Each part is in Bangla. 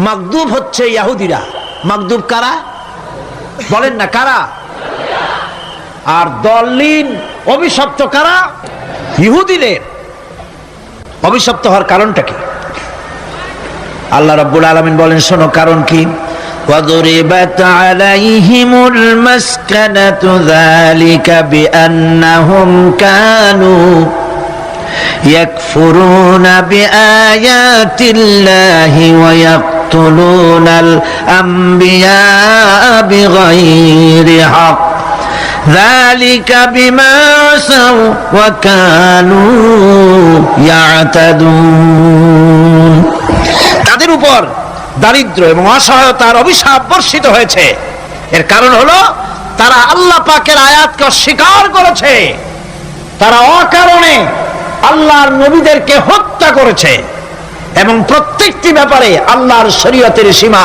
মাগদুব হচ্ছে ইহুদিরা। মাগদুব কারা বলেন না, কারা? আর দলিন অভিশপ্ত কারা? ইহুদিদের। অভিশপ্ত হওয়ার কারণটা কি? আল্লাহ রাব্বুল আলামিন বলেন, শোনো কারণ কি। وَضُرِبَتْ عَلَيْهِمُ الْمَسْكَنَةُ ذَلِكَ بِأَنَّهُمْ كَانُوا يَكْفُرُونَ بِآيَاتِ اللَّهِ وَيَقْتُلُونَ الْأَنْبِيَاءَ بِغَيْرِ حَقٍّ ذَلِكَ بِمَا عَصَوْا وَكَانُوا يَعْتَدُونَ। তাদের উপর দারিদ্র এবং অসহায়তার অভিশাপ বর্ষিত হয়েছে। এর কারণ হলো তারা আল্লাহ পাকের আয়াতকে অস্বীকার করেছে, তারা অকারণে আল্লাহর নবীদেরকে হত্যা করেছে এবং প্রত্যেকটি ব্যাপারে আল্লাহর শরীয়তের সীমা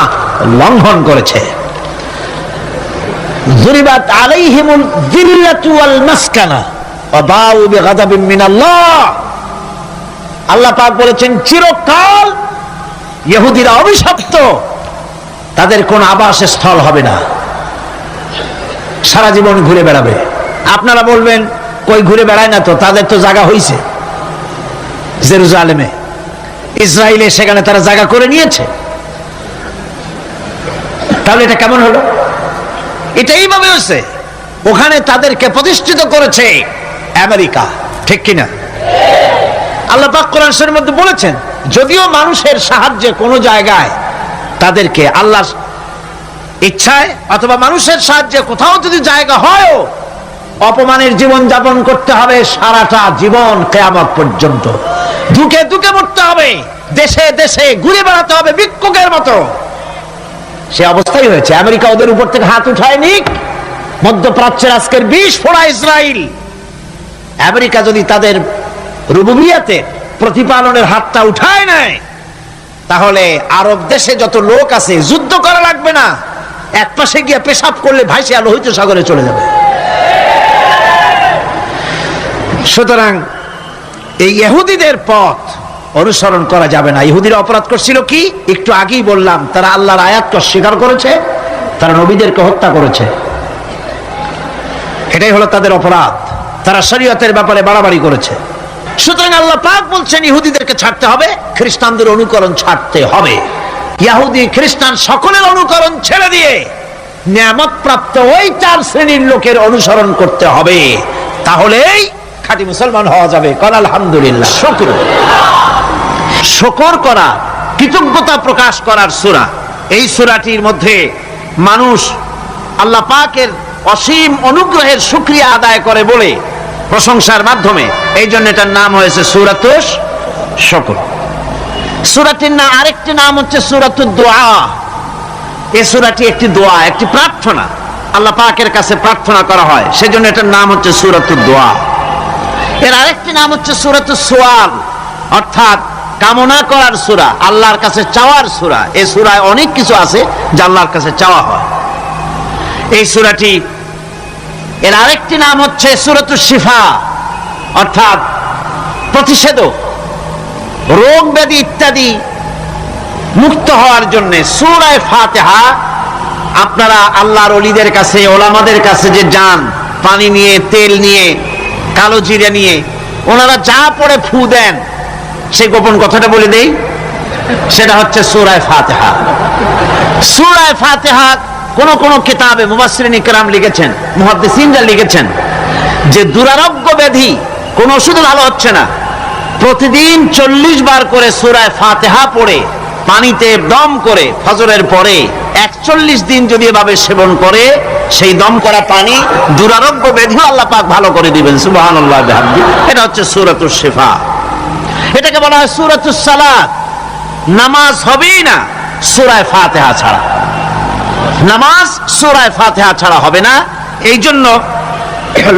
লঙ্ঘন করেছে। যুরিবাত আলাইহিমুল যিল্লাতু ওয়াল মাসকানা ওয়া বাউ বিগাদাবিন মিনাল্লাহ। আল্লাহ পাক বলেছেন, চিরকাল ইহুদিরা অভিশপ্ত, তাদের কোন আবাসস্থল হবে না, সারা জীবন ঘুরে বেড়াবে। আপনারা বলবেন, কই ঘুরে বেড়ায় না তো, তাদের তো জায়গা হইছে জেরুজালেমে, ইসরায়েলে, সেখানে তারা জায়গা করে নিয়েছে। তাহলে এটা কেমন হলো? এটা এইভাবে হয়েছে, ওখানে তাদেরকে প্রতিষ্ঠিত করেছে আমেরিকা, ঠিক কিনা? আল্লাহ পাক কোরআন শরীফের মধ্যে বলেছেন, যদিও মানুষের সাহায্যে কোন জায়গায় তাদেরকে আল্লাহর ইচ্ছায় অথবা মানুষের সাহায্যে কোথাও যদি জায়গা হয়, অপমানের জীবন যাপন করতে হবে সারাটা জীবন, কিয়ামত পর্যন্ত দুঃখে দুঃখে মরতে হবে, দেশে দেশে ঘুরে বেড়াতে হবে ভিক্ষুকের মতো। সে অবস্থাই হয়েছে। আমেরিকা ওদের উপর থেকে হাত উঠায়নি। মধ্যপ্রাচ্যের আজকের 20 ফোড়া ইসরায়েল, আমেরিকা যদি তাদের রুবুবিয়াতে প্রতিপালনের হাতটা উঠায় নেয়, তাহলে আরব দেশে যত লোক আছে যুদ্ধ করা লাগবে না, এক পাশে গিয়ে পেশাব করলে ভাইসে লোহিত সাগরে চলে যাবে। সুতরাং এই ইহুদিদের পথ অনুসরণ করা যাবে না। ইহুদিরা অপরাধ করছিল কি? একটু আগেই বললাম, তারা আল্লাহর আয়াতকে অস্বীকার করেছে, তারা নবীদেরকে হত্যা করেছে, এটাই হলো তাদের অপরাধ। তারা শরীয়তের ব্যাপারে বাড়াবাড়ি করেছে। সুতরাং আল্লাহ পাক বলছেন, ইহুদিদেরকে ছাড়তে হবে, খ্রিস্টানদের অনুকরণ ছাড়তে হবে। ইহুদি খ্রিস্টান সকলের অনুকরণ ছেড়ে দিয়ে নিয়ামত প্রাপ্ত ওই 4 শ্রেণীর লোকের অনুসরণ করতে হবে, তাহলেই খাঁটি মুসলমান হওয়া যাবে। কাল আলহামদুলিল্লাহ। শুকর করা, কৃতজ্ঞতা প্রকাশ করার সূরা। এই সূরাটির মধ্যে মানুষ আল্লাহ পাকের অসীম অনুগ্রহের শুকরিয়া আদায় করে বলে প্রশংসার মাধ্যমে, এই জন্য এটার নাম হয়েছে সূরাতুশ শুকর। সূরাটির নাম আরেকটি নাম হচ্ছে সূরাতুদ দোয়া। এই সূরাটি একটি দোয়া, একটি প্রার্থনা, আল্লাহ পাকের কাছে প্রার্থনা করা হয়, সেজন্য এটার নাম হচ্ছে সূরাতুদ দোয়া। এর আরেকটি নাম হচ্ছে সূরাতুস সুআল, অর্থাৎ কামনা করার সূরা, আল্লাহর কাছে চাওয়ার সূরা। এই সূরায় অনেক কিছু আছে যা আল্লাহর কাছে চাওয়া হয়। এই সূরাটি, এর আরেকটি নাম হচ্ছে সূরাতুশ শিফা, অর্থাৎ প্রতিষেধক, রোগ ব্যাধি ইত্যাদি মুক্ত হওয়ার জন্য। সূরা ফাতিহা, আপনারা আল্লাহর ওলিদের কাছে, ওলামাদের কাছে যে যান, পানি নিয়ে, তেল নিয়ে, কালো জিরা নিয়ে, ওনারা যা পড়ে ফু দেন, সেই গোপন কথাটা বলে দেই, সেটা হচ্ছে সূরা ফাতিহা। সূরা ফাতিহা কোন কোন কিতাবে মুফাসসিরিন ইকরাম লিখেছেন, মুহাদ্দিসিনরা লিখেছেন যে দুরারোগ্য ব্যাধি, কোন ওষুধ ভালো হচ্ছে না, প্রতিদিন 40 বার করে সূরা ফাতিহা পড়ে পানিতে দম করে ফজরের পরে 41 দিন যদি এভাবে সেবন করে, সেই দম করা পানি দুরারোগ্য ব্যাধিও আল্লাহ পাক ভালো করে দিবেন। সুবহানাল্লাহ বিহামদি। এটা হচ্ছে সূরাতুশ শিফা। এটাকে বলা হয় সূরাতুস সালাত। নামাজ হবেই না সূরা ফাতিহা ছাড়া, নামাজ সূরা ফাতিহা ছাড়া হবে না। এই জন্য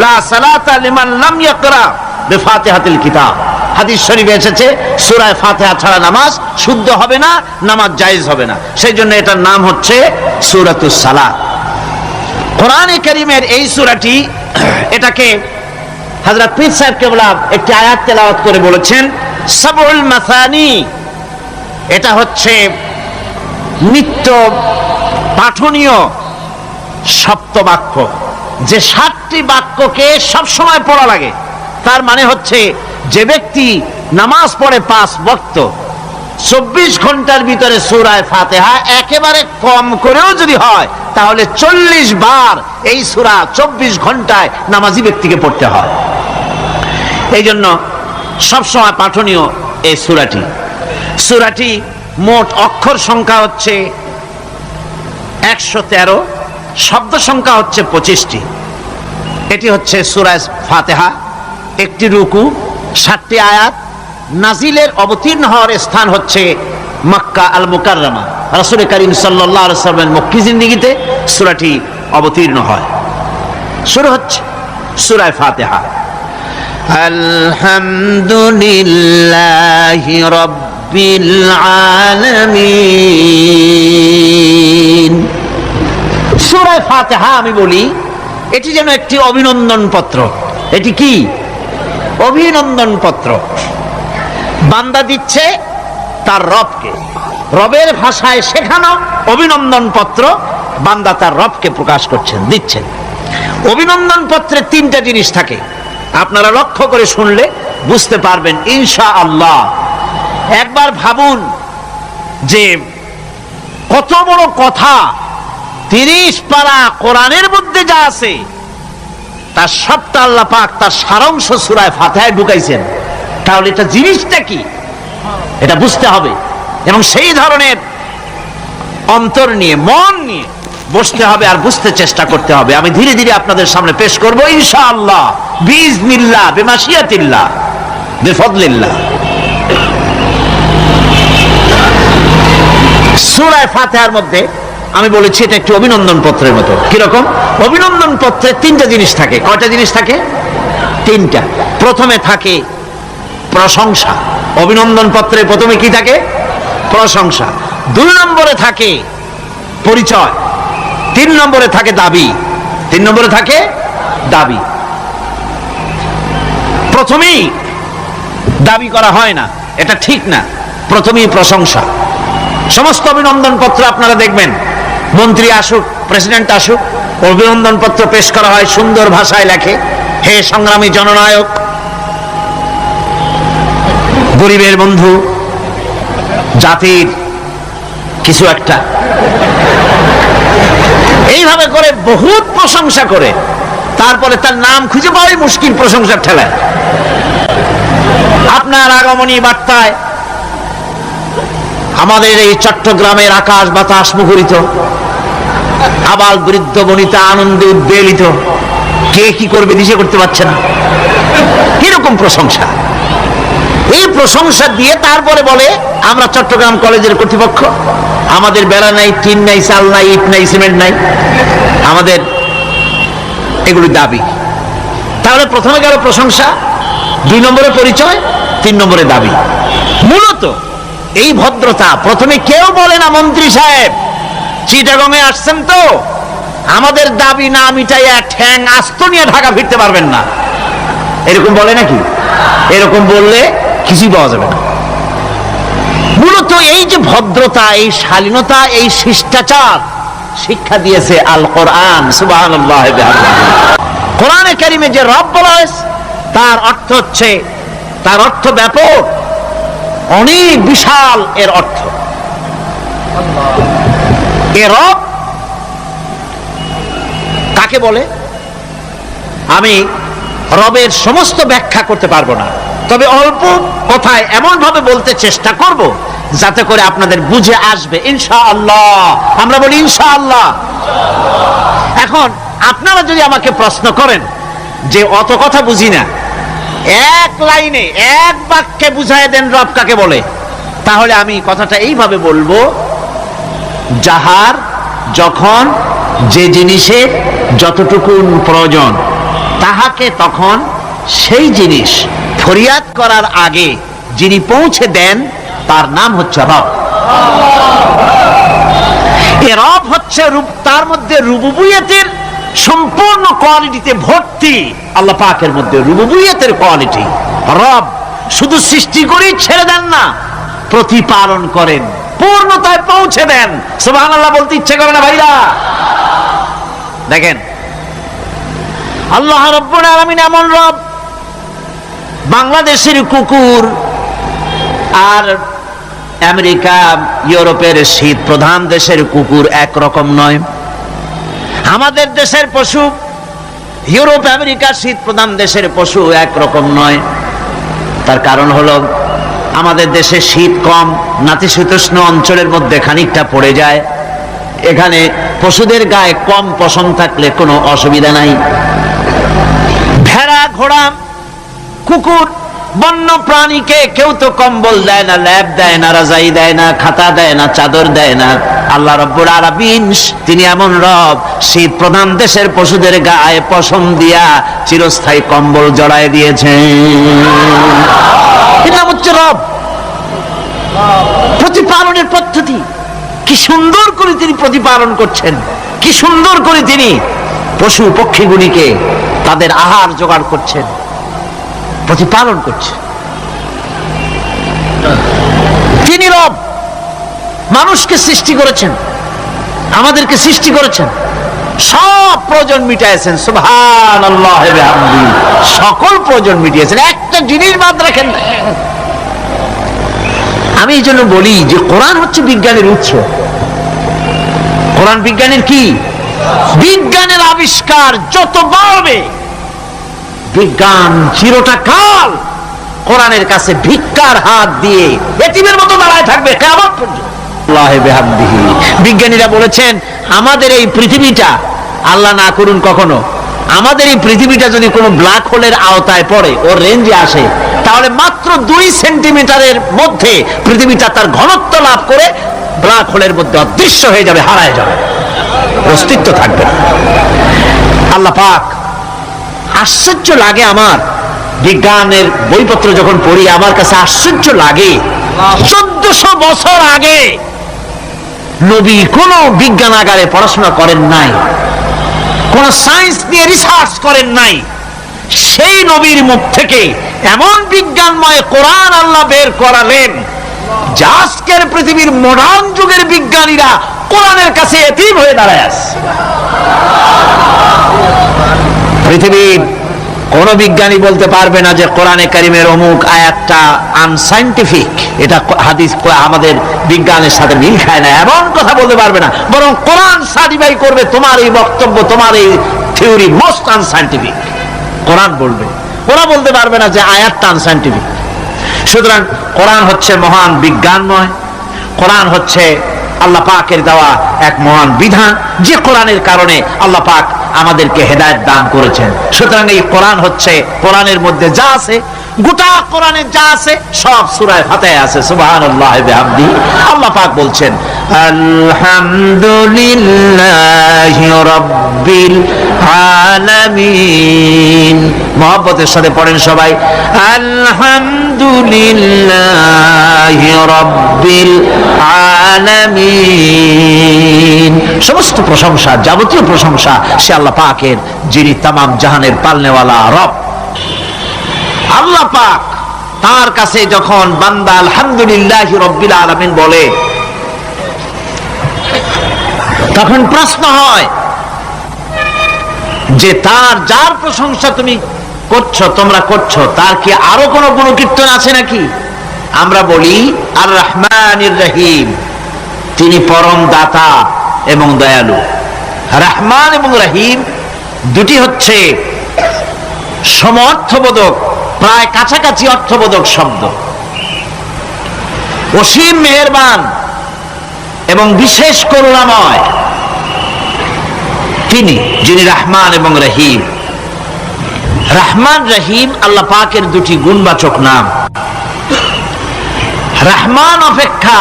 লা সালাতা লিমান লাম ইয়াকরা বিফাতিহাতিল কিতাব, হাদিস শরীফে এসেছে সূরা ফাতিহা ছাড়া নামাজ শুদ্ধ হবে না, নামাজ জায়েজ হবে না। সেই জন্য এটার নাম হচ্ছে সূরাতুস সালাত। কোরআনে কারীমের এই সূরাটি, এটাকে হযরত পীর সাহেব কেবলা একটি আয়াত তেলাওয়াত করে বলেছেন, সাবউল মাসানি। এটা হচ্ছে নিত্য পাঠনীয় সপ্তবাক্য, যে 7টি বাক্যকে সবসময় পড়া লাগে। তার মানে হচ্ছে যে ব্যক্তি নামাজ পড়ে 5 ওয়াক্ত 24 ঘন্টার ভিতরে সূরা ফাতিহা একেবারে কম করেও যদি হয় তাহলে 40 বার এই সূরা 24 ঘন্টায় নামাজি ব্যক্তিকে পড়তে হয়। এই জন্য সবসময় পাঠনীয় এই সূরাটি মোট অক্ষর সংখ্যা হচ্ছে 113, শব্দ সংখ্যা হচ্ছে 25টি। এটি হচ্ছে সূরা ফাতিহা, একটি রুকু, 7টি আয়াত। নাজিলের অবতীর্ণ হওয়ার স্থান হচ্ছে মক্কা আল মুকাররমা। রাসূল করিম সাল্লাল্লাহু আলাইহি ওয়াসাল্লামের মক্কি জিন্দেগিতে সূরাটি অবতীর্ণ হয়। শুরু হচ্ছে সূরা ফাতিহা, আলহামদুলিল্লাহি রাব্বিল আলামিন। সূরা ফাতিহা আমি বলি এটি যেন একটি অভিনন্দন পত্র। এটি কি? অভিনন্দন পত্র। বান্দা দিচ্ছে তার রবকে, রবের ভাষায় শেখানো অভিনন্দন পত্র বান্দা তার রবকে প্রকাশ করছেন, দিচ্ছেন। অভিনন্দন পত্রে 3টা জিনিস থাকে, আপনারা লক্ষ্য করে শুনলে বুঝতে পারবেন ইনশাআল্লাহ। একবার ভাবুন যে কত বড় কথা, 30 পারা কোরআনের মধ্যে যা আছে তার সবটা আল্লাহ পাক তার সারাংশ সূরা ফাতিহায় ঢুকাইছেন। তাহলে এটা জিনিসটা কি এটা বুঝতে হবে, এবং সেই ধরনের অন্তর নিয়ে মন নিয়ে বসতে হবে আর বুঝতে চেষ্টা করতে হবে। আমি ধীরে ধীরে আপনাদের সামনে পেশ করব ইনশাআল্লাহ, বিইজনিল্লাহ, বিমাশিয়াতিল্লাহ, বিফদলিল্লাহ। সূরা ফাতিহার মধ্যে আমি বলেছি এটা একটি অভিনন্দন পত্রের মতো। কিরকম? অভিনন্দন পত্রে 3টা জিনিস থাকে। কয়টা জিনিস থাকে? 3টা। প্রথমে থাকে প্রশংসা। অভিনন্দন পত্রে প্রথমে কি থাকে? প্রশংসা। 2 নম্বরে থাকে পরিচয়। 3 নম্বরে থাকে দাবি। 3 নম্বরে থাকে দাবি। প্রথমেই দাবি করা হয় না, এটা ঠিক না। প্রথমেই প্রশংসা। সমস্ত অভিনন্দন পত্র আপনারা দেখবেন, মন্ত্রী আসুক, প্রেসিডেন্ট আসুক, অভিনন্দন পত্র পেশ করা হয়, সুন্দর ভাষায় লেখে, হে সংগ্রামী জননায়ক, গরিবের বন্ধু, জাতির কিছু একটা, এইভাবে করে বহুত প্রশংসা করে তারপরে তার নাম খুঁজে পাওয়াই মুশকিল প্রশংসার ঠেলায়। আপনার আগমনী বার্তায় আমাদের এই চট্টগ্রামের আকাশ বাতাস মুখরিত, আবাল বৃদ্ধ বনিতা আনন্দে উদ্বেলিত, কে কি করবে দিশে করতে পারছে না, এরকম প্রশংসা। এই প্রশংসা দিয়ে তারপরে বলে আমরা চট্টগ্রাম কলেজের কর্তৃপক্ষ, আমাদের বেড়া নাই, টিন নাই, চাল নাই, ইট নাই, সিমেন্ট নাই, আমাদের এগুলি দাবি। তাহলে প্রথমে গেল প্রশংসা, 2 নম্বরে পরিচয়, 3 নম্বরে দাবি। মূলত এই ভদ্রতা প্রথমে কেউ বলে না, মন্ত্রী সাহেব চিটাগংয়ে আসছেন তো আমাদের দাবি না মিটাইয়া ঠ্যাং আস্ত নিয়ে ঢাকা ফিরতে পারবেন না, এরকম বলে নাকি? এরকম বললে কিছুই পাওয়া যাবে না। মূলত এই যে ভদ্রতা, এই শালীনতা, এই শিষ্টাচার শিক্ষা দিয়েছে আল কোরআন। সুবহানাল্লাহ। কোরআনে কারিমে যে রব বলা হয়েছে তার অর্থ হচ্ছে, তার অর্থ ব্যাপক, অনেক বিশাল এর অর্থ। এ রব কাকে বলে আমি রবের সমস্ত ব্যাখ্যা করতে পারবো না, তবে অল্প কথায় এমন ভাবে বলতে চেষ্টা করব যাতে করে আপনাদের বুঝে আসবে ইনশাআল্লাহ। আমরা বলি ইনশাআল্লাহ। এখন আপনারা যদি আমাকে প্রশ্ন করেন যে অত কথা বুঝি না, এক লাইনে এক বাক্যে বুঝায় দেন রব কাকে বলে, তাহলে আমি কথাটা এইভাবে বলবো, যাহার যখন যে জিনিসের যতটুকু প্রয়োজন তাহাকে তখন সেই জিনিস ফরিয়াদ করার আগে যিনি পৌঁছে দেন তার নাম হচ্ছে রব। এ রব হচ্ছে তার মধ্যে রুবুবিয়তের সম্পূর্ণ কোয়ালিটিতে ভর্তি। আল্লাহ পাকের মধ্যে রুবুবিয়তের কোয়ালিটি। রব শুধু সৃষ্টি করেই ছেড়ে দেন না, প্রতিপালন করেন, পূর্ণতায় পৌঁছে দেন। সুবহানাল্লাহ বলতে ইচ্ছে করে না ভাইরা? দেখেন আল্লাহ রাব্বুল আলামিন এমন রব, বাংলাদেশের কুকুর আর আমেরিকা ইউরোপের শীত প্রধান দেশের কুকুর একরকম নয়। আমাদের দেশের পশু ইউরোপ আমেরিকার শীত প্রধান দেশের পশু একরকম নয়। তার কারণ হলো আমাদের দেশে শীত কম, নাতিশীতোষ্ণ অঞ্চলের মধ্যে খানিকটা পড়ে যায়। এখানে পশুদের গায়ে কম পশম থাকলে কোনো অসুবিধা নাই। ভেড়া, ঘোড়া, কুকুর, বন্য প্রাণীকে কেউ তো কম্বল দেয় না, ল্যাপ দেয় না, রাজাই দেয় না, খাতা দেয় না, চাদর দেয় না। আল্লাহ রাব্বুল আলামিন তিনি এমন রব, শীত প্রধান দেশের পশুদের গায়ে পশম দিয়া চিরস্থায়ী কম্বল জড়ায় দিয়েছেন। এটা হচ্ছে রব। প্রতিপালনের পদ্ধতি কি সুন্দর করে তিনি প্রতিপালন করছেন, কি সুন্দর করে তিনি পশু পক্ষীগুলিকে তাদের আহার জোগাড় করছেন, প্রতিপালন করছে। তিনি রব, মানুষকে সৃষ্টি করেছেন, আমাদেরকে সৃষ্টি করেছেন, সব প্রয়োজন মিটাইছেন। সুবহানাল্লাহ ওয়া বিহামদিহি, সকল প্রয়োজন মিটিয়েছেন, একটা জিনিস বাদ রাখেন না। আমি এই জন্য বলি যে কোরআন হচ্ছে বিজ্ঞানের উৎস। কোরআন বিজ্ঞানের কি? বিজ্ঞানের আবিষ্কার যত বাড়বে, বিজ্ঞান চিরটা কাল কোরআনের কাছে ভিক্ষার হাত দিয়ে এতিমের মতো দাঁড়ায় থাকবে কিয়ামত পর্যন্ত। আল্লাহ বিহামদিহি, বিজ্ঞানীরা বলেছেন আমাদের এই পৃথিবীটা, আল্লাহ না করুন কখনো, আমাদের এই পৃথিবীটা যদি কোনো ব্ল্যাক হোলের আওতায় পড়ে, ওর রেঞ্জে আসে, তাহলে মাত্র 2 সেন্টিমিটারের মধ্যে পৃথিবীটা তার ঘনত্ব লাভ করে ব্ল্যাক হোলের মধ্যে অদৃশ্য হয়ে যাবে, হারায় যাবে, অস্তিত্ব থাকবে না। আল্লাহ পাক, আশ্চর্য লাগে আমার বিজ্ঞানের বইপত্র যখন পড়ি, আমার কাছে আশ্চর্য লাগে 1400 বছর আগে নবী কোন বিজ্ঞানাগারে পড়াশোনা করেন নাই, কোন সায়েন্স নিয়ে রিসার্চ করেন নাই। সেই নবীর মুখ থেকে এমন বিজ্ঞানময় কোরআন আল্লাহ বের করালেন, যা আজকের পৃথিবীর মডার্ন যুগের বিজ্ঞানীরা কোরআনের কাছে এতিম হয়ে দাঁড়ায় আছে। পৃথিবীর কোন বিজ্ঞানী বলতে পারবে না যে কোরআনে কারিমের অমুক আয়াতটা আনসাইন্টিফিক, এটা হাদিস আমাদের বিজ্ঞানের সাথে মিল খায় না, এমন কথা বলতে পারবে না। বরং কোরআন সার্টিফাই করবে তোমার এই বক্তব্য, তোমার এই থিওরি মোস্ট আনসাইন্টিফিক। কোরআন বলবে, ওরা বলতে পারবে না যে আয়াতটা আনসাইন্টিফিক। সুতরাং কোরআন হচ্ছে মহান বিজ্ঞানময়, কোরআন হচ্ছে আল্লাহ পাকের দেওয়া এক মহান বিধান, যে কোরআনের কারণে আল্লাহ পাক আমাদেরকে হেদায়েত দান করেছেন। সুতরাং এই কোরআন হচ্ছে, কোরআনের মধ্যে যা আছে, গোটা কোরআনে যা আছে সব সূরা ফাতিহায় আছে। সুবহানাল্লাহ ওয়া বিহামদিহি। আল্লাহ পাক বলছেন আলহামদুলিল্লাহি রাব্বিল আলামিন। মহব্বতের সাথে পড়েন সবাই, আলহামদুলিল্লাহি রাব্বিল আলামিন। সমস্ত প্রশংসা, যাবতীয় প্রশংসা সে আল্লাহ পাকের, যিনি তামাম জাহানের পালনেওয়ালা রব। আল্লাহ পাক তার কাছে যখন বান্দা আলহামদুলিল্লাহি রাব্বিল আলামিন বলে, তখন প্রশ্ন হয় যে তার যার প্রশংসা তুমি করছো, তোমরা করছো, তার কি আরো কোনো গুণকীর্তন আছে নাকি? আমরা বলি আর রহমানির রহিম, তিনি পরম দাতা এবং দয়ালু। রহমান এবং রহিম দুটি হচ্ছে সমঅর্থবোধক, প্রায় কাছাকাছি অর্থবোধক শব্দ। অসীম মেহেরবান এবং বিশেষ করুণাময় তিনি, যিনি রহমান এবং রহিম। রহমান রহিম আল্লাহ পাকের দুটি গুণবাচক নাম। রহমান অপেক্ষা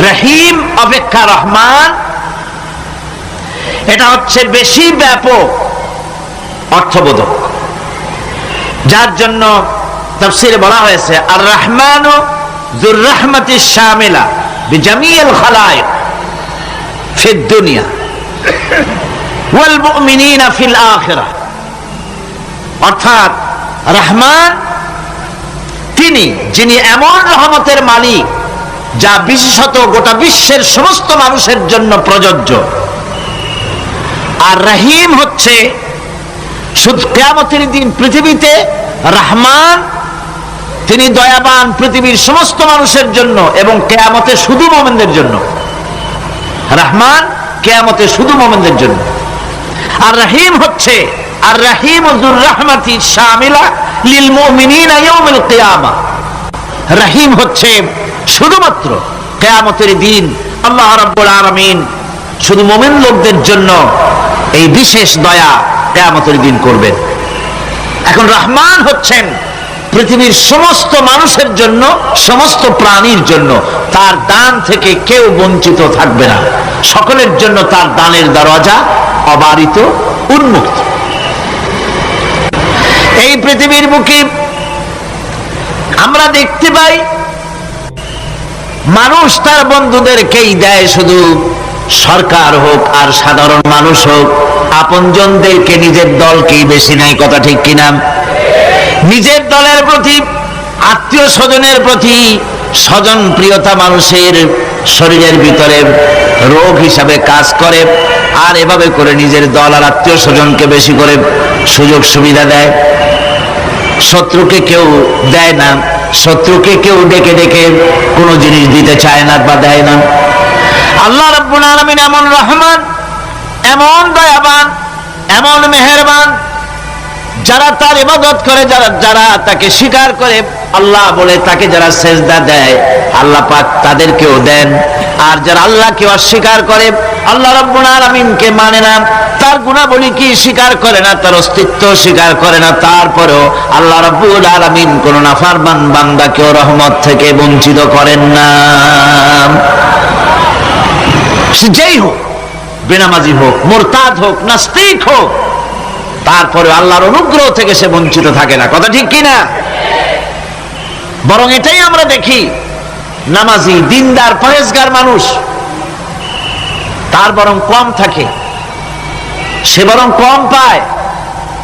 রহিম অপেক্ষা রহমান, এটা হচ্ছে বেশি ব্যাপক অর্থবোধক, যার জন্য তাফসীরে বলা হয়েছে আর রহমানু যুর রাহমাতিশ শামিলা বিজামিল খালায়েক ফিদ দুনিয়া ওয়াল মুমিনিনা ফিল আখিরাহ। অর্থাৎ রহমান তিনি, যিনি এমন রহমতের মালিক যা বিশেষত গোটা বিশ্বের সমস্ত মানুষের জন্য প্রযোজ্য। আর রহিম হচ্ছে শুধু কিয়ামতের দিন পৃথিবীতে রহমান, তিনি দয়াবান পৃথিবীর সমস্ত মানুষের জন্য, এবং কিয়ামতে শুধু মুমিনদের জন্য। রহমান কিয়ামতে শুধু মুমিনদের জন্য। আর রহিম হচ্ছে আর রহিম যুর রাহমাতি শামিলা লিল মুমিনিনা ইয়াউমিল কিয়ামা। রহিম হচ্ছে শুধুমাত্র কিয়ামতের দিন আল্লাহ রাব্বুল আলামিন শুধু মুমিন লোকদের জন্য এই বিশেষ দয়া কিয়ামতের দিন করবেন। এখন রহমান হচ্ছেন পৃথিবীর সমস্ত মানুষের জন্য, সমস্ত প্রাণীর জন্য। তার দান থেকে কেউ বঞ্চিত থাকবে না, সকলের জন্য তার দানের দরজা অবারিত, উন্মুক্ত। এই পৃথিবীর বুকে আমরা দেখতে পাই মানুষ তার বন্ধুদেরকেই দেয়, শুধু সরকার হোক আর সাধারণ মানুষ হোক, আপনজনদেরকে নিজের দলকেই বেশি নেয়। কথা ঠিক কিনা? নিজের দলের প্রতি, আত্মীয় স্বজনের প্রতি স্বজন প্রিয়তা মানুষের শরীরের ভিতরে রোগ হিসাবে কাজ করে, আর এভাবে করে নিজের দল আর আত্মীয় স্বজনকে বেশি করে সুযোগ সুবিধা দেয়। শত্রুকে কেউ দেয় না, শত্রুকে কেউ ডেকে ডেকে কোনো জিনিস দিতে চায় না বা দেয় না। আল্লাহ রাব্বুল আলামিন এমন রহমান, এমন দয়াবান, এমন মেহেরবান, যারা তার ইবাদত করে, যারা তাকে স্বীকার করে, আল্লাহ বলে তাকে যারা সেজদা দেয়, আল্লাহ পাক তাদেরকেও দেন। আর যারা আল্লাহকে অস্বীকার করে, আল্লাহ রাব্বুল আলামিনকে মানে না, তার গুণাবলী কি স্বীকার করে না, তার অস্তিত্ব স্বীকার করে না, তারপরেও আল্লাহ রাব্বুল আলামিন কোন নাফরমান বান্দাকেও রহমত থেকে বঞ্চিত করেন না। সে যেই হোক, বেনামাজি হোক, মুরতাদ হোক, নাস্তিক হোক, তারপরে আল্লাহর অনুগ্রহ থেকে সে বঞ্চিত থাকে না। কথা ঠিক কিনা? বরং এটাই আমরা দেখি, নামাজি, দিনদার, পরেজগার মানুষ তার বরং কম থাকে, সে বরং কম পায়।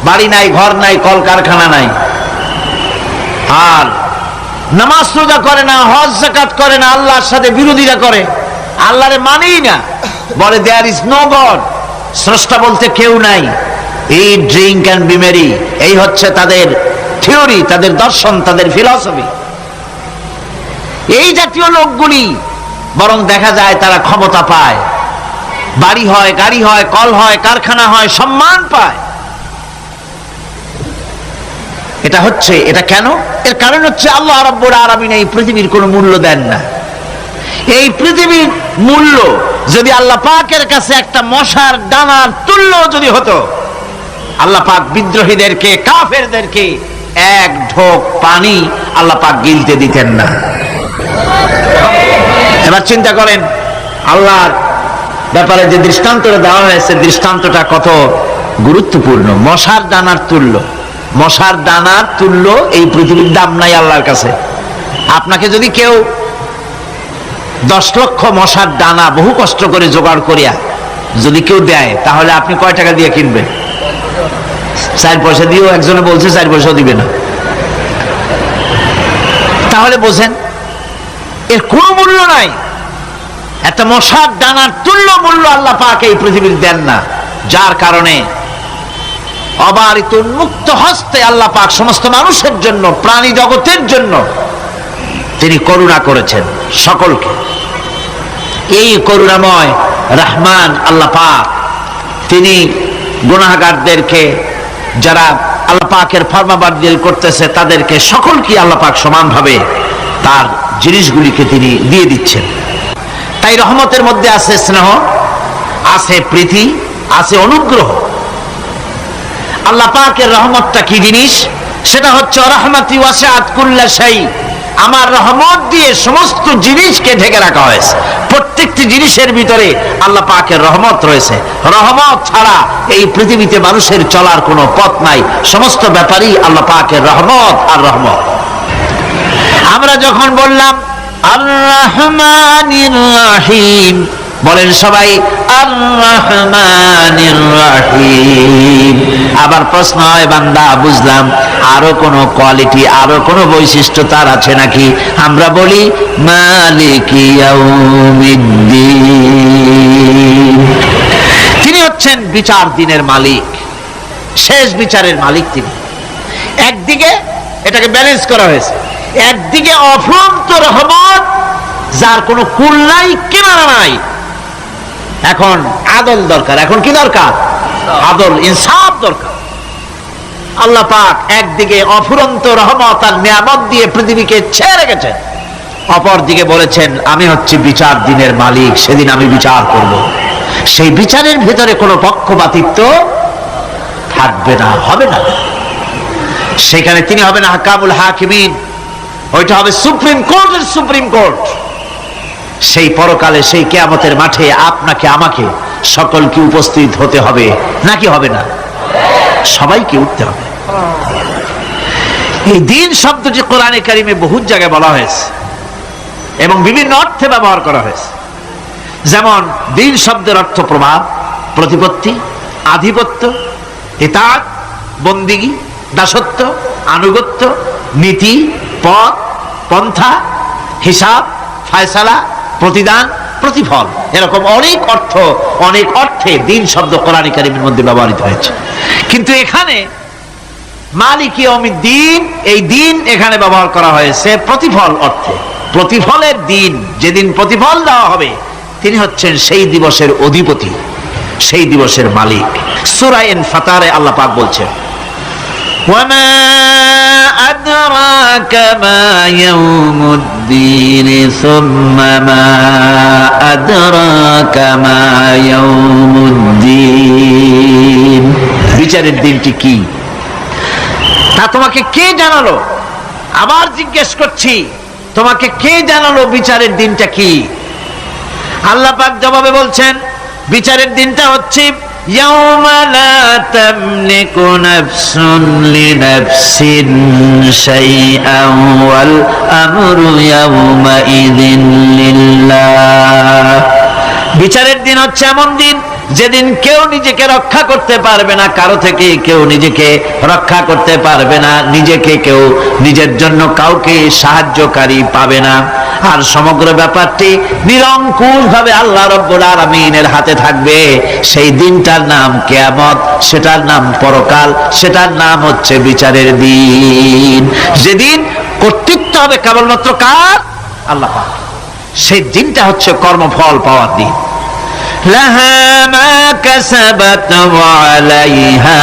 বাড়ি নাই, ঘর নাই, কলকারখানা নাই, আর নামাজ রোজা করে না, হজ যাকাত করে না, আল্লাহর সাথে বিরোধিতা করে, আল্লাহরে মানেই না, বলে দেয়ার ইজ নো গড, স্রষ্টা বলতে কেউ নাই। ইট, ড্রিঙ্ক এন্ড বি মেরি, এই হচ্ছে তাদের থিওরি, তাদের দর্শন, তাদের ফিলসফি। এই জাতীয় লোকগুলি বরং দেখা যায় তারা ক্ষমতা পায়, বাড়ি হয়, গাড়ি হয়, কল হয়, কারখানা হয়, সম্মান পায়। এটা কেন? এর কারণ হচ্ছে আল্লাহ রাব্বুল আলামিন এই পৃথিবীর কোনো মূল্য দেন না। এই পৃথিবীর মূল্য যদি আল্লাহ পাকের কাছে একটা মশার দানার তুল্য যদি হতো, আল্লাহ পাক বিদ্রোহীদেরকে, কাফেরদেরকে এক ঢোক পানি আল্লাহ পাক গিলতে দিতেন না। এবার চিন্তা করেন, আল্লাহর ব্যাপারে যে দৃষ্টান্তটা দেওয়া হয়েছে, দৃষ্টান্তটা কত গুরুত্বপূর্ণ। মশার দানার তুল্য, মশার দানার তুল্য এই পৃথিবীর দাম নাই আল্লাহর কাছে। আপনাকে যদি কেউ 10 লক্ষ মশার দানা বহু কষ্ট করে জোগাড় করিয়া যদি কেউ দেয়, তাহলে আপনি কয় টাকা দিয়ে কিনবেন? 4 পয়সা দিয়েও একজনে বলছে 4 পয়সাও দিবে না। তাহলে বোঝেন এর কোনো মূল্য নাই। একটা মশার দানার তুল্য মূল্য আল্লাহ পাক এই পৃথিবীর দেন না, যার কারণে অবারিত উন্মুক্ত হস্তে আল্লাহ পাক সমস্ত মানুষের জন্য, প্রাণী জগতের জন্য তিনি করুণা করেছেন সকলকে। এই করুণাময় রহমান আল্লাহ পাক, তিনি গুনাহগারদেরকে, যারা আল্লাহ পাকের ফরমাবরদারি করতেছে, তাদেরকে সকলকে আল্লাহ পাক সমানভাবে তার জিনিসগুলিকে তিনি দিয়ে দিচ্ছেন। তাই রহমতের মধ্যে আছে স্নেহ, আছে প্রীতি, আছে অনুগ্রহ। আল্লাহ পাকের রহমতটা কি জিনিস? সেটা হচ্ছে রহমতি ওয়াসিআত কুল্লা শাই, আমার রহমত দিয়ে সমস্ত জিনিসকে ঢেকে রাখা হয়েছে। প্রত্যেকটি জিনিসের ভিতরে আল্লাহ পাকের রহমত রয়েছে। রহমত ছাড়া এই পৃথিবীতে মানুষের চলার কোনো পথ নাই। সমস্ত ব্যাপারই আল্লাহ পাকের রহমত আর রহমত। আমরা যখন বললাম আর রহমানির রহিম, বলেন সবাই আর রহমানির রহিম। আবার প্রশ্ন হয়, বান্দা বুঝলাম, আরো কোন কোয়ালিটি, আরো কোন বৈশিষ্ট্য তার আছে নাকি? আমরা বলি মালিকি ইয়াউমিদ্দিন। তিনি হচ্ছেন বিচার দিনের মালিক, শেষ বিচারের মালিক তিনি। একদিকে এটাকে ব্যালেন্স করা হয়েছে, একদিকে অফুরন্ত রহমত, যার কোনো কুল নাই, কিনারা নাই। এখন আদল দরকার। এখন কি দরকার? আদল, ইনসাফ দরকার। আল্লাহ পাক একদিকে অফুরন্ত রহমত আর নিয়ামত দিয়ে পৃথিবীকে ছেড়ে রেখেছেন, অপর দিকে বলেছেন আমি হচ্ছি বিচার দিনের মালিক, সেদিন আমি বিচার করব। সেই বিচারের ভিতরে কোনো পক্ষপাতিত্ব থাকবে না, হবে না। সেখানে তিনি হবেন হাকামুল হাকিমিন, ওইটা হবে সুপ্রিম কোর্টের সুপ্রিম কোর্ট। সেই পরকালে, সেই কিয়ামতের মাঠে আপনাকে আমাকে সকলকে উপস্থিত হতে হবে, নাকি হবে না? সবাইকে উঠতে হবে। এই দিন শব্দটি কোরআনে কারিমে বহু জায়গায় বলা হয়েছে এবং বিভিন্ন অর্থে ব্যবহার করা হয়েছে। যেমন দিন শব্দের অর্থ প্রভাব, প্রতিপত্তি, আধিপত্য, ইতাআত, বন্দিগি, দাসত্ব, আনুগত্য, নীতি, পথ, পন্থা, হিসাব, ফায়সালা, প্রতিদান, প্রতিফল, এরকম অনেক অর্থ, অনেক অর্থে দিন শব্দ কোরআনে কারিমের মধ্যে ব্যবহৃত হয়েছে। কিন্তু এখানে মালিক ইয়াউমিদ্দিন, এই দিন এখানে ব্যবহার করা হয়েছে প্রতিফল অর্থে। প্রতিফলের দিন, যেদিন প্রতিফল দেওয়া হবে, তিনি হচ্ছেন সেই দিবসের অধিপতি, সেই দিবসের মালিক। সূরা ইনফিতারে আল্লাহ পাক বলছেন ওয়ামা আদরাকা মা ইয়াউমুদ্দিন সুম্মা মা আদরাকা মা ইয়াউমুদ্দিন। বিচারের দিনটি কি তা তোমাকে কে জানালো? আবার জিজ্ঞেস করছি, তোমাকে কে জানালো বিচারের দিনটা কি? আল্লাহ পাক জবাবে বলছেন বিচারের দিনটা হচ্ছে ইয়াউমা লা তামলিকু নাফসুন লিনাফসিন শাইআন ওয়াল আমরু ইয়াউমা ইযিন লিল্লাহ। বিচারের দিন হচ্ছে এমন দিন যেদিন কেউ নিজেকে রক্ষা করতে পারবে না, কারো থেকে কেউ নিজেকে রক্ষা করতে পারবে না, নিজেকে কেউ নিজের জন্য কাউকে সাহায্যকারী পাবে না। আর সমগ্র ব্যাপারটি নিরঙ্কুশ ভাবে আল্লাহ রাব্বুল আলামিনের হাতে থাকবে। সেই দিনটার নাম কিয়ামত, সেটার নাম পরকাল, সেটার নাম হচ্ছে বিচারের দিন। যেদিন কর্তৃত্ব হবে কেবলমাত্র কার? আল্লাহ পাক। সেই দিনটা হচ্ছে কর্মফল পাওয়ার দিন। লাহা মা কাসাবাত ওয়া আলাইহা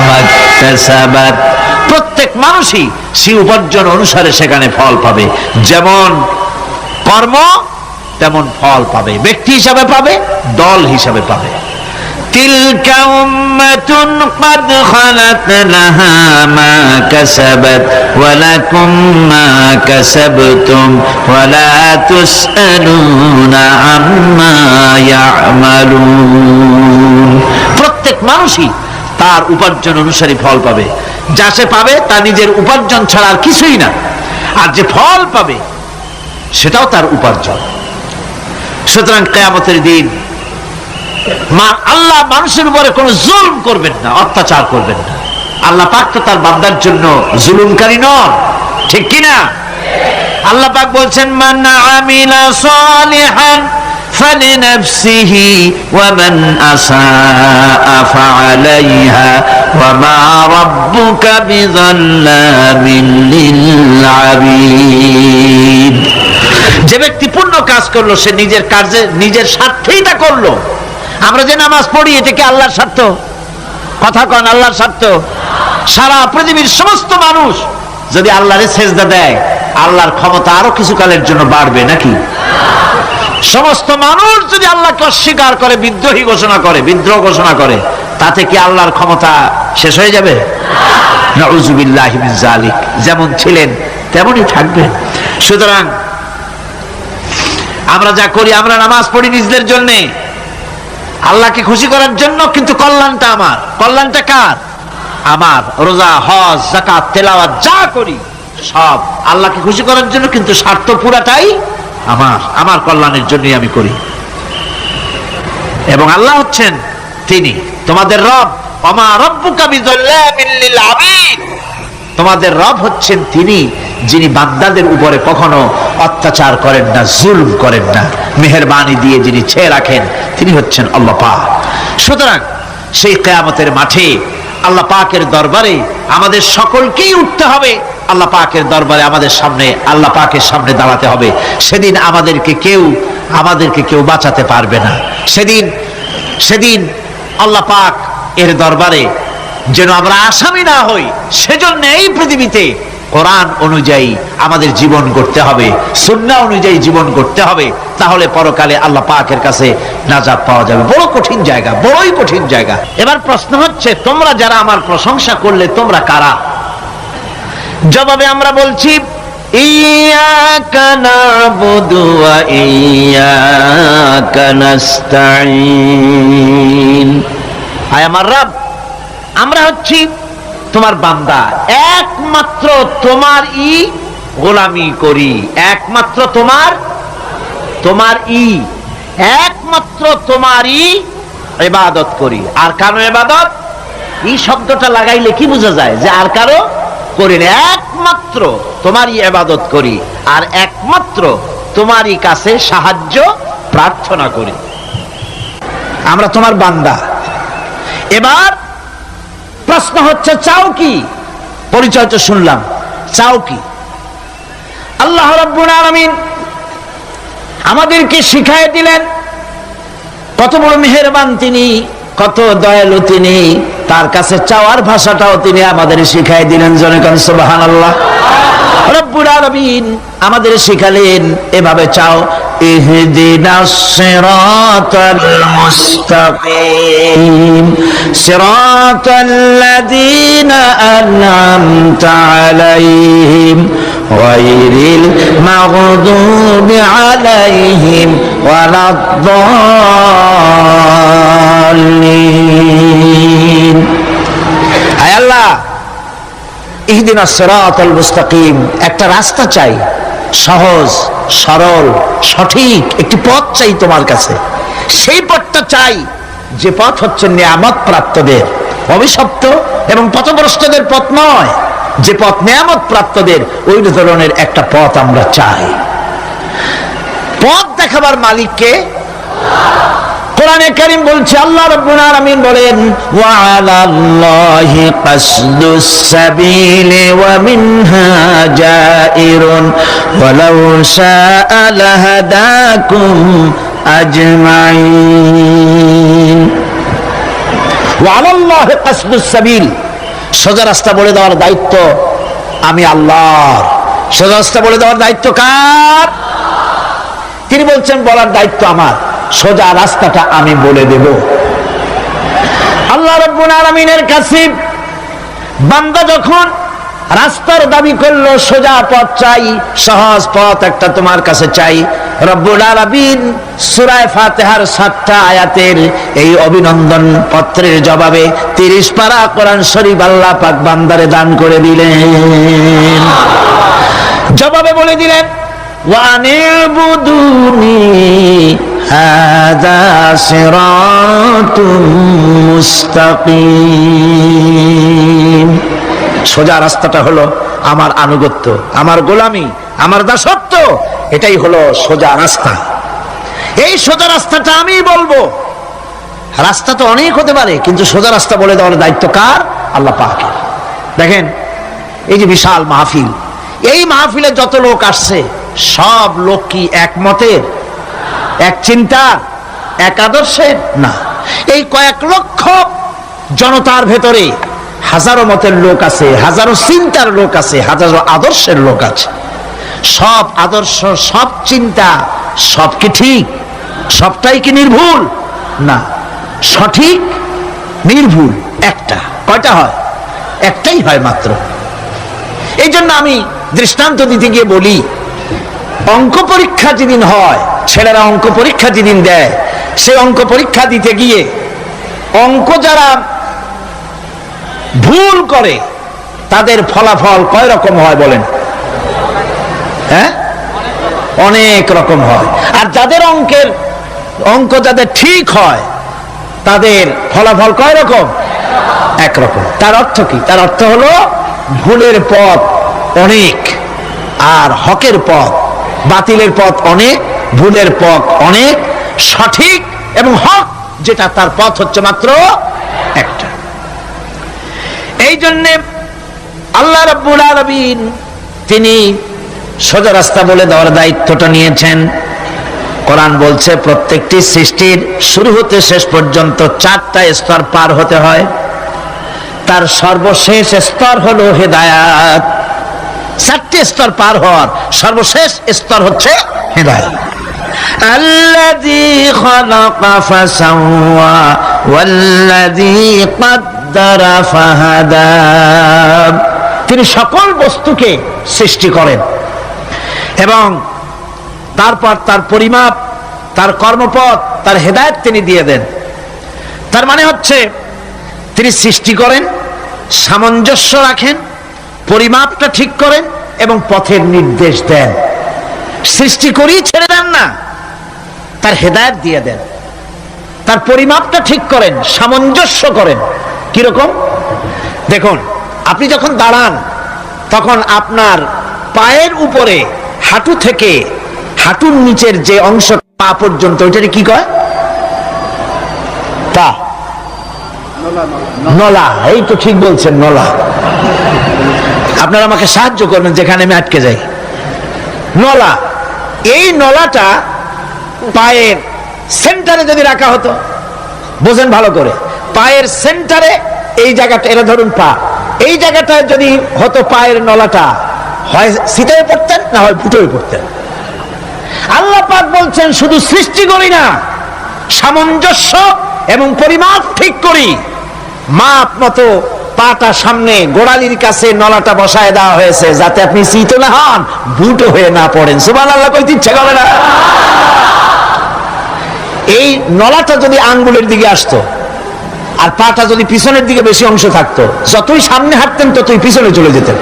মা কাসাবাত। প্রত্যেক মানুষই সে উপার্জন অনুসারে সেখানে ফল পাবে। যেমন কর্ম তেমন ফল পাবে, ব্যক্তি হিসাবে পাবে, দল হিসাবে পাবে। তিলকা উম্মাতুন ক্বাদ খালাত লাহা মা কাসাবাত ওয়া লাকুম মা কাসাবতুম ওয়া লা তুসআলুনা আম্মা ইয়ামালুন। প্রত্যেক মানুষই তার উপার্জন অনুসারী ফল পাবে। যা সে পাবে তা নিজের উপার্জন ছাড়া আর কিছুই না, আর যে ফল পাবে সেটাও তার উপার্জন। সুতরাং কিয়ামতের দিন আল্লাহ মানুষের উপরে কোনো জুলুম করবেন না, অত্যাচার করবেন না। আল্লাহ পাক তো তার বান্দার জন্য জুলুমকারী নন, ঠিক কিনা? আল্লাহ পাক বলছেন মান আমিলা সালিহান ফালিনাফসিহি ওয়া মান আসাআ ফাআলাইহা ওয়া মা রাব্বুকা বিযাল্লামিন লিল আবিদ। যে ব্যক্তি পুণ্য কাজ করলো সে নিজের কাজে, নিজের স্বার্থেই তা করলো। আমরা যে নামাজ পড়ি এটা কি আল্লাহর স্বার্থ? কথা কন, আল্লাহর স্বার্থ? সারা পৃথিবীর সমস্ত মানুষ যদি আল্লাহরে সেজদা দেয়, আল্লাহর ক্ষমতা আরো কিছু কালের জন্য বাড়বে নাকি? সমস্ত মানুষ যদি আল্লাহকে অস্বীকার করে, বিদ্রোহী ঘোষণা করে, বিদ্রোহ ঘোষণা করে, তাতে কি আল্লাহর ক্ষমতা শেষ হয়ে যাবে? নাউযুবিল্লাহি মিন যালিক। যেমন ছিলেন তেমনই থাকবেন। সুতরাং আমরা যা করি, আমরা নামাজ পড়ি নিজেদের জন্য, আল্লাহকে খুশি করার জন্য, কিন্তু কল্যাণটা আমার। কল্যাণটা কার? আমার। রোজা, হজ, যাকাত, তেলাওয়াত যা করি সব আল্লাহকে খুশি করার জন্য, কিন্তু স্বার্থ পুরাটাই আমার, আমার কল্যাণের জন্যই আমি করি। এবং আল্লাহ হচ্ছেন তিনি তোমাদের রব। ওমা রব্বুকা বিযাল্লামিল লিল আবিদ, তোমাদের রব হচ্ছেন তিনি যিনি বান্দাদের উপরে কখনো অত্যাচার করেন না, জুলম করেন না, মেহেরবানি দিয়ে যিনি ছেয়ে রাখেন তিনি হচ্ছেন আল্লাহ পাক। সুতরাং সেই কিয়ামতের মাঠে আল্লাহ পাকের দরবারে আমাদের সকলকেই উঠতে হবে, আল্লাহ পাকের দরবারে আমাদের সামনে আল্লাহ পাকের সামনে দাঁড়াতে হবে। সেদিন আমাদেরকে কেউ বাঁচাতে পারবে না। সেদিন আল্লাহ পাক এর দরবারে যেন আমরা আসামি না হই, সেজন্য এই পৃথিবীতে কোরআন অনুযায়ী আমাদের জীবন করতে হবে, সুন্নাহ অনুযায়ী জীবন করতে হবে, তাহলে পরকালে আল্লাহ পাকের কাছে নাজাত পাওয়া যাবে। বড় কঠিন জায়গা, বড়ই কঠিন জায়গা। এবার প্রশ্ন হচ্ছে, তোমরা যারা আমার প্রশংসা করলে তোমরা কারা? জবাবে আমরা বলছি, ইয়াকা না'বুদু ওয়া ইয়াকা নাস্তাঈন। আয় আমার রব, আমরা হচ্ছি তোমার বান্দা, একমাত্র তোমারই গোলামি করি, একমাত্র একমাত্র তোমারই ইবাদত করি। আর কারো ইবাদত, এই শব্দটা লাগাইলে কি বোঝা যায়? যে আর কারো করি না, একমাত্র তোমারই ইবাদত করি আর একমাত্র তোমারই কাছে সাহায্য প্রার্থনা করি। আমরা তোমার বান্দা। এবার প্রশ্ন হচ্ছে, চাও কি? পরিচয় তো শুনলাম, চাও কি? আল্লাহ রাব্বুল আলামিন আমাদেরকে শিখায় দিলেন, কত বড় মেহেরবান তিনি, কত দয়ালু তিনি, তার কাছে চাওয়ার ভাষাটাও তিনি আমাদের শিখায় দিলেন। জনগণ সুবহানাল্লাহ। রব্বুল আলামিন আমাদের শিখালেন, এভাবে চাও, ইহদিনাস সিরাতাল মুস্তাকিম সিরাতাল্লাযীনা আন'আমতা আলাইহিম গায়রিল মাগদুবি আলাইহিম ওয়ালাদ-দাল্লিন। হায় আল্লাহ, ইহদিনাস সিরাতাল মুস্তাকিম, একটা রাস্তা চাই, সহজ সরল সঠিক একটি পথ চাই তোমার কাছে। সেই পথটা চাই যে পথ হচ্ছে নিয়ামত প্রাপ্তদের, অভিশপ্ত এবং পথভ্রষ্টদের পথ নয়। যে পথ নিয়ামত প্রাপ্তদের, ওই ধরনের একটা পথ আমরা চাই। পথ দেখাবার মালিককে কোরআনে কারীম বলছে, আল্লাহ রাব্বুল আলামিন বলেন, ওয়া আলাল্লাহি কাসদুস সাবিলি ওয়া মিনহা জাইরুন ওয়ালাউ শাআ লাহাদাকুম আজমাইন। ওয়া আলাল্লাহি কাসদুস সাবিল, সোজা রাস্তা বলে দেওয়ার দায়িত্ব আমি আল্লাহর। সোজা রাস্তা বলে দেওয়ার দায়িত্ব কার? তিনি বলছেন, বলার দায়িত্ব আমার, সোজা রাস্তাটা আমি বলে দেব। আল্লাহ রাব্বুল আলামিনের কাছে বান্দা যখন রাস্তার দাবি করলো, সোজা পথ চাই, সহজ পথ একটা তোমার কাছে চাই, রব্বুল আলামিন সূরা ফাতিহার 7টা আয়াতের এই অভিনন্দন পত্রের জবাবে 30 পারা কোরআন শরীফ আল্লাহ পাক বান্দারে দান করে দিলেন। জবাবে বলে দিলেন, ওয়ানিবুদুনি হাযা সিরাতুম মুস্তাকিম। সোজা রাস্তাটা হলো আমার আনুগত্য, আমার গোলামি, আমার দাসত্ব, এটাই হলো সোজা রাস্তা। এই সোজা রাস্তাটা আমি বলবো। রাস্তা তো অনেক হতে পারে, কিন্তু সোজা রাস্তা বলে দেওয়ার দায়িত্ব কার? আল্লাহ পাকের। দেখেন, এই যে বিশাল মাহফিল, এই মাহফিলে যত লোক আসছে, সব লোক কি এক মতের, এক চিন্তার, এক আদর্শের? না। এই কয়েক লক্ষ জনতার ভেতরে হাজারো মতের লোক আছে, হাজারো চিন্তার লোক আছে, হাজারো আদর্শের লোক আছে। সব আদর্শ, সব চিন্তা, সব কি ঠিক? সবটাই কি নির্ভুল? না, সঠিক নির্ভুল একটা। কয়টা হয়? একটাই হয় মাত্র। এই জন্য আমি দৃষ্টান্ত দিতে গিয়ে বলি, অঙ্ক পরীক্ষা যেদিন হয়, ছেলেরা অঙ্ক পরীক্ষা যেদিন দেয়, সে অঙ্ক পরীক্ষা দিতে গিয়ে অঙ্ক যারা ভুল করে তাদের ফলাফল কয় রকম হয় বলেন? হ্যাঁ, অনেক রকম হয়। আর যাদের অঙ্কের অঙ্ক যাদের ঠিক হয় তাদের ফলাফল কয় রকম? একরকম। তার অর্থ কি? তার অর্থ হলো ভুলের পথ অনেক আর হকের পথ, বাতিলের পথ অনেক, ভুলের পথ অনেক, সঠিক এবং হক যেটা তার পথ হচ্ছে মাত্র একটা। এই জন্য আল্লাহ রাব্বুল আলামিন তিনি সোজা রাস্তা বলে দেওয়ার দায়িত্বটা নিয়েছেন। কোরআন বলছে প্রত্যেকটি সৃষ্টির শুরু হতে শেষ পর্যন্ত 4টা স্তর পার হতে হয়। তার সর্বশেষ স্তর হলো হেদায়েত। 4টে স্তর পার হওয়ার সর্বশেষ স্তর হচ্ছে হেদায়েত। আল্লাযী খালাকা ফাসাওয়া ওয়াল্লাযী কদ্দারা ফাহাদা। তিনি সকল বস্তুকে সৃষ্টি করেন এবং তারপর তার পরিমাপ, তার কর্মপথ, তার হেদায়েত তিনি দিয়ে দেন। তার মানে হচ্ছে তিনি সৃষ্টি করেন, সামঞ্জস্য রাখেন, পরিমাপটা ঠিক করেন এবং পথের নির্দেশ দেন। সৃষ্টি করেই ছেড়ে দেন না, তার হেদায়েত দিয়ে দেন। তার পরিমাপটা ঠিক করেন, সামঞ্জস্য করেন। কিরকম? দেখুন, আপনি যখন দাঁড়ান তখন আপনার পায়ের উপরে হাঁটু থেকে হাঁটুর নিচের যে অংশ পা পর্যন্ত, ওইটাকে কি কয়? পা, নলা। এই তো ঠিক বলছেন, নলা। আপনারা আমাকে সাহায্য করবেন যেখানে আমি আটকে যাই। নলা। এই নলাটা পায়ের সেন্টারে যদি রাখা হতো, বোঝেন ভালো করে, পায়ের সেন্টারে এই জায়গাটা, এরা ধরুন পা, এই জায়গাটায় যদি হতো পায়ের নলাটা, হয় সিটায় পড়তেন না হয় ফুটোয় পড়তেন। আল্লাহ পাক বলছেন শুধু সৃষ্টি করি না, সামঞ্জস্য এবং পরিমাপ ঠিক করি। মাপ মতো পাটা সামনে গোড়ালির কাছে নলাটা বসায় দেওয়া হয়েছে যাতে আপনি সিটো না হন, বুটো হয়ে না পড়েন। সুবহানাল্লাহ কইতে ইচ্ছা করে না? এই নলাটা যদি আঙ্গুলের দিকে আসতো আর পাটা যদি পিছনের দিকে বেশি অংশ থাকতো, যতই সামনে হাঁটতেন ততই পিছনে চলে যেতেন।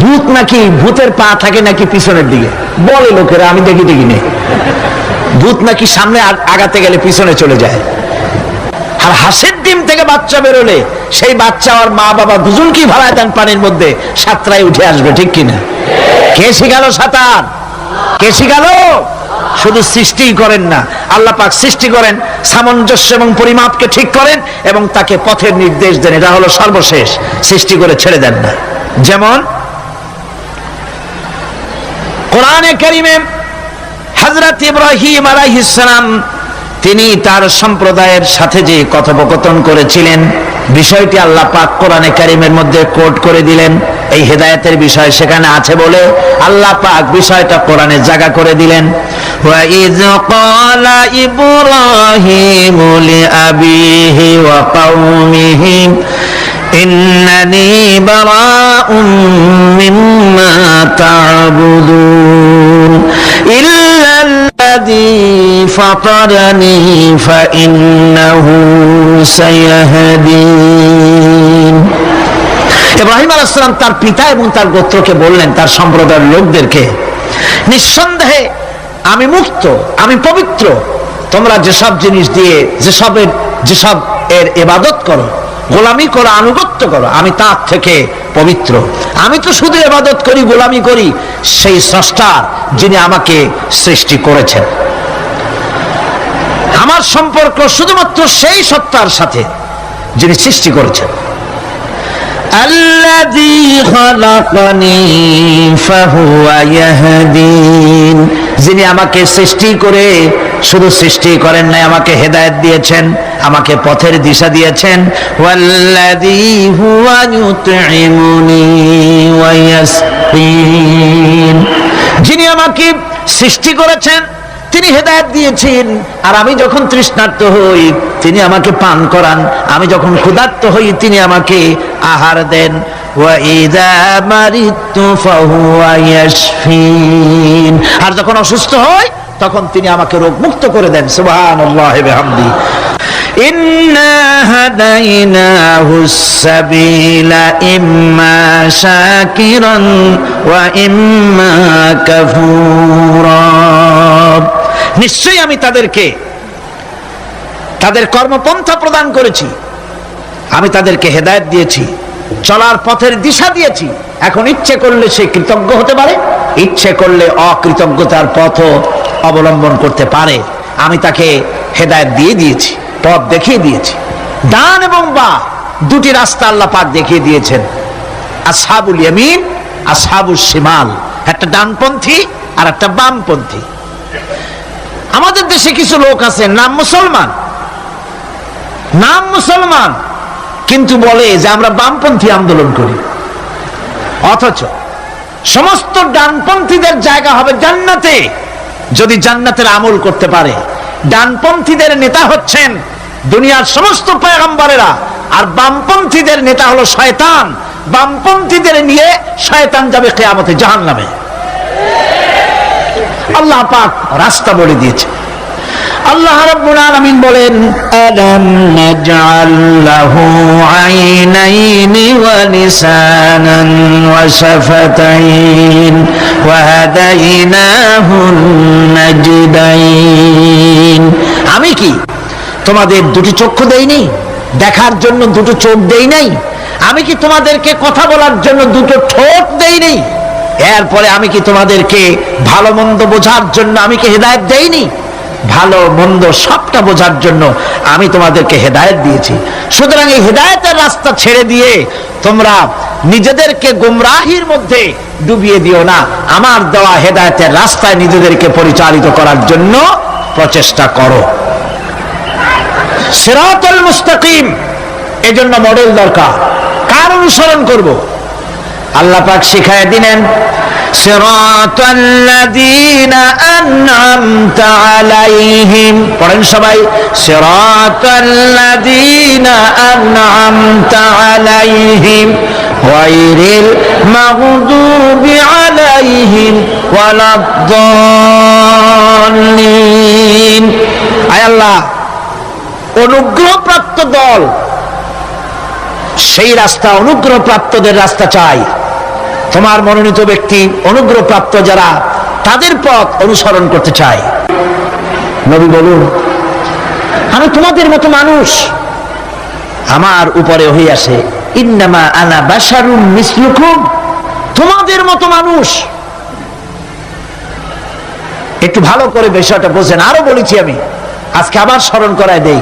ভূত নাকি, ভূতের পা থাকে নাকি পিছনের দিকে, বলে লোকেরা, আমি দেখি নেই। ভূত নাকি সামনে আগাতে গেলে পিছনে চলে যায়। আর হাঁসের ডিম থেকে বাচ্চা বেরোলে সেই বাচ্চা আর মা বাবা দুজনকেই ভাড়ায় দেন পানির মধ্যে, সাঁতরায় উঠে আসবে, ঠিক কিনা? কে শিখালো সাঁতার? কে শিখালো? শুধু সৃষ্টিই করেন না, আল্লাহ পাক সৃষ্টি করেন, সামঞ্জস্য এবং পরিমাপকে ঠিক করেন এবং তাকে পথের নির্দেশ দেন। এটা হলো সর্বশেষ। সৃষ্টি করে ছেড়ে দেন না। যেমন কোরআনে কারিমে হযরত ইব্রাহিম আলাইহিস সালাম তিনি তার সম্প্রদায়ের সাথে যে কথোপকথন করেছিলেন, বিষয়টি আল্লাহ পাক কোরআনে কারিমের মধ্যে কোট করে দিলেন। এই হেদায়েতের বিষয় সেখানে আছে বলে আল্লাহ পাক বিষয়টা কোরআনে জায়গা করে দিলেন। ওয়া ইয ক্বালা ইব্রাহিমু লিআবিহি ওয়া কওমিহি ইন্নানি বারাউম মিম্মা তা'বুদুন ইল্লাল্লাযী ফাতারানি ফাইন্নাহু সায়াহদিন। ইব্রাহিম আলাইহিস সালাম তার পিতা এবং তার গোত্রকে বললেন, তার সম্প্রদায়ের লোকদেরকে, নিঃসন্দেহে আমি মুক্ত, আমি পবিত্র। তোমরা যেসব জিনিস দিয়ে যেসব এর ইবাদত করো, গোলামি করো, আনুগত্য করো, আমি তার থেকে পবিত্র। আমি তো শুধু ইবাদত করি, গোলামি করি সেই স্রষ্টা যিনি আমাকে সৃষ্টি করেছেন। আমার সম্পর্ক শুধুমাত্র সেই সত্তার সাথে যিনি সৃষ্টি করেছেন। আল্লাযী খালাকানি ফাহুয়া ইয়াহদিন। যিনি আমাকে সৃষ্টি করে শুধু সৃষ্টি করেন নাই, আমাকে হেদায়েত দিয়েছেন, আমাকে পথের দিশা দিয়েছেন। ওয়াল্লাযী হুয়া ইউতঈমুনি ওয়া ইয়াসকিন। যিনি আমাকে সৃষ্টি করেছেন, তিনি হেদায়েত দিয়েছেন, আর আমি যখন তৃষ্ণার্ত হই তিনি আমাকে পান করান, আমি যখন ক্ষুধার্ত হই তিনি আমাকে আহার দেন। ওয়া ইযা মারিতু ফাহুয়া ইয়াশফিন। আর যখন অসুস্থ হই তখন তিনি আমাকে রোগ মুক্ত করে দেন। সুবহানাল্লাহি ওয়া বিহামদিহি। ইন্না হাদাইনাহুস সাবিলা ইম্মা শাকিরান ওয়া ইম্মা কাফুরা। নিশ্চয়ই আমি তাদেরকে তাদের কর্মপন্থা প্রদান করেছি, আমি তাদেরকে হেদায়েত দিয়েছি, চলার পথের দিশা দিয়েছি। এখন ইচ্ছে করলে সে কৃতজ্ঞ হতে পারে, ইচ্ছে করলে অকৃতজ্ঞতার পথও অবলম্বন করতে পারে। আমি তাকে হেদায়েত দিয়ে দিয়েছি, পথ দেখিয়ে দিয়েছি। ডান এবং বাঁ দুটি রাস্তা আল্লাহ পাক দেখিয়ে দিয়েছেন। আসহাবুল ইয়ামিন, আসহাবুশ শিমাল, একটা ডানপন্থী আর একটা বামপন্থী। আমাদের দেশে কিছু লোক আছে নাম মুসলমান, কিন্তু বলে যে আমরা বামপন্থী আন্দোলন করি, অথচ সমস্ত ডানপন্থীদের জায়গা হবে জান্নাতে যদি জান্নাতের আমল করতে পারে। ডানপন্থীদের নেতা হচ্ছেন দুনিয়ার সমস্ত পয়গম্বরেরা, আর বামপন্থীদের নেতা হলো শয়তান। বামপন্থীদের নিয়ে শয়তান যাবে কিয়ামতে জাহান্নামে। আল্লাহ পাক রাস্তা বলে দিয়েছে। আল্লাহ রাব্বুল আলামিন বলেন, আলাম নাজআল লাহু আইনাইনি ওয়া লিসানান ওয়া শাফাতাইন ওয়া হাদাইনাহুন নাজদাইন। আমি কি তোমাদের দুটি চক্ষু দেইনি, দেখার জন্য দুটো চোখ দেই নাই? আমি কি তোমাদেরকে কথা বলার জন্য দুটো ঠোঁট দেইনি? এরপরে আমি কি তোমাদেরকে ভালো মন্দ বোঝার জন্য আমি কি হেদায়েত দেইনি? ভালো মন্দ সবটা বোঝার জন্য আমি তোমাদেরকে হেদায়েত দিয়েছি। সুতরাং এই হেদায়েতের রাস্তা ছেড়ে দিয়ে তোমরা নিজেদেরকে গোমরাহির মধ্যে ডুবিয়ে দিও না। আমার দেওয়া হেদায়েতের রাস্তায় নিজেদেরকে পরিচালিত করার জন্য প্রচেষ্টা করো। সিরাতুল মুস্তাকিম, এজন্য মডেল দরকার। কার অনুসরণ করব? আল্লাহ পাক শিখায় দিলেন, সিরাতাল্লাযীনা আন'আমতা আলাইহিম। পড়েন সবাই, সিরাতাল্লাযীনা আন'আমতা আলাইহিম গায়রিল মাগদুবি আলাইহিম ওয়ালাদ-দাল্লিন। আয় আল্লাহ, অনুগ্রহপ্রাপ্ত দল, সেই রাস্তা অনুগ্রহপ্রাপ্তদের রাস্তা চাই। তোমার মনোনীত ব্যক্তি অনুগ্রহপ্রাপ্ত যারা, তাদের পথ অনুসরণ করতে চাই। নবী বলুন, আমি তোমাদের মতো মানুষ, আমার উপরে ওহী আসে, ইন্নামা আনা বাশারুম মিসলুকুম, তোমাদের মতো মানুষ। একটু ভালো করে বিষয়টা বোঝেন। আরো বলেছি আমি, আজকে আবার স্মরণ করায় দেই।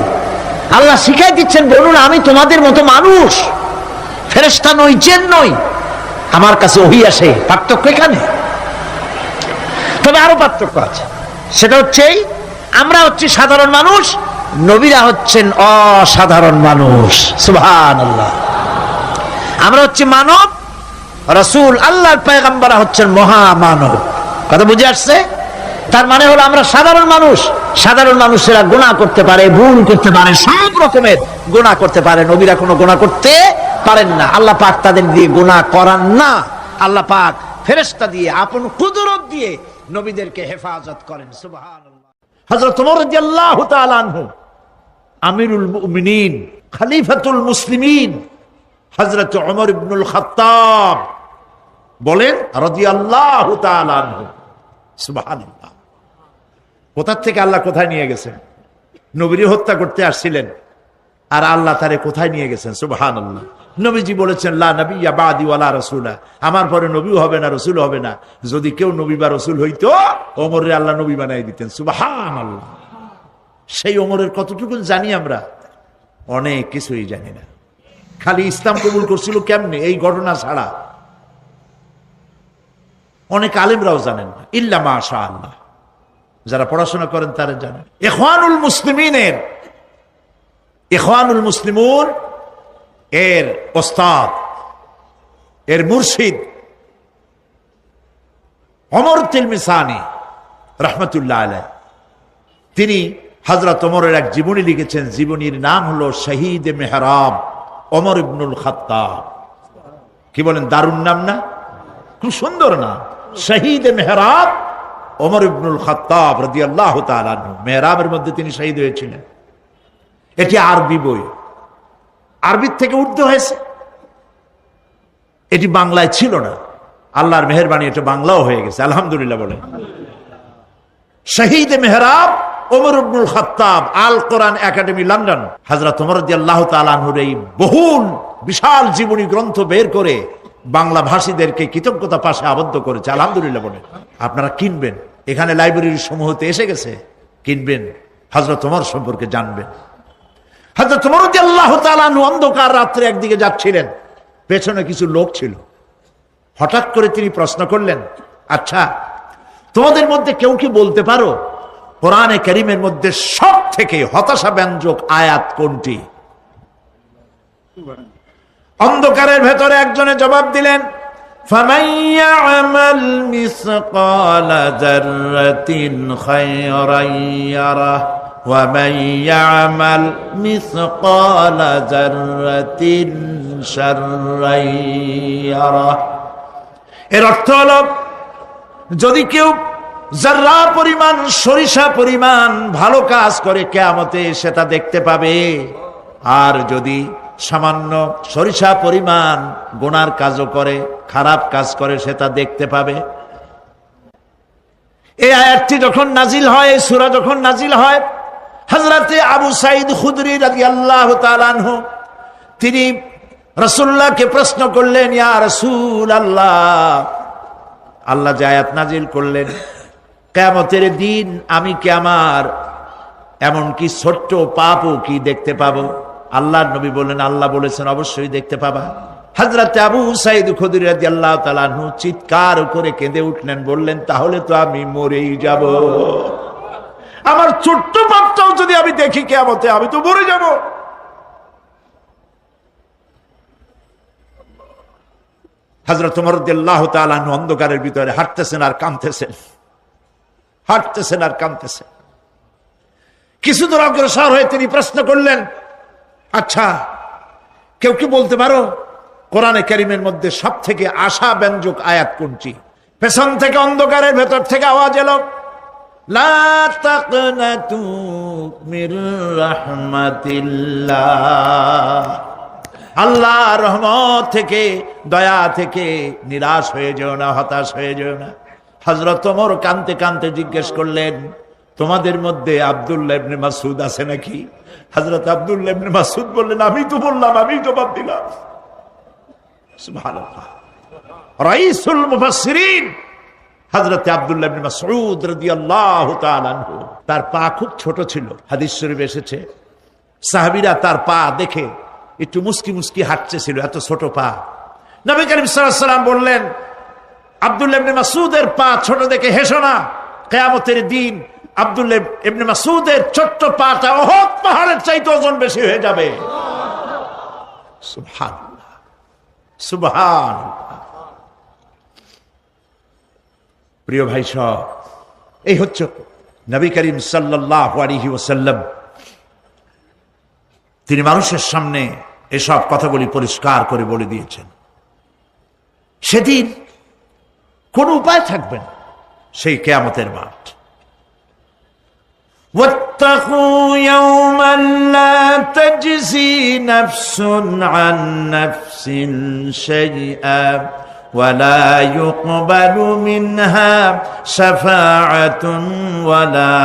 আল্লাহ শিখাই দিচ্ছেন, বলুন আমি তোমাদের মতো মানুষ, ফেরেশতা নই, জিন নই, আমার কাছে ওহী আসে। পার্থক্য এখানে। তবে আরো পার্থক্য আছে, সেটা হচ্ছে আমরা হচ্ছি সাধারণ মানুষ, নবীরা হচ্ছেন অসাধারণ মানুষ। সুবহানাল্লাহ। আমরা হচ্ছি মানব, রাসূল আল্লাহর পয়গম্বররা হচ্ছেন মহামানব। কথা বুঝে আসছে? তার মানে হলো আমরা সাধারণ মানুষ। সাধারণ মানুষেরা গুনাহ করতে পারে, ভুল করতে পারে, সব রকমের গুনাহ করতে পারে। নবীরা কোনো গুনাহ করতে পারেন না। আল্লাহ পাক তাদের দিয়ে গুনাহ করান না। আল্লাহ পাক ফেরেশতা দিয়ে, আপন কুদরত দিয়ে নবীদেরকে হেফাজত করেন। সুবহানাল্লাহ। হযরত ওমর রাদিয়াল্লাহু তাআলা আনহু, আমিরুল মুমিনিন, খলিফাতুল মুসলিমিন, হযরত ওমর ইবনুল খাত্তাব বলেন রাদিয়াল্লাহু তাআলা আনহু। সুবহানাল্লাহ। কোথা থেকে আল্লাহ কোথায় নিয়ে গেছেন? নবীর হত্যা করতে আসছিলেন, আর আল্লাহ তারে কোথায় নিয়ে গেছেন? সুবহানাল্লাহ। নবীজি বলেছেন, লা নবিয়্যা বাদি ওয়ালা রাসূলা, আমার পরে নবীও হবে না, রাসূল হবে না। যদি কেউ নবী বা রাসূল হইতো, ওমরে আল্লাহ নবী বানাই দিতেন। সুবহানাল্লাহ। সেই ওমরের কতটুকু জানি আমরা? অনেক কিছুই জানি না। খালি ইসলাম কবুল করছিল কেমনে, এই ঘটনা ছাড়া অনেক আলেমরাও জানেন না, ইল্লা মাশাআল্লাহ। যারা পড়াশোনা করেন তারা জানেন। ইখওয়ানুল মুসলিমিনের, ইখওয়ানুল মুসলিমুন এর ওস্তাদ, এর মুর্শিদ ওমর তিলমিসানি রাহমাতুল্লাহ আলাইহি, তিনি হযরত ওমরের এক জীবনী লিখেছেন। জীবনীর নাম হলো শহীদ মেহরাব ওমর ইবনুল খাত্তাব। কি বলেন, দারুণ নাম না? খুব সুন্দর নাম, শহীদ মেহরাব ওমর ইবনুল খাত্তাব রাদিয়াল্লাহু তাআলা আনহু। মেহরাবের মধ্যে তিনি শহীদ হয়েছিলেন। এটি আরবি বই, আরবির থেকে উর্দু হয়েছে। এটি বাংলায় ছিল না, আল্লাহর মেহেরবানি এটা বাংলাও হয়ে গেছে, আলহামদুলিল্লাহ বলেন। শহীদ মেহরাব ওমর ইবনুল খাত্তাব, আল কোরআন একাডেমি লন্ডন। হযরত ওমর রাদিয়াল্লাহু তাআলা আনহুর এই বহুল বিশাল জীবনী গ্রন্থ বের করে বাংলা ভাষীদেরকে কৃতজ্ঞতা পাশে আবদ্ধ করেছে। আলহামদুলিল্লাহ বলেন। আপনারা কিনবেন, এখানে লাইব্রেরির সমূহতে এসে গেছে, কিনবেন, হযরত ওমর সম্পর্কে জানবেন। হযরত ওমর রাদিয়াল্লাহু তাআলা আনহু অন্ধকার রাত্রে একদিকে যাচ্ছিলেন, পেছনে কিছু লোক ছিল। হঠাৎ করে তিনি প্রশ্ন করলেন, আচ্ছা তোমাদের মধ্যে কেউ কি বলতে পারো কোরআনে কারীমের মধ্যে সব থেকে হতাশা ব্যঞ্জক আয়াত কোনটি? অন্ধকারের ভেতরে একজনে জবাব দিলেন, ফামান ইয়ামাল মিসকালা যাররাতিন খায়রান ইয়ারাহ ওয়া মান ইয়ামাল মিসকালা যাররাতিন শাররান ইয়ারাহ। এর অর্থ হলো, যদি কেউ যাররা পরিমাণ, সরিষা পরিমাণ ভালো কাজ করে কিয়ামতে সেটা দেখতে পাবে, আর যদি সামান্য সরিষা পরিমাণ গুনার কাজও করে, খারাপ কাজ করে, সেটা দেখতে পাবে। এই আয়াতটি যখন নাজিল হয়, এই সূরা যখন নাজিল হয়, হযরতে আবু সাঈদ খুদরি রাদিয়াল্লাহু তাআলা আনহু তিনি রাসূলুল্লাহকে প্রশ্ন করলেন, ইয়া রাসূলুল্লাহ, আল্লাহ যে আয়াত নাজিল করলেন, কিয়ামতের দিন আমি কি আমার এমনকি ছোট্ট পাপও কি দেখতে পাবো? আল্লাহর নবী বললেন, আল্লাহ বলেছেন অবশ্যই দেখতে পাবা। হযরতে আবু সাঈদ খুদরি রাদিয়াল্লাহু তাআলা আনহু চিৎকার করে কেঁদে উঠলেন, বললেন, তাহলে তো আমি মরেই যাব। আমার ছোট্ট পাপটাও যদি আমি দেখি কিয়ামতে, আমি তো মরে যাব। হযরত ওমর রাদিয়াল্লাহু তাআলা আনহু অন্ধকারের ভিতরে হাঁটতেছেন আর কাঁদতেছেন, হাঁটতেছেন আর কাঁদতেছেন। কিছু দূর অগ্রসর হয়ে তিনি প্রশ্ন করলেন, আচ্ছা কেউ কি বলতে পারো কোরআনে কারীমের মধ্যে সব থেকে আশা ব্যঞ্জক আয়াত কোনটি? পেছন থেকে অন্ধকারের ভেতর থেকে আওয়াজ এলো, লা তাকনাতু মির রাহমাতিল্লাহ, আল্লাহর রহমত থেকে, দয়া থেকে নিরাশ হয়ে যেও না, হতাশ হয়ে যেও না। হযরত ওমর কাঁদতে কাঁদতে জিজ্ঞেস করলেন, তোমাদের মধ্যে আব্দুল্লাহ ইবনে মাসউদ আছে নাকি? হযরত আব্দুল্লাহ ইবনে মাসউদ বললেন, আমি তো বললাম, আমি জবাব দিলাম। সুবহানাল্লাহ। রাইসুল মুফাসসিরিন হযরত আব্দুল্লাহ ইবনে মাসউদ রাদিয়াল্লাহু তাআলা আনহু, তার পা খুব ছোট ছিল। হাদিস শরীফে এসেছে, সাহাবীরা তার পা দেখে একটু মুস্কি মুস্কি হাঁটতেছিল, এত ছোট পা। নবী করিম সাল্লাল্লাহু আলাইহি ওয়াসাল্লাম বললেন, আব্দুল্লাহ ইবনে মাসউদের পা ছোট দেখে হেসো না, কিয়ামতের দিন আব্দুল্লাহ ইবনে মাসউদের ছোট্ট পাটা উহুদ পাহাড়ের চাইতে ওজন বেশি হয়ে যাবে। সুবহানাল্লাহ, সুবহানাল্লাহ। প্রিয় ভাই সব, এই হচ্ছে নবী করিম সাল্লাল্লাহু আলাইহি ওয়াসাল্লাম। তিনি মানুষের সামনে এসব কথাগুলি পরিষ্কার করে বলে দিয়েছেন। সেদিন কোন উপায় থাকবে না, সেই কিয়ামতের মাঠ। واتقوا يوما لا تجزي نفس عن نفس شيئا ولا يقبل منها شفاعة ولا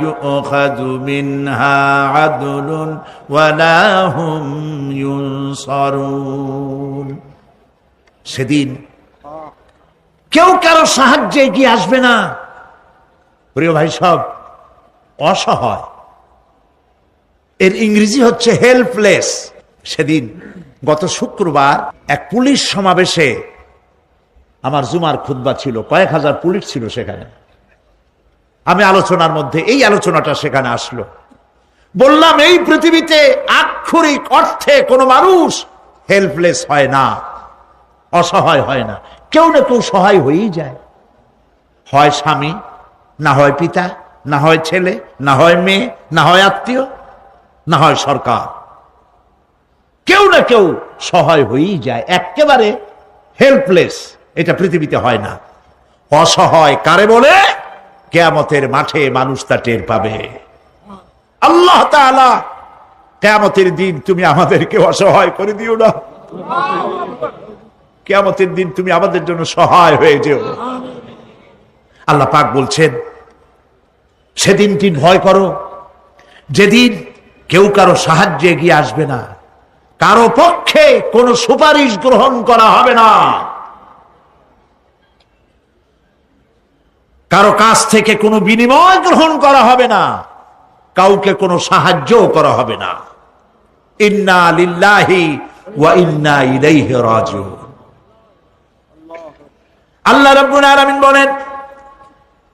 يؤخذ منها عدل ولا هم ينصرون। সেদিন কেউ কারো সাহায্যে এগিয়ে আসবে না। প্রিয় ভাই সব, অসহায়, এর ইংরেজি হচ্ছে হেল্পলেস। সেদিন গত শুক্রবার এক পুলিশ সমাবেশে আমার জুমার খুতবা ছিল, কয়েক হাজার পুলিশ ছিল সেখানে। আমি আলোচনার মধ্যে এই আলোচনাটা সেখানে আসলো। বললাম, এই পৃথিবীতে আক্ষরিক অর্থে কোনো মানুষ হেল্পলেস হয় না, অসহায় হয় না। কেউ না কেউ সহায় হয়েই যায়, হয় স্বামী, না হয় পিতা, না হয় ছেলে, না হয় মেয়ে, না হয় আত্মীয়, না হয় সরকার। কেউ না কেউ সহায় হয়েই যায়। একেবারে হেল্পলেস এটা পৃথিবীতে হয় না। অসহায় কারে বলে? কিয়ামতের মাঠে মানুষ তা টের পাবে। আল্লাহ তাআলা কিয়ামতের দিন তুমি আমাদেরকে অসহায় করে দিও না। কিয়ামতের দিন তুমি আমাদের জন্য সহায় হয়ে যেও। আল্লাহ পাক বলছেন, সেদিনটি ভয় করো, যেদিন কেউ কারো সাহায্যে এগিয়ে আসবে না, কারো পক্ষে কোনো সুপারিশ গ্রহণ করা হবে না, কারো কাছ থেকে কোনো বিনিময় গ্রহণ করা হবে না, কাউকে কোনো সাহায্য করা হবে না। ইন্না লিল্লাহি ওয়া ইন্না ইলাইহি রাজিউন। আল্লাহ রাব্বুল আলামিন বলেন,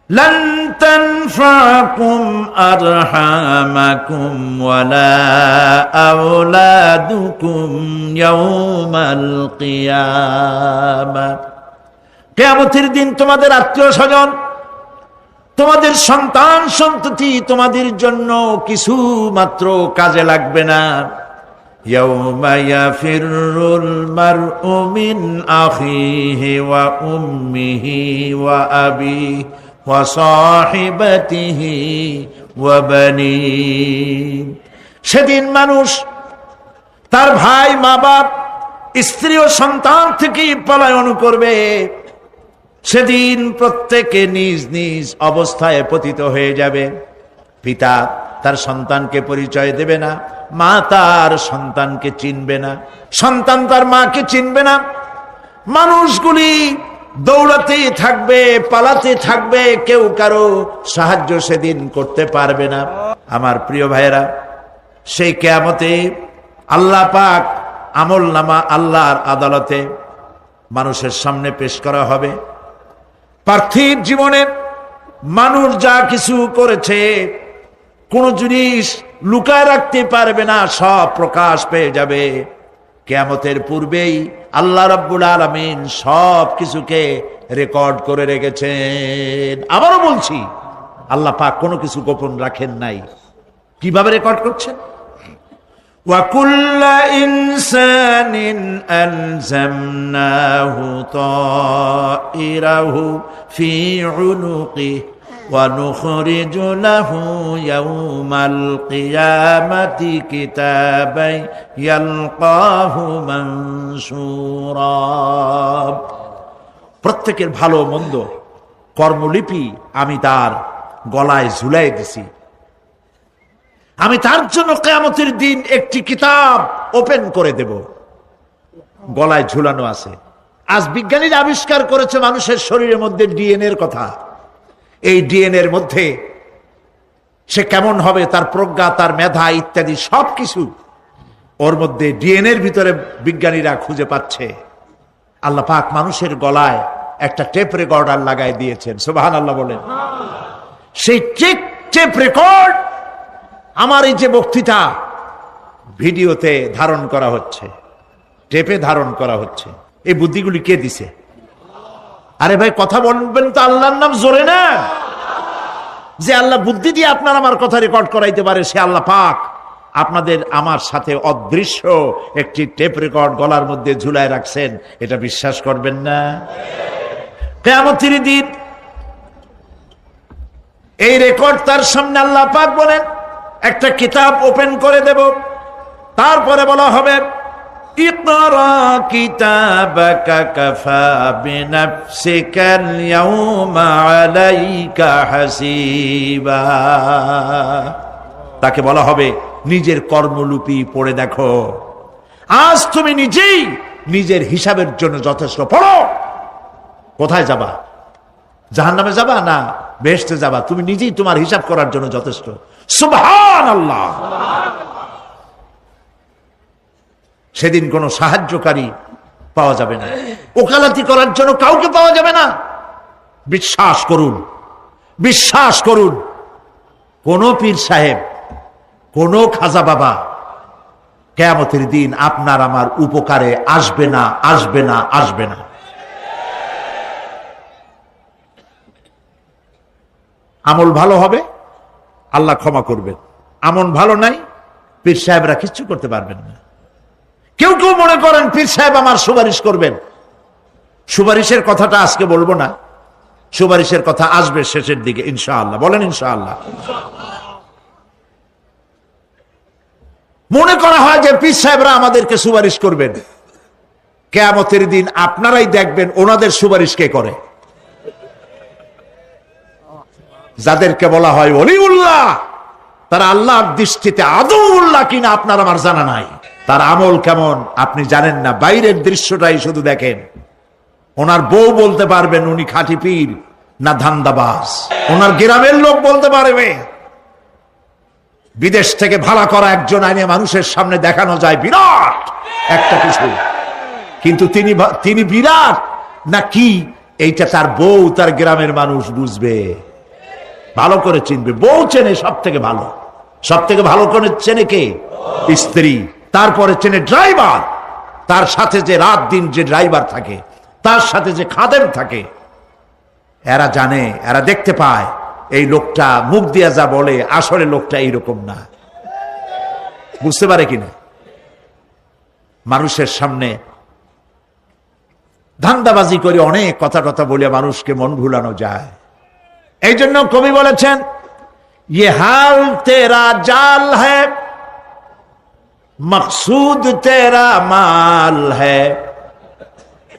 লান তানফাকুম আরহামাকুম ওয়ালা আওলাদুকুম ইয়াউমাল কিয়ামাহ। কিয়ামতের দিন তোমাদের আত্মীয়-স্বজন, তোমাদের সন্তান সন্ততি তোমাদের জন্য কিছু মাত্র কাজে লাগবে না। ইয়াউমা ইয়াফিরুল মারউ মিন আখিহি ওয়া উম্মিহি ওয়া আবিহি ওয়া সাহিবাতিহি ওয়া বানিহি। সেদিন মানুষ তার ভাই, মা বাপ, স্ত্রী ও সন্তান থেকে পলায়ন করবে। সেদিন প্রত্যেকে নিজ নিজ অবস্থায় পতিত হয়ে যাবে। পিতা তার সন্তানকে পরিচয় দেবে না, মা তার সন্তানকে চিনবে না, সন্তান তার মাকে চিনবে না। মানুষগুলি দৌড়াতে থাকবে, পালাতে থাকবে, কেউ কারো সাহায্য সেদিন করতে পারবে না। আমার প্রিয় ভাইয়েরা, সেই কিয়ামতে আল্লাহ পাক আমল নামা আল্লাহর আদালতে মানুষের সামনে পেশ করা হবে। পার্থিব জীবনে মানুষ যা কিছু করেছে কোন জিনিস লুকায় রাখতে পারবে না, সব প্রকাশ পেয়ে যাবে। কিয়ামতের পূর্বেই আল্লাহ রাব্বুল আলামিন সব কিছুকে রেকর্ড করে রেখেছেন। আবারও বলছি, আল্লাহ পাক কোনো কিছু গোপন রাখেন নাই। কিভাবে রেকর্ড করছেন? وَكُلَّ إِنسَانٍ أَلْزَمْنَاهُ طَائِرَهُ فِي عُنُقِهِ وَنُخْرِجُ لَهُ يَوْمَ الْقِيَامَةِ كِتَابًا يَلْقَاهُ مَنشُورًا। প্রত্যেকের ভালো মন্দ কর্মলিপি আমি তার গলায় ঝুলাই দিছি। আমি তার জন্য কিয়ামতের দিন একটি কিতাব ওপেন করে দেব, গলায় ঝুলানো আছে। আজ বিজ্ঞানীরা আবিষ্কার করেছে মানুষের শরীরের মধ্যে ডিএনএ এর কথা। এই ডিএনএ এর মধ্যে সে কেমন হবে, তার প্রজ্ঞা, তার মেধা ইত্যাদি সবকিছু ওর মধ্যে ডিএনএ এর ভিতরে বিজ্ঞানীরা খুঁজে পাচ্ছে। আল্লাহ পাক মানুষের গলায় একটা টেপ রেকর্ডার লাগাই দিয়েছেন। সুবহানাল্লাহ বলেন। সেই টেপ রেকর্ড আমার এই যে বক্তৃতা ভিডিওতে ধারণ করা হচ্ছে, টেপে ধারণ করা হচ্ছে, এই বুদ্ধিগুলি কে দিছে? আরে ভাই, কথা বলবেন তো আল্লাহর নাম জোরে না। যে আল্লাহ বুদ্ধি দিয়ে আপনার আমার কথা রেকর্ড করাইতে পারে, সে আল্লাহ পাক আপনাদের আমার সাথে অদৃশ্য একটি টেপ রেকর্ড গলার মধ্যে ঝুলায় রাখছেন। এটা বিশ্বাস করবেন না? কিয়ামতের দিন এই রেকর্ড তার সামনে আল্লাহ পাক বলেন, একটা কিতাব ওপেন করে দেব। তারপরে বলা হবে, ইকরা কিতাবাকা কাফা বিনাফসিকাল ইয়াউমা আলাইকা হাসিবা। তাকে বলা হবে, নিজের কর্মলিপি পড়ে দেখো, আজ তুমি নিজেই নিজের হিসাবের জন্য যথেষ্ট। পড়ো। কোথায় যাবা? জাহান্নামে যাবা না বেহেশতে যাবা? তুমি নিজেই তোমার হিসাব করার জন্য যথেষ্ট। সুবহানাল্লাহ। সেদিন কোনো সাহায্যকারী পাওয়া যাবে না, ওকালতি করার জন্য কাউকে পাওয়া যাবে না। বিশ্বাস করুন, বিশ্বাস করুন, কোন পীর সাহেব, কোন খাজা বাবা কিয়ামতের দিন আপনার আমার উপকারে আসবে না, আসবে না, আসবে না। আমল ভালো হবে, আল্লাহ ক্ষমা করবেন। আমল ভালো নাই, পীর সাহেবরা কিচ্ছু করতে পারবেন না। কেউ কেউ মনে করেন পীর সাহেব আমার সুপারিশ করবেন। সুপারিশের কথাটা আজকে বলবো না, সুপারিশের কথা আসবে শেষের দিকে ইনশাআল্লাহ। বলেন ইনশাআল্লাহ। মনে করা হয় যে পীর সাহেবরা আমাদেরকে সুপারিশ করবেন। কিয়ামতের দিন আপনারাই দেখবেন ওনাদের সুপারিশ কে করে। যাদেরকে বলা হয় ওলিউল্লাহ, তারা আল্লাহর দৃষ্টিতে আদৌ উল্লাহ কিনা আপনার আমার জানা নাই। তার আমল কেমন আপনি জানেন না, বাইরের দৃশ্যটাই শুধু দেখেন। ওনার বউ বলতে পারবেন উনি খাঁটি পীর না ধান্দাবাজ, ওনার গ্রামের লোক বলতে পারবে। বিদেশ থেকে ভাড়া করা একজন আইনে মানুষের সামনে দেখানো যায় বিরাট একটা কিছু, কিন্তু তিনি বিরাট না কি এইটা তার বউ, তার গ্রামের মানুষ বুঝবে, ভালো করে চিনবে। বউ চেনে সব থেকে ভালো, সব থেকে ভালো করে চেনে কে? স্ত্রী। তারপরে চেনে ড্রাইভার, তার সাথে যে রাত দিন যে ড্রাইভার থাকে, তার সাথে যে খাদেম থাকে। এরা জানে, এরা দেখতে পায় এই লোকটা মুখ দিয়া যা বলে আসলে লোকটা এইরকম না। বুঝতে পারে কিনা? মানুষের সামনে ধান্দাবাজি করে অনেক কথা বলে মানুষকে মন ভুলানো যায়। এই জন্য কবি বলেছেন, ये हाल तेरा जाल है मकसूद तेरा माल है,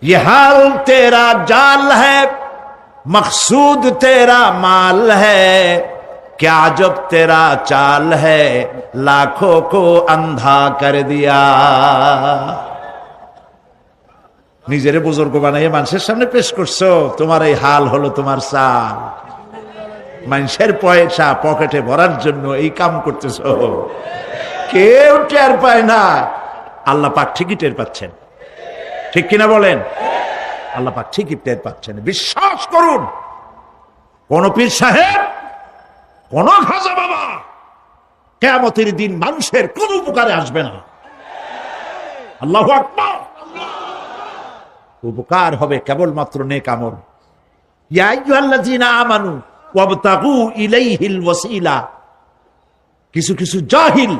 ये हाल तेरा जाल है मकसूद तेरा माल है, क्या जब तेरा चाल है लाखों को अंधा कर दिया। নিজের বুজুর্গ বানাইয়ে মানুষের সামনে পেশ করছো, তোমার এই হাল হলো তোমার চাল। মানুষের পয়সা পকেটে ভরার জন্য এই কাম করতেছো, কেউ টের পায় না। আল্লাহ পাক ঠিকই টের পাচ্ছেন, ঠিক কিনা বলেন? আল্লাহ পাক ঠিকই টের পাচ্ছেন। বিশ্বাস করুন, কোন পীর সাহেব, কোন খাজা বাবা কিয়ামতের দিন মানুষের কোন উপকারে আসবে না। আল্লাহু আকবার। উপকার হবে কেবলমাত্র নেক আমল। ইয়া আইয়ুহাল্লাযীনা আমানু ওয়াবতাগু ইলাইহিল ওয়াসিলা। কিছু কিছু জাহিল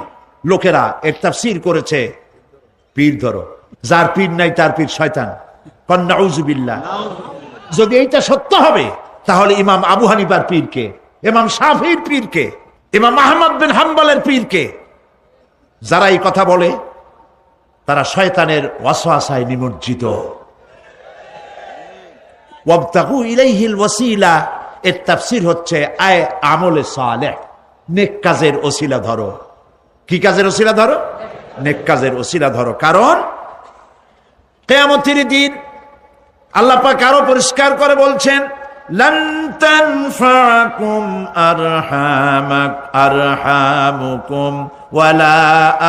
লোকেরা এর তাফসীর করেছে, পীর ধরো, যার পীর নাই তার পীর শয়তান। কন নাউযুবিল্লাহ। যদি এইটা সত্য হবে তাহলে ইমাম আবু হানিফার পীরকে, ইমাম শাফিঈর পীরকে, ইমাম আহমদ বিন হাম্বলের পীরকে, যারা এই কথা বলে তারা শয়তানের ওয়াসওয়াসায় নিমজ্জিত। ওয়াবতাগু ইলাইহিল ওয়াসিলা এর তাফসীর হচ্ছে আয় আমলে সালেহ, নেক কাজের ওসিলা ধরো। কি কাজের ওসিলা ধরো? নেক কাজের ওসিলা ধরো। কারণ কিয়ামতের দিন আল্লাহ পাক আরো পরিষ্কার করে বলছেন, লান তানফাকুম আরহামুকুম ওয়ালা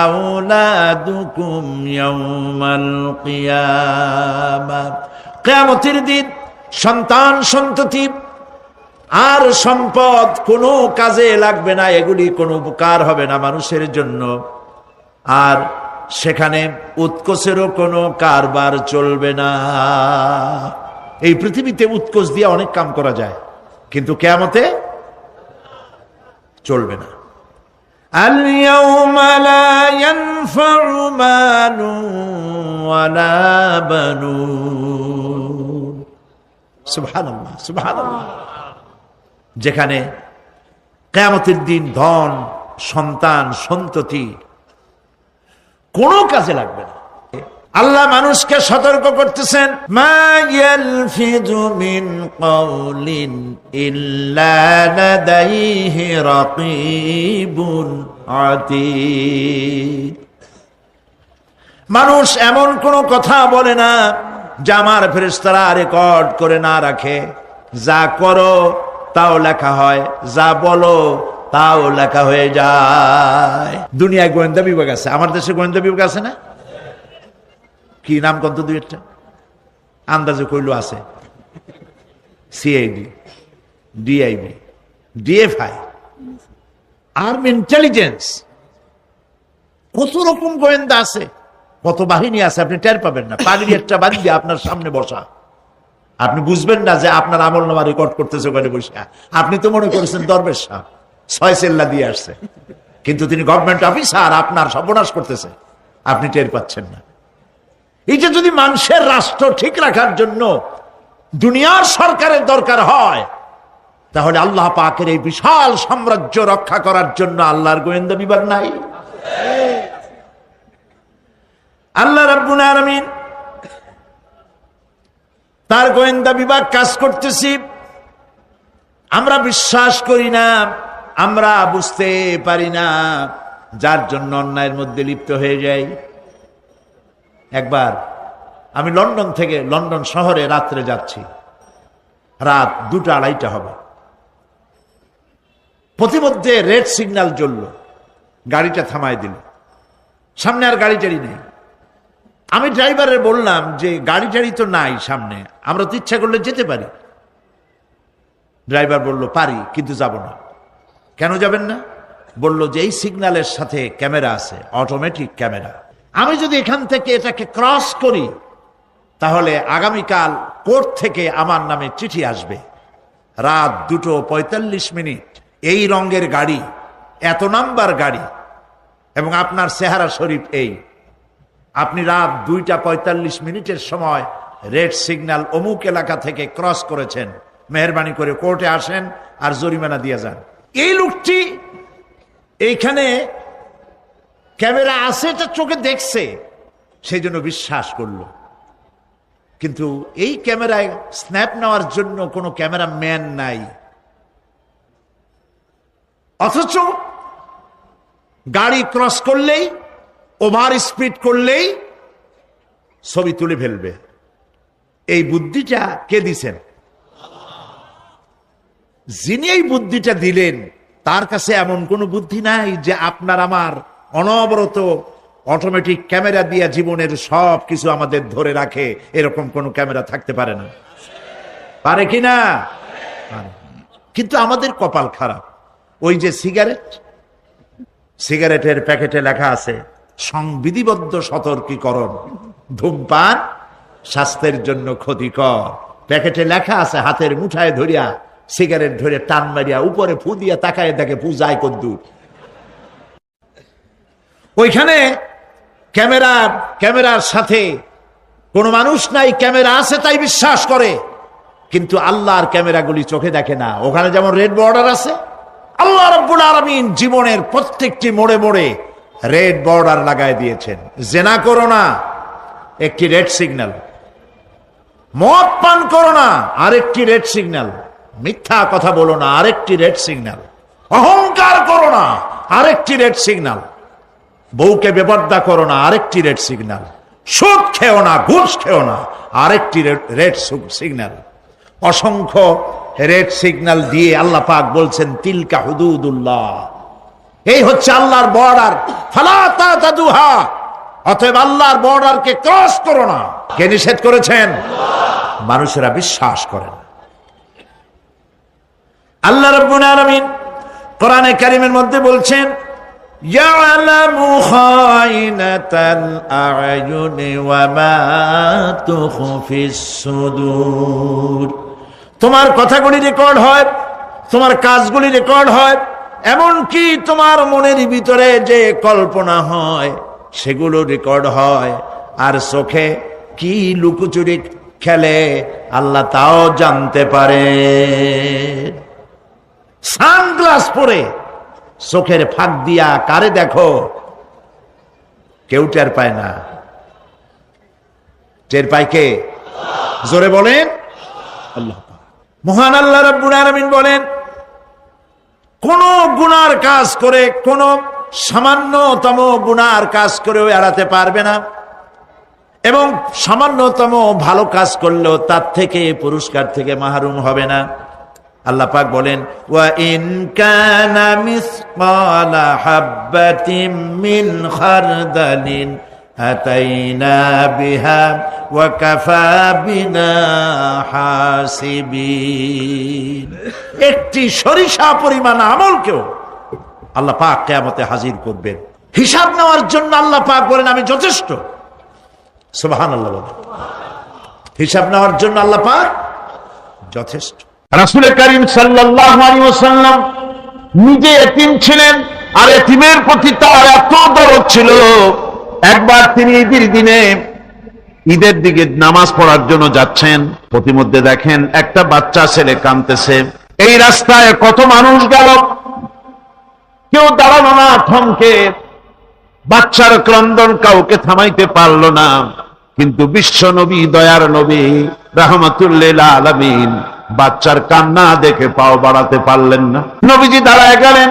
আওলাদুকুম ইয়াউমাল কিয়ামাহ। কিয়ামতের দিন সন্তান সন্ততি আর সম্পদ কোনো কাজে লাগবে না, এগুলি কোনো উপকার হবে না মানুষের জন্য। আর সেখানে উৎকোচেরও কোনো কারবার চলবে না। এই পৃথিবীতে উৎকোচ দিয়ে অনেক কাম করা যায়, কিন্তু কিয়ামতে চলবে না। আল ইয়াউমা লা ইয়ানফাউ মালুন ওয়ালা বানুন। সুবহানাল্লাহ, সুবহানাল্লাহ। যেখানে কিয়ামতের দিন ধন, সন্তান, সন্ততি কোনো কাজে লাগবে না। আল্লাহ মানুষকে সতর্ক করতেছেন, মা ইয়ালফিযু মিন কাওলিন ইল্লা লাদাইহি রাকীবুন আতীদ। মানুষ এমন কোন কথা বলে না যা আমার ফেরেশতারা রেকর্ড করে না রাখে। যা করো তাও লেখা হয়, যা বলো তাও লেখা হয়ে যায়। দুনিয়ায় গোয়েন্দা বিভাগ আছে, আমার দেশে গোয়েন্দা বিভাগ আছে না? কি নাম কত দুই একটা আন্দাজে কইলো আছে। CID, DIB, DFI, army intelligence, কত রকম গোয়েন্দা আছে, কত বাহিনী আছে, আপনি টের পাবেন না। পাগড়ি একটা বাঁধি আপনার সামনে বসা, আপনি বুঝবেন না যে আপনার আমল নামা রেকর্ড করতেছে ওখানে বসে। আপনি তো মনে করেছেন দরবেশ সাহেব 6 সেল্লা দিয়ে আসছে, কিন্তু তিনি গভর্নমেন্ট অফিসার, আপনার সর্বনাশ করতেছে, আপনি টের পাচ্ছেন না। এটা যদি মানুষের রাষ্ট্র ঠিক রাখার জন্য দুনিয়ার সরকারের দরকার হয়, তাহলে আল্লাহ পাকের এই বিশাল সাম্রাজ্য রক্ষা করার জন্য আল্লাহর গোয়েন্দা বিভাগ নাই? আল্লাহ রাব্বুল আলামিন তার গোয়েন্দা বিভাগ কাজ করতেছি। আমরা বিশ্বাস করি না, আমরা বুঝতে পারি না, যার জন্য অন্যায়ের মধ্যে লিপ্ত হয়ে যাই। একবার আমি লন্ডন শহরে রাত্রে যাচ্ছি, রাত 2টা-2:30 হবে। প্রতিমধ্যে রেড সিগন্যাল জ্বলল, গাড়িটা থামায় দিল, সামনে আর গাড়ি টাড়ি নেই। আমি ড্রাইভারের বললাম যে গাড়ি টাড়ি তো নাই সামনে, আমরা তো ইচ্ছা করলে যেতে পারি। ড্রাইভার বলল পারি, কিন্তু যাব না। কেন যাবেন না? বলল যে এই সিগন্যালের সাথে ক্যামেরা আছে, অটোমেটিক ক্যামেরা। আমি যদি এখান থেকে এটাকে ক্রস করি তাহলে আগামীকাল কোর্ট থেকে আমার নামে চিঠি আসবে। রাত 2:45, এই রঙের গাড়ি, এত নাম্বার গাড়ি, এবং আপনার চেহারা শরীফ এই, আপনি রাত 2:45 সময় রেড সিগন্যাল অমুক এলাকা থেকে ক্রস করেছেন, মেহরবানি করে কোর্টে আসেন আর জরিমানা দিয়ে যান। এই লোকটি এইখানে ক্যামেরা আছে, এটা চোখে দেখছে, সেই জন্য বিশ্বাস করলো। কিন্তু এই ক্যামেরায় স্ন্যাপ নেওয়ার জন্য কোনো ক্যামেরা ম্যান নাই, অথচ গাড়ি ক্রস করলেই, ওভার স্পিড করলেই ছবি তুলে ফেলবে। এই বুদ্ধিটা কে দিছেন? যিনি এই বুদ্ধিটা দিলেন তার কাছে এমন কোনো বুদ্ধি নাই যে আপনার আমার অনবরত অটোমেটিক ক্যামেরা দিয়ে জীবনের সব কিছু আমাদের ধরে রাখে, এরকম কোন ক্যামেরা থাকতে পারে না। পারে কি না? কিন্তু আমাদের কপাল খারাপ। ওই যে সিগারেটের প্যাকেটে লেখা আছে সংবিধিবদ্ধ সতর্কীকরণ, ধূমপান স্বাস্থ্যের জন্য ক্ষতিকর। প্যাকেটে লেখা আছে, হাতের মুঠায় ধরিয়া সিগারেট ধরে টান মারিয়া উপরে ফু দিয়া তাকায় দেখে ফু যায় কদ্দুর। ওইখানে ক্যামেরার সাথে কোন মানুষ নাই, ক্যামেরা আছে তাই বিশ্বাস করে, কিন্তু আল্লাহর ক্যামেরাগুলি চোখে দেখে না। ওখানে যেমন রেড বর্ডার আছে, আল্লাহ রাব্বুল আলামিন জীবনের প্রত্যেকটি মোড়ে মোড়ে রেড বর্ডার লাগায় দিয়েছেন। জেনা করো না, একটি রেড সিগন্যাল। মদ পান করো না, আরেকটি রেড সিগন্যাল। মিথ্যা কথা বলো না, আরেকটি রেড সিগন্যাল। অহংকার করো না, আরেকটি রেড সিগন্যাল। বউকে বেপর্দা করো না, আরেকটি রেড সিগন্যাল। সুদ খেও না, ঘুষ খেও না, আরেকটি রেড সিগন্যাল। অসংখ্য রেড সিগন্যাল দিয়ে আল্লাহ পাক বলছেন তিলকা হুদুদুল্লাহ, এই হচ্ছে আল্লাহর বর্ডার, ফালা তাতাদুহা, অতএব আল্লাহর বর্ডারকে ক্রস করো না। কে নিষেধ করেছেন? মানুষেরা বিশ্বাস করে না। আল্লাহ রাব্বুল আলামিন কোরআনে কারীমের মধ্যে বলছেন ইয়ালামু খায়িনাতাল আ'য়ুনি ওয়া মা তুখফিস সুদূর। তোমার কথাগুলি রেকর্ড হয়, তোমার কাজগুলি রেকর্ড হয়, এমনকি তোমার মনের ভিতরে যে কল্পনা হয় সেগুলো রেকর্ড হয়। আর চোখে কি লুকোচুরি খেলে আল্লাহ তাও জানতে পারে। সানগ্লাস পরে চোখের ফাঁক দিয়া কারে দেখো, কেউ টের পায় না। টের পায় কে? জোরে বলেন আল্লাহ। মহান আল্লাহ রাব্বুল আলামিন বলেন কোন গুনার কাজ করে, কোন সামান্যতম গুনার কাজ করেও এড়াতে পারবে না, এবং সামান্যতম ভালো কাজ করলেও তার থেকে পুরস্কার থেকে মাহরুম হবে না। আল্লাহ পাক বলেন ওয়া ইন কানা মিসকালা হাববাতিন মিন খারদালিন আতাইনা বিহা ওয়া কাফা বিনা হাসিবিন। একটি সরিষা পরিমাণ আমলকেও আল্লাহ পাক কিয়ামতে হাজির করবেন, হিসাব নেওয়ার জন্য আল্লাহ পাক বলেন আমি যথেষ্ট। সুবহানাল্লাহ বলেন, হিসাব নেওয়ার জন্য আল্লাহ পাক যথেষ্ট। রাসূল করিম সাল্লাল্লাহু আলাইহি ওয়াসাল্লাম নিজে এতিম ছিলেন, আর এতিমের প্রতি তার এত দরদ ছিল, একবার তিনি ঈদের দিকে নামাজ পড়ার জন্য যাচ্ছেন, প্রতিমধ্যে দেখেন একটা বাচ্চা ছেলে কাঁদতেছে। এই রাস্তায় কত মানুষ গেল, কেউ দাঁড়ালো না, থমকে। বাচ্চার ক্রন্দন কাউকে থামাইতে পারলো না, কিন্তু বিশ্ব নবী, দয়ার নবী, রাহমাতুল লিল আলামিন বাচ্চার কান্না দেখে পাও বাড়াতে পারলেন না। নবীজি দাঁড়ায় গেলেন,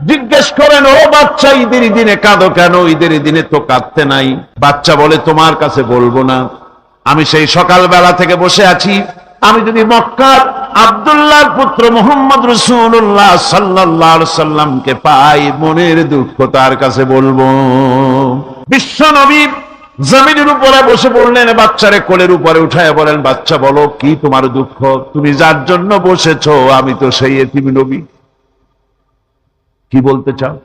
জিজ্ঞেস করেন, ও বাচ্চা, ঈদের দিনে কাঁদো কেন? ঈদের দিনে তো কাঁদতে নাই। বাচ্চা বলে, তোমার কাছে বলবো না, আমি সেই সকালবেলা থেকে বসে আছি, আমি যদি মক্কার আব্দুল্লাহর পুত্র মুহাম্মদ রাসূলুল্লাহ সাল্লাল্লাহু আলাইহি সাল্লামকে পাই, মনের দুঃখ তার কাছে বলবো। বিশ্ব নবী জমিনের উপরে বসে পড়লেন, বাচ্চারে কোলের উপরে উঠায় বলেন, বাচ্চা বলো কি তোমার দুঃখ? তুমি যার জন্য বসেছো আমি তো সেই এতিম নবী, কি বলতে চাও?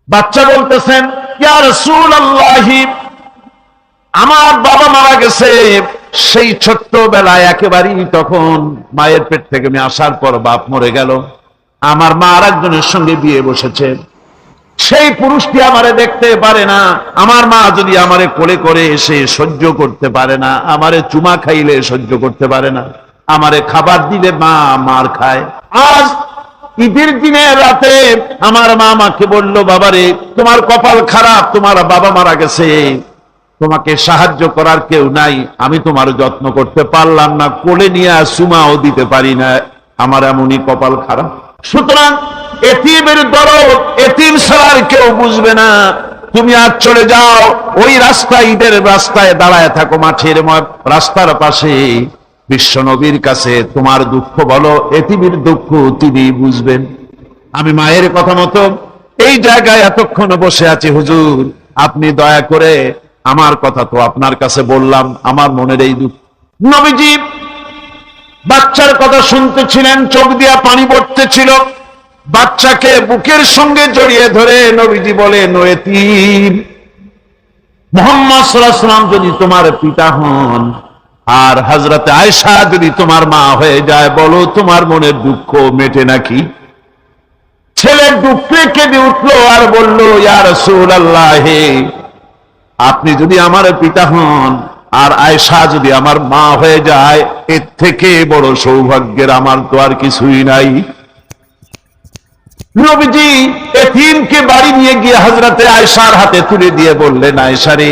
বাচ্চা বলতেছেন, ইয়া রাসূলুল্লাহ, আমার বাবা মারা গেছে সেই ছোট্টবেলায়, একেবারেই তখন মায়ের পেট থেকে আমি আসার পর বাপ মরে গেল, আমার মা আর একজনের সঙ্গে বিয়ে বসেছে, সেই পুরুষটি আমারে দেখতে পারে না, আমার মা যদি আমারে কোলে করে এসে সহ্য করতে পারে না, আমারে চুমা খাইলে সহ্য করতে পারে না, আমারে খাবার দিলে মা মার খায়। আজ ঈদের দিনে রাতে আমার মা আমাকে বলল, বাবারে তোমার কপাল খারাপ, তোমার বাবা মারা গেছে, তোমাকে সাহায্য করার কেউ নাই, আমি তোমার যত্ন করতে পারলাম না, কোলে নিয়ে চুমাও দিতে পারি না, আমার এমনই কপাল খারাপ। সুতরাং এতিমের দরদ এতিম ছাড়া কেউ বুঝবে না। তুমি আজ চলে যাও, ওই রাস্তায়, ঈদের রাস্তায় দাঁড়ায় থাকো, মাঠের রাস্তার পাশে, বিশ্ব নবীর কাছে তোমার দুঃখ বলো, এতিমের দুঃখ তিনি বুঝবেন। আমি মায়ের কথা মতো এই জায়গায় এতক্ষণ বসে আছি, হুজুর আপনি দয়া করে, আমার কথা তো আপনার কাছে বললাম, আমার মনের এই দুঃখ। নবীজি বাচ্চার কথা শুনতেছিলেন, চোখ দিয়া পানি পড়তেছিল, বাচ্চাকে বুকের সঙ্গে জড়িয়ে ধরে নবীজি বলেন, ও এতিম, মুহাম্মদ সাল্লাল্লাহু আলাইহি ওয়াসাল্লাম যদি তোমার পিতা হন আর হযরতে আয়েশা যদি তোমার মা হয়ে যায়, বলো তোমার মনের দুঃখ মেটে নাকি? ছেলে দুঃখে কেঁদে উঠলো আর বলল, ইয়া রাসূলুল্লাহ, আপনি যদি আমার পিতা হন আর আয়েশা যদি আমার মা হয়ে যায়, এর থেকে বড় সৌভাগ্যের আমার তো আর কিছুই নাই। নবীজি এতিমকে বাড়ি নিয়ে গিয়ে হযরতে আয়েশার হাতে তুলে দিয়ে বললেন, আয়েশা রে,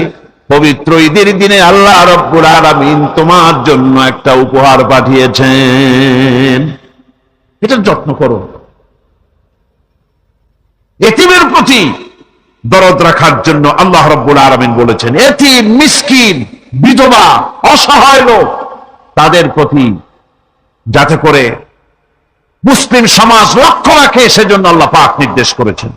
পবিত্র ঈদের দিনে আল্লাহ রাব্বুল আলামিন তোমার জন্য একটা উপহার পাঠিয়েছেন, এটা যত্ন করো। এতিমের প্রতি দরদ রাখার জন্য আল্লাহ রাব্বুল আলামিন বলেছেন, এতিম, মিসকিন, বিধবা, অসহায় লোক, তাদের প্রতি যাতে করে মুসলিম সমাজ লক্ষ্য রাখে, সেজন্য আল্লাহ পাক নির্দেশ করেছেন।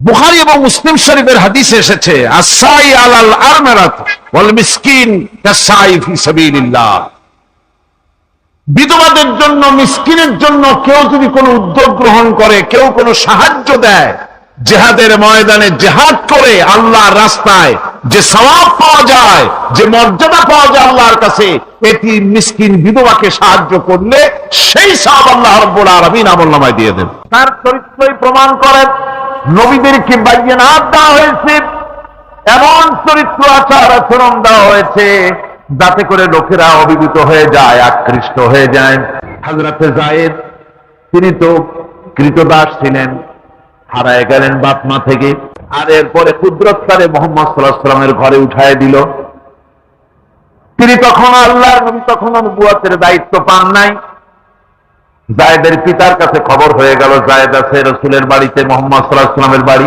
বুখারী এবং মুসলিম শরীফের হাদিসে এসেছে, আস-সাই আলাল আরমারাত ওয়াল মিসকিন কাস-সাই ফি সাবিলিল্লাহ। বিধবাদের জন্য, মিসকিনের জন্য কেউ যদি কোনো উদ্যোগ গ্রহণ করে, কেউ কোনো সাহায্য দেয়, জিহাদের ময়দানে জিহাদ করে আল্লাহর রাস্তায় যে সওয়াব পাওয়া যায়, যে মর্যাদা পাওয়া যায় আল্লাহর কাছে, এটি মিসকিন বিধবাকে সাহায্য করলে সেই সওয়াব আল্লাহ রাব্বুল আলামিন আমলনামায় দিয়ে দেন। তার চরিত্রই প্রমাণ করে, নবীদেরকে বাইয়ানাত দেওয়া হয়েছে, এমন চরিত্র আচার আচরণ দেওয়া হয়েছে যাতে করে লোকেরা অভিভূত হয়ে যায়, আকৃষ্ট হয়ে যায়। হযরতে যায়েদ, তিনি তো কৃতদাস ছিলেন, হারায় গেলেন বাপ মা থেকে, আর এরপরে কুদরতকারে মুহাম্মদ সাল্লাল্লাহু আলাইহি ওয়াসাল্লামের ঘরে উঠায় দিল। তিনি তখন আল্লাহর নবী, তখন নবুয়তের দায়িত্ব পান নাই। যায়েদের পিতার কাছে খবর হয়ে গেল, যায়েদ আছে রাসূলের বাড়িতে, মুহাম্মদ সাল্লাল্লাহু আলাইহি ওয়াসাল্লামের বাড়ি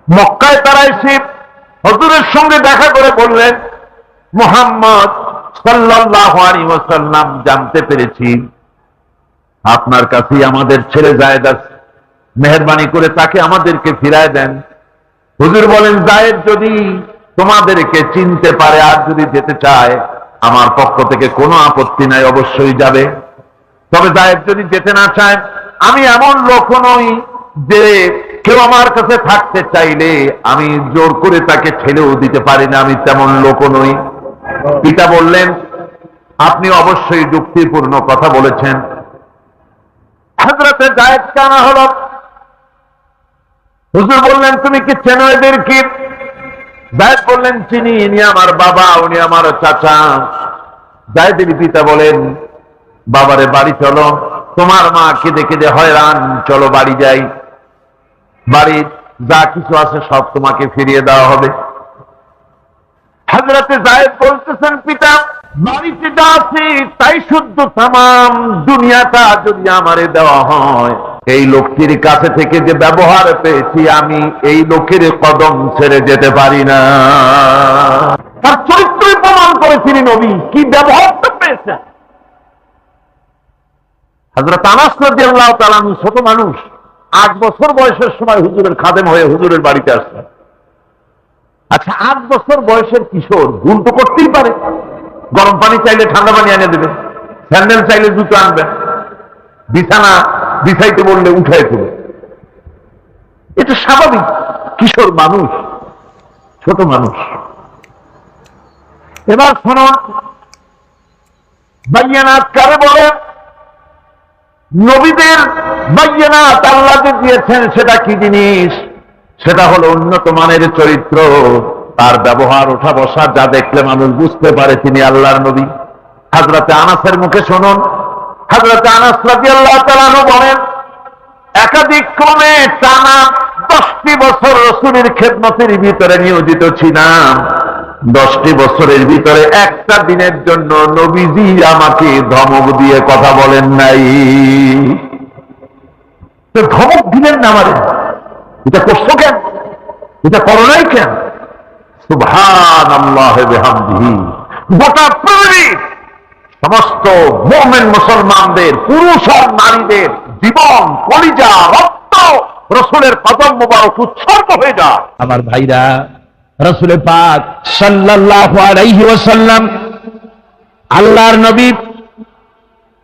মক্কায়। তারা এসে হুজুরের সঙ্গে দেখা করে বললেন, মুহাম্মদ সাল্লাল্লাহু আলাইহি ওয়াসাল্লাম, জানতে পেরেছি আপনার কাছেই আমাদের ছেলে যায়েদ আছে, মেহেরবানি করে তাকে আমাদেরকে ফিরায় দেন। হুজুর বলেন, যায়েদ যদি তোমাদেরকে চিনতে পারে আর যদি যেতে চায়, আমার পক্ষ থেকে কোনো আপত্তি নাই, অবশ্যই যাবে। তবে যায়েদ যদি যেতে না চায়, আমি এমন লোক নই যে কেউ আমার কাছে থাকতে চাইলে আমি জোর করে তাকে ছেড়েও দিতে পারি না, আমি তেমন লোক নই। পিতা বললেন, আপনি অবশ্যই যুক্তিপূর্ণ কথা বলেছেন। হযরতে যায়েদকে আনা হলো। হুজুর বললেন, তুমি কি চেনো এদেরকে? যায়েদ বললেন, চিনি, ইনি আমার বাবা, উনি আমার চাচা। যায়েদের পিতা বলেন, বাবারে বাড়ি চলো, তোমার মা কেঁদে কেঁদে হয়রান, চলো বাড়ি যাই, বাড়ির যা কিছু আছে সব তোমাকে ফিরিয়ে দেওয়া হবে। হযরতে যায়েদ বলতেছেন, পিতা বাড়িতে যা আছে তাই শুদ্ধ, তামাম দুনিয়াটা যদি আমারে দেওয়া হয়, এই লোকটির কাছে থেকে যে ব্যবহার পেয়েছি আমি এই লোকের কদম ছেড়ে যেতে পারি না। তার চরিত্রই প্রমাণ করেছিলেন নবী, কি ব্যবহারটা পেয়েছেন। হযরত আনাস রাদিয়াল্লাহু তাআলা আনহু ছোট মানুষ, 8 বছর বয়সের সময় হুজুরের খাদেম হয়ে হুজুরের বাড়িতে আসছেন। আচ্ছা, 8 বছর বয়সের কিশোর ভুল তো করতেই পারে। গরম পানি চাইলে ঠান্ডা পানি এনে দেবেন, স্যান্ডেল চাইলে জুতো আনবেন, বিছানা বিছাইতে বললে উঠাই দেবে, এটা স্বাভাবিক। কিশোর মানুষ, ছোট মানুষ। এবার শোনো, বাইয়ানাত কারে বলে? নবীদের বাইয়ানাত আল্লাহ যে দিয়েছেন সেটা কি জিনিস? সেটা হলো উন্নত মানের চরিত্র, তার ব্যবহার ওঠা বসা যা দেখলে মানুষ বুঝতে পারে তিনি আল্লাহর নবী। হযরতে আনাসের মুখে শুনুন, হযরতে আনাস রাদিয়াল্লাহু তাআলা আনহু বলেন, একাধিক ক্রমে টানা 10টি বছর রাসূলের খেদমতের ভিতরে নিয়োজিত ছিলাম। 10টি বছরের ভিতরে একটা দিনের জন্য নবীজি আমাকে ধমক দিয়ে কথা বলেন নাই। তো ধমক দিলেন না আমাদের, এটা করছো কেন, এটা করো নাই কেন? সুবহানাল্লাহি বিহামদিহি। গোটা পৃথিবী সমস্ত মুমিন মুসলমানদের, পুরুষ আর নারীদের জীবন, কলিজা, রক্ত রাসূলের কদম মোবারক উৎসর্গ হয়ে যায়। আমার ভাইরা, রাসূল পাক সাল্লাল্লাহু আলাইহি ওয়াসাল্লাম আল্লাহর নবী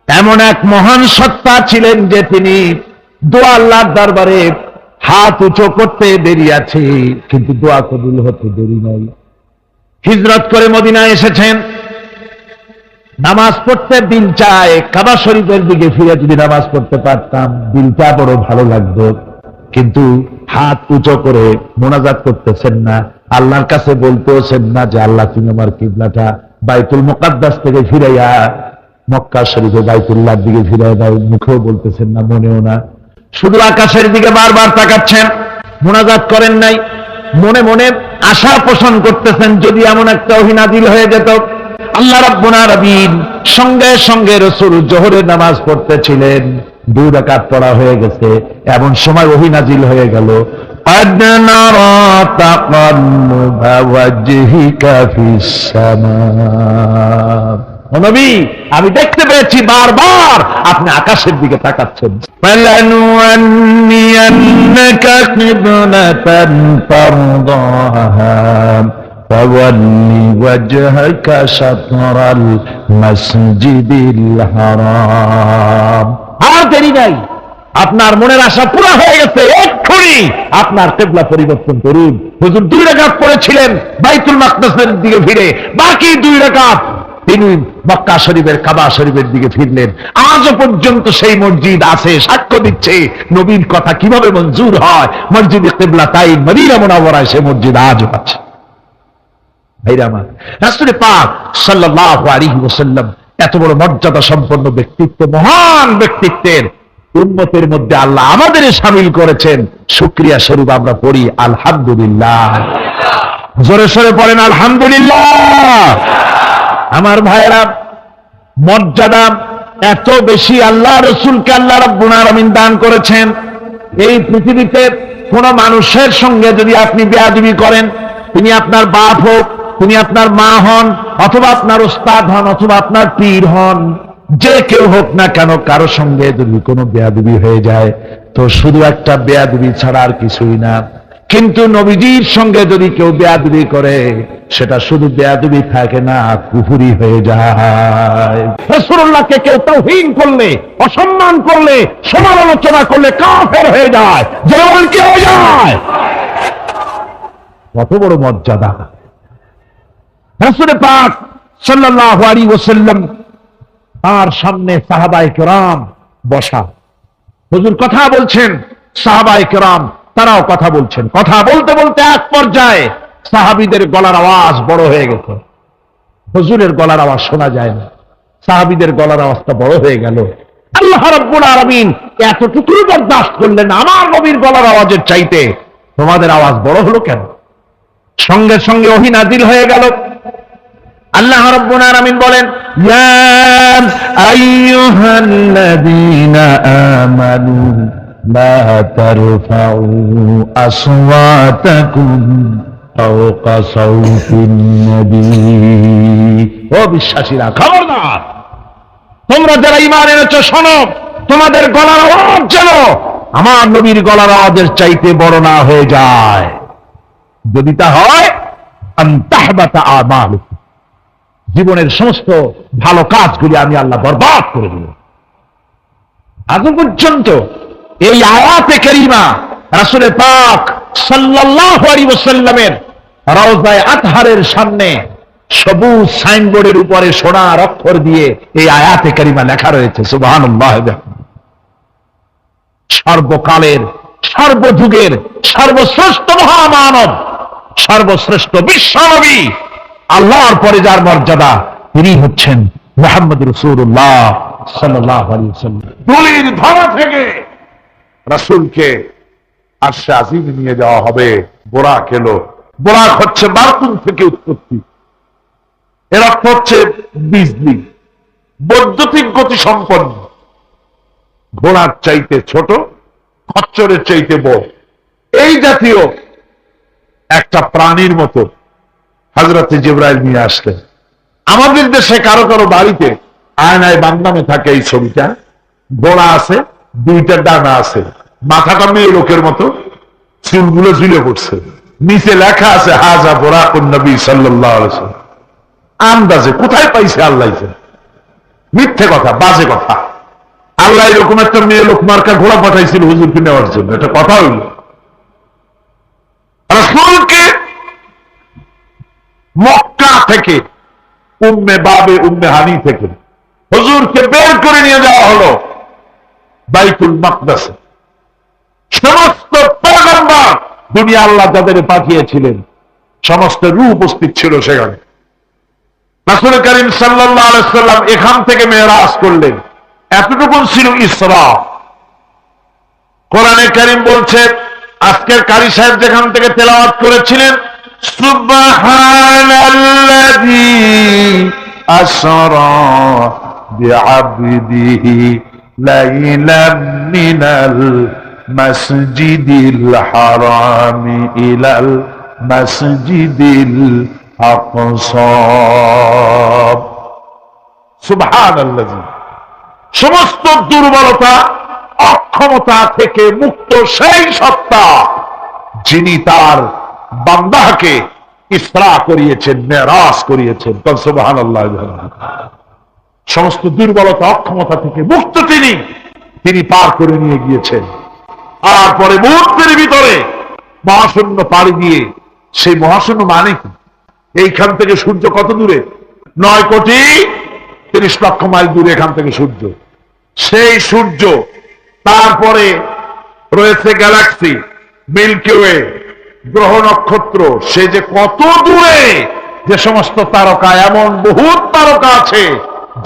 এমন এক মহান সত্তা ছিলেন যে তিনি দোয়া আল্লাহর দরবারে হাত উঁচু করতে দেরি আছে, কিন্তু দোয়া কবুল হতে দেরি নাই। হিজরত করে মদিনায় এসেছেন, নামাজ পড়তে দিল চায়, কাবা শরীফের দিকে ফিরে যদি নামাজ পড়তে পারতাম দিলটা বড় ভালো লাগতো, কিন্তু হাত উঁচু করে মোনাজাত করতেছেন না, আল্লাহর কাছে বলতেছেন না যে আল্লাহ তুমি আমার কিবলাটা বাইতুল মুকাদ্দাস থেকে ফিরাইয়া মক্কা শরীফে বাইতুল্লাহর দিকে ফিরাইয়া দাও। মুখেও বলতেছেন না, মনেও না, শুধু আকাশের দিকে বারবার তাকাচ্ছেন, মোনাজাত করেন নাই। মনে মনে আশা পোষণ করতেছেন যদি এমন একটা ওহী নাযিল হয়ে যেত। আল্লাহ রাব্বুল আলামিন সঙ্গে সঙ্গে রাসূল জোহরের নামাজ পড়তেছিলেন, 2 রাকাত পড়া হয়ে গেছে, এমন সময় ওহী নাযিল হয়ে গেল, قد نرى تقلب وجهك في السماء। ও নবী, আমি দেখতে পেয়েছি বারবার আপনি আকাশের দিকে তাকাচ্ছেন। فلنولينك قبلة ترضاها فول وجهك شطر المسجد الحرام। আর দেরি নাই, আপনার মনের আশা পুরা হয়ে গেছে, এক্ষুনি আপনার কিবলা পরিবর্তন করুন। হুজুর 2 রাকাত পড়েছিলেন বাইতুল মাকদাসের দিকে ফিরে, বাকি 2 রাকাত তিনি মক্কা শরীফের কাবা শরীফের দিকে ফিরলেন। আজও পর্যন্ত সেই মসজিদ আছে, সাক্ষ্য দিচ্ছে নবীর কথা কিভাবে মঞ্জুর হয়। মসজিদে কিবলাতাইন মদিনা মুনাওয়ারায় সেই মসজিদ আজও আছে। ভাইরা আমার, রাসূল পাক সাল্লাল্লাহু আলাইহি ওয়াসাল্লাম এত বড় মর্যাদা সম্পন্ন ব্যক্তিত্ব, মহান ব্যক্তিত্বের উম্মতের মধ্যে আল্লাহ আমাদের শামিল করেছেন। শুকরিয়া স্বরূপ আমরা পড়ি আলহামদুলিল্লাহ। জোরে সোরে পড়েন আলহামদুলিল্লাহ। আমার ভাইরা, মর্যাদা এত বেশি আল্লাহ রাসূলকে আল্লাহ রাব্বুল আলামিন দান করেছেন। এই পৃথিবীতে কোন মানুষের সঙ্গে যদি আপনি বেয়াদবি করেন, তিনি আপনার বাপ হোক, তিনি আপনার মা হন, অথবা আপনার ওস্তাদ হন, অথবা আপনার পীর হন, যে কেউ হোক না কেন, কারো সঙ্গে যদি কোনো বেয়াদবি হয়ে যায় তো শুধু একটা বেয়াদবি ছাড়া আর কিছুই না। কিন্তু নবীজির সঙ্গে যদি কেউ বেয়াদবি করে, সেটা শুধু বেয়াদবি থাকে না, কুফরি হয়ে যায়। রাসূলুল্লাহকে কেউ তাওহীন করলে, অসম্মান করলে, সমালোচনা করলে কাফের হয়ে যায়। যেমন কি হয়ে যায়, কত বড় মর্যাদা। রাসূল পাক সাল্লাল্লাহু আলাইহি ওয়াসাল্লাম তার সামনে সাহাবায়ে কেরাম বসা, হুজুর কথা বলছেন, সাহাবায়ে কেরাম তারাও কথা বলছেন। কথা বলতে বলতে এক পর্যায়ে সাহাবীদের গলার আওয়াজ বড় হয়ে গেছে, হুজুরের গলার আওয়াজ শোনা যায় না, সাহাবীদের গলার আওয়াজটা বড় হয়ে গেল। আল্লাহ রাব্বুল আলামিন এতটুকু বরদাস্ত করলেন, আমার নবীর গলার আওয়াজের চাইতে তোমাদের আওয়াজ বড় হলো কেন? সঙ্গে সঙ্গে ওহী নাযিল হয়ে গেল। আল্লাহ রাব্বুল আলামিন বলেন, يا أيها الذين آمنوا لا ترفعوا أصواتكم فوق صوت النبي ও বিশ্বাসীরা খবরদার, তোমরা যারা ঈমান এনেছো শোনো, তোমাদের গলার আওয়াজ যেন আমার নবীর গলার আওয়াজের চাইতে বড় না হয়ে যায়। যদি তা হয় আনতাহবাতা আমালুকুম, জীবনের সমস্ত ভালো কাজগুলি আমি আল্লাহ বরবাদ করে দেব। আজ পর্যন্ত এই আয়াতে কারিমা রাসূল পাক সাল্লাল্লাহু আলাইহি ওয়াসাল্লামের রওজায়ে আতহারের সামনে সবুজ সাইনবোর্ডের উপরে সোনার অক্ষর দিয়ে এই আয়াতে কারিমা লেখা রয়েছে, সুবহানাল্লাহ। সর্বকালের, সর্বযুগের সর্বশ্রেষ্ঠ মহামানব, সর্বশ্রেষ্ঠ বিশ্বনবী, আল্লাহর পরে যার মর্যাদা, তিনি হচ্ছেন মুহাম্মদ রাসূলুল্লাহ সাল্লাল্লাহু আলাইহি ওয়াসাল্লাম। দুলির ধরা থেকে রাসূলকে আরশে আজিমে নিয়ে যাওয়া হবে। বোরাক এলো। বোরাক হচ্ছে বারকুন থেকে উৎপত্তি। এর অর্থ হচ্ছে বিজলি, বৈদ্যুতিক গতি সম্পন্ন। ঘোড়ার চাইতে ছোট, খচ্চরের চাইতে বড়, এই জাতীয় একটা প্রাণীর মতো হযরতে জিবরাইল নিয়ে আসলেন। আমাদের দেশে কারো কারো বাড়িতে আয়নায় বান্দামে থাকে এই ছবিটা। ঘোড়া আছে, দুইটা ডানা আছে, মাথাটা মেয়ে লোকের মতো, চুলগুলো ঝুলে পড়ছে, নিচে লেখা আছে হাজা বুরাকুন নবী সাল্লাল্লাহু আলাইহি ওয়াসাল্লাম। আন্দাজে কোথায় পাইছে আল্লাহ? মিথ্যে কথা, বাজে কথা। আল্লাহ এরকম একটা মেয়ে লোক মার্কা ঘোড়া পাঠাইছিল হুজুরকে নেওয়ার জন্য, এটা কথা হইল? রাসূলকে মক্কা থেকে, উম্মে বাবে উম্মে হানি থেকে হুজুরকে বের করে নিয়ে যাওয়া হলো বাইতুল মাকদাসে। সমস্ত পয়গম্বর, দুনিয়া আল্লাহ যাদের পাঠিয়েছিলেন, সমস্ত রূহ উপস্থিত ছিল সেখানে। রাসূল করিম সাল্লাল্লাহু আলাইহি ওয়াসাল্লাম এখান থেকে মেরাজ করলেন। এতটুকু ছিল ইসরা। কোরআনে কারীম বলছে, আজকের কারি সাহেব যেখান থেকে তেলাওয়াত করেছিলেন, সুবহানাল্লাযী আসরা বিআবদিহি লাইলাম মিনাল মাসজিদিল হারামি ইলাল মাসজিদিল আকসা। সুবহানাল্লাযী, সমস্ত দুর্বলতা, অক্ষমতা থেকে মুক্ত সেই সত্তা যিনি তার বান্দাকে ইসরা করিয়েছেন, মেরাজ করিয়েছেন। সুবহানাল্লাহ। সমস্ত দুর্বলতা, অক্ষমতা থেকে মুক্ত তিনি পার করে নিয়ে গিয়েছেন। আর পরে মুহূর্তের ভিতরে মহাশূন্য পাড়ি দিয়ে, সেই মহাশূন্য মানে কি? এইখান থেকে সূর্য কত দূরে? 9,30,00,000 মাইল দূরে এখান থেকে সূর্য। সেই সূর্য, তারপরে রয়েছে গ্যালাক্সি, মিল্কি ওয়ে, গ্রহ নক্ষত্র, সে যে কত দূরে, যে সমস্ত তারকা, এমন বহুত তারকা আছে